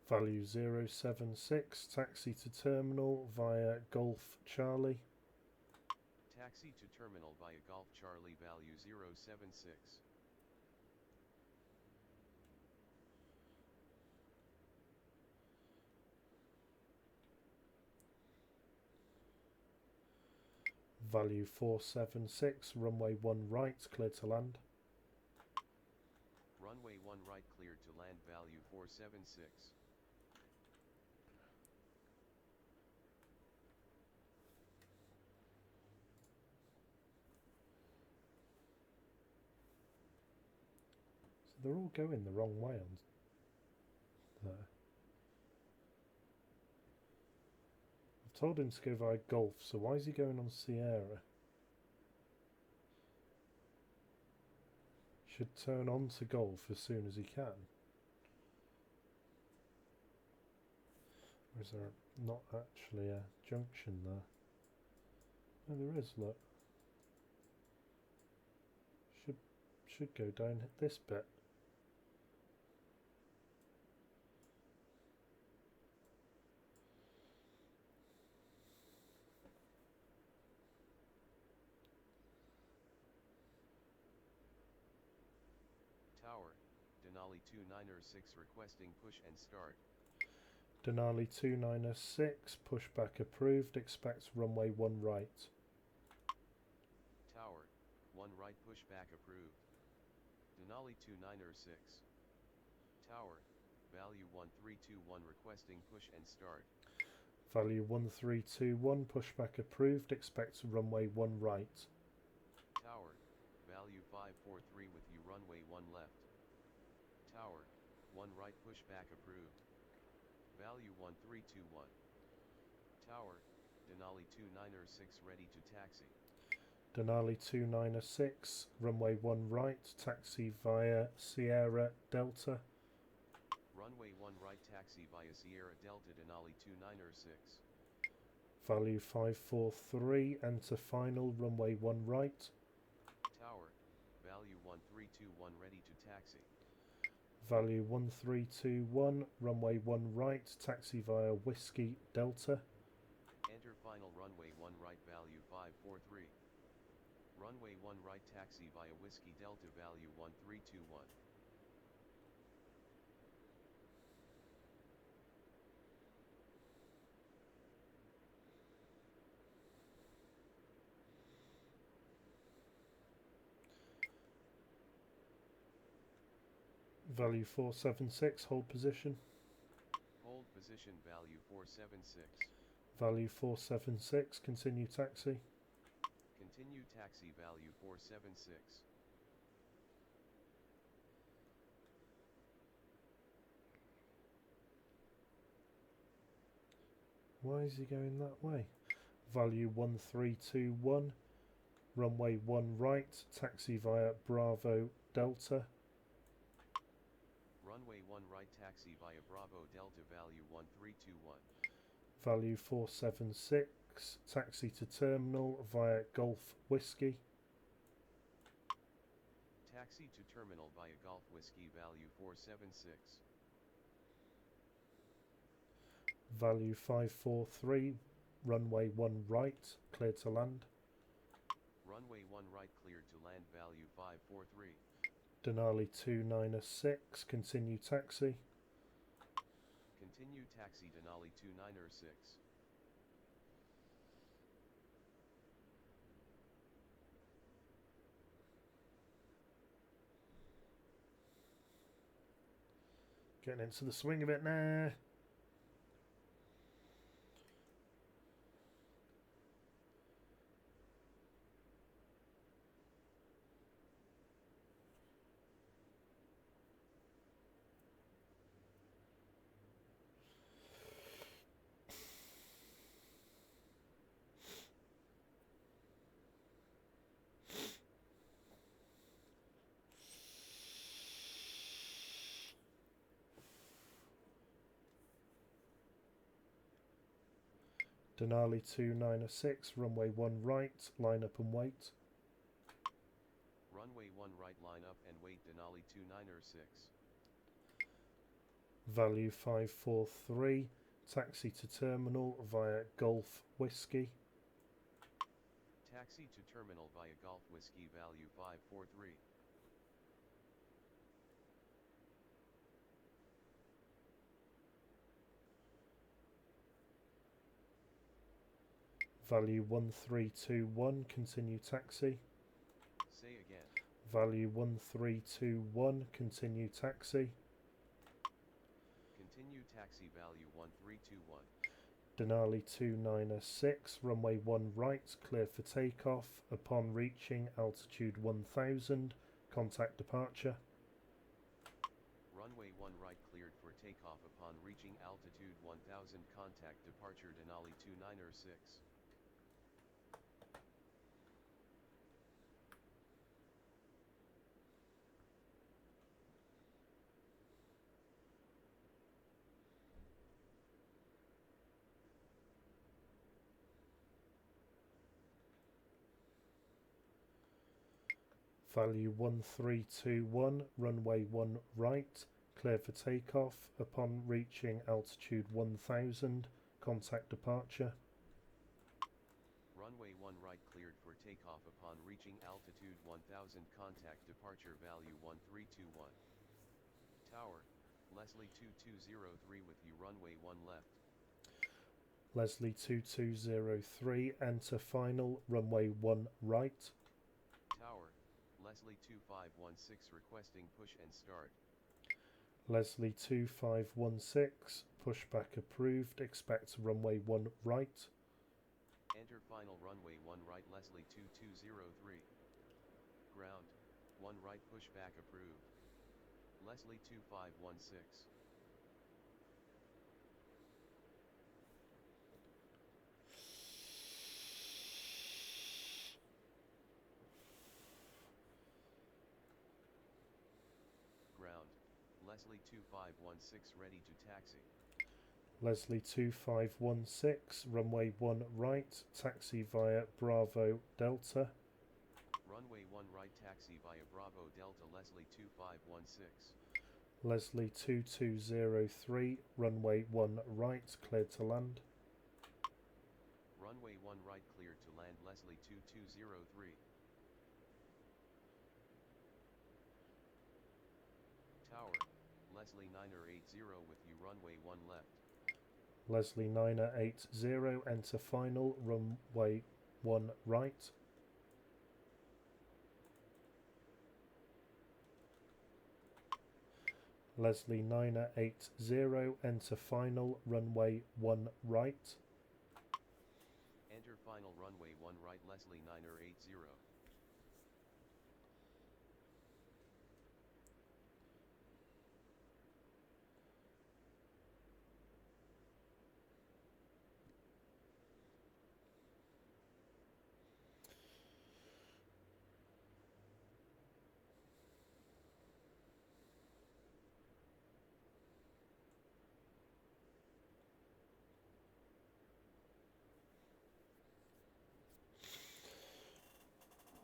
Value 076, taxi to terminal via Golf Charlie. Taxi to terminal via Golf Charlie, value 076. Value 476, runway 1 right, clear to land. Runway 1 right cleared to land, value 476. So they're all going the wrong way on there. I've told him to go via Golf, so why is he going on Sierra? Should turn on to Golf as soon as he can. Or is there not actually a junction there? No, there is, look. Should go down this bit. Tower, Denali 2906 requesting push and start. Denali 2906, pushback approved, expects runway 1 right. Tower, 1 right pushback approved. Denali 2906. Tower, value 1321 requesting push and start. Value 1321, pushback approved, expects runway 1 right. Tower, value 543 with you, runway 1 left. Tower, 1 right pushback approved. Value 1321. Tower, Denali 2906 ready to taxi. Denali 2906, runway 1 right, taxi via Sierra Delta. Runway 1 right taxi via Sierra Delta, Denali 2906. Value 543, enter final, runway 1 right. Tower, value 1321 ready to taxi. Value 1321, runway 1 right, taxi via Whiskey Delta. Enter final, runway 1 right, value 543. Runway 1 right taxi via Whiskey Delta, value 1321. Value 476, hold position. Hold position, value 476. Value 476, continue taxi. Continue taxi, value 476. Why is he going that way? Value 1321, runway 1 right, taxi via Bravo Delta. Runway 1 right taxi via Bravo Delta, value 1321. Value 476, taxi to terminal via Golf Whiskey. Taxi to terminal via Golf Whiskey, value 476. Value 543, runway 1 right, clear to land. Runway 1 right cleared to land, value 543. Denali 2906, continue taxi. Continue taxi, Denali 2906. Getting into the swing of it now. Denali 2906, runway 1 right, line up and wait. Runway 1 right, line up and wait, Denali 2906. Value 543, taxi to terminal via Golf Whiskey. Taxi to terminal via Golf Whiskey, value 543. Value 1321, continue taxi. Say again. Value 1321, continue taxi. Continue taxi value 1321. Denali 296, runway 1 right, clear for takeoff. Upon reaching altitude 1000, contact departure. Runway 1 right cleared for takeoff upon reaching altitude 1000, contact departure Denali 296. Value 1321, runway 1 right, clear for takeoff. Upon reaching altitude 1000, contact departure. Runway 1 right cleared for takeoff upon reaching altitude 1000, contact departure value 1321. Tower, Leslie 2203 with you runway 1 left. Leslie 2203, enter final, runway 1 right. Tower, Leslie 2516 requesting push and start. Leslie 2516, pushback approved, expect runway 1 right. Enter final runway 1 right Leslie 2203. Ground, 1 right pushback approved. Leslie 2516. Ground, Leslie 2516 ready to taxi. Leslie 2516, runway 1 right, taxi via Bravo Delta. Runway 1 right taxi via Bravo Delta Leslie 2516. Leslie 2203, runway 1 right, cleared to land. Runway 1 right cleared to land Leslie 2203. Tower, Leslie 980 with you runway 1 left. Leslie 980, enter final, runway 1 right. Leslie 980, enter final, runway 1 right. Enter final runway 1 right Leslie 980.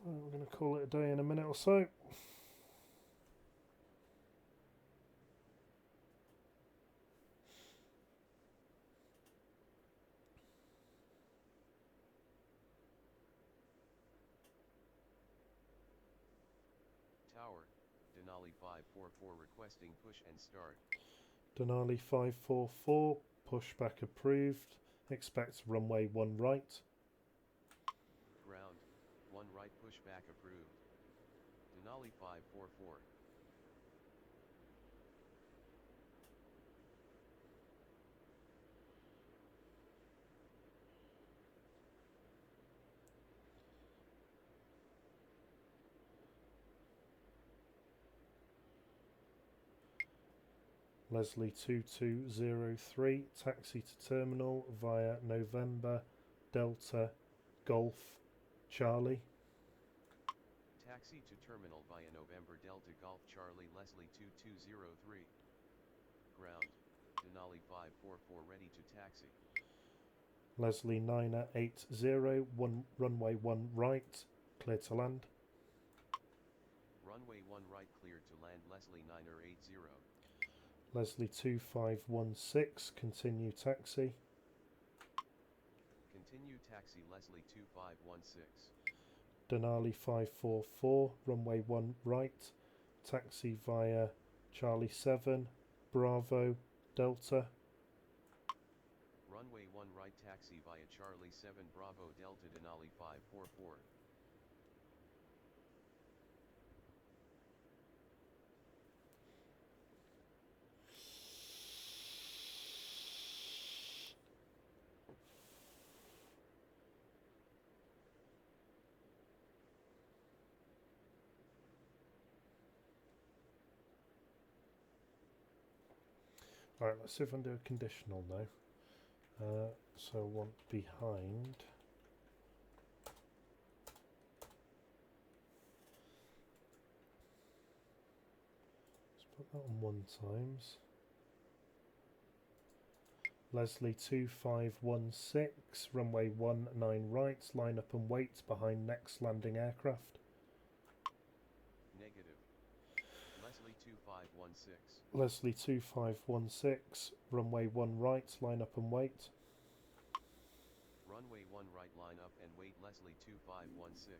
We're going to call it a day in a minute or so. Tower, Denali 544 requesting push and start. Denali 544, pushback approved, expect runway 1 right. Ground, 1 right pushback approved. Denali 544. Leslie 2203, taxi to terminal via November Delta Golf Charlie. Taxi to terminal via November Delta Golf Charlie Leslie 2203. Ground, Denali 544 ready to taxi. Leslie 980, runway 1 right, clear to land. Runway 1 right cleared to land Leslie 980. Leslie 2516, continue taxi. Continue taxi Leslie 2516. Denali 544, runway 1 right, taxi via Charlie 7, Bravo Delta. Runway 1 right taxi via Charlie 7 Bravo Delta Denali 544. Alright, let's see if I can do a conditional now. So I want behind. Let's put that on 1 times. Leslie 2516, runway 19 right, line up and wait behind next landing aircraft. Negative. Leslie 2516. Leslie 2516, runway 1 right, line up and wait. Runway 1 right, line up and wait Leslie 2516.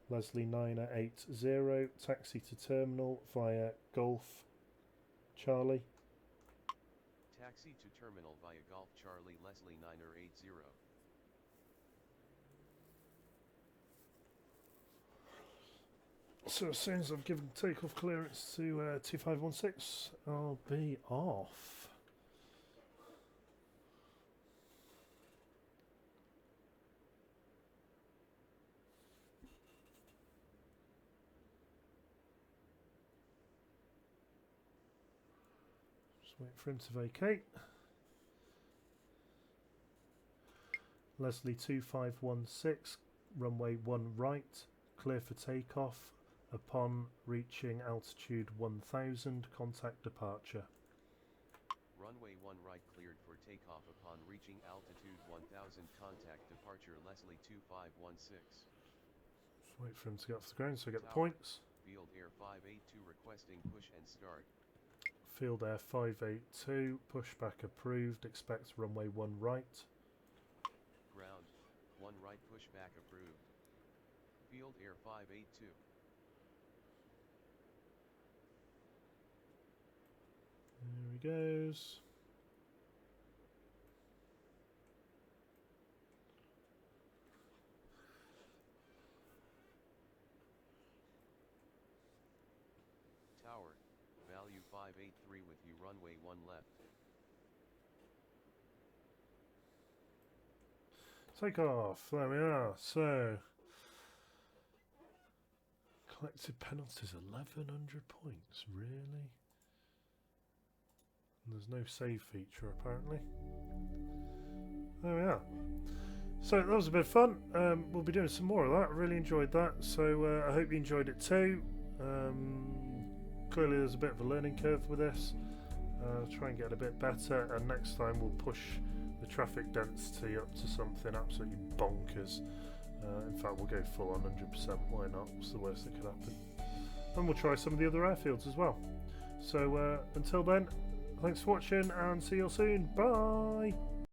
Leslie 980, taxi to terminal via Golf Charlie. Taxi to terminal via Golf Charlie Leslie 980. So as soon as I've given takeoff clearance to 2516, I'll be off. Just wait for him to vacate. Leslie 2516, runway 1 right, clear for takeoff. Upon reaching altitude 1000, contact departure. Runway 1 right cleared for takeoff upon reaching altitude 1000, contact departure Leslie 2516. Just wait for him to get off the ground so I get the Tower, points. Field Air 582 requesting push and start. Field Air 582, pushback approved, expect runway 1 right. Ground, 1 right pushback approved. Field Air 582. There he goes. Tower, value 583 with you, runway 1 left. Take off. There we are. So, collected penalties 1100 points. Really? And there's no save feature apparently. There we are. So that was a bit of fun. We'll be doing some more of that. I really enjoyed that. So I hope you enjoyed it too. Clearly there's a bit of a learning curve with this. Try and get a bit better, and next time we'll push the traffic density up to something absolutely bonkers. In fact, we'll go full on 100%. Why not? What's the worst that could happen? And we'll try some of the other airfields as well. So until then, thanks for watching and see you all soon. Bye!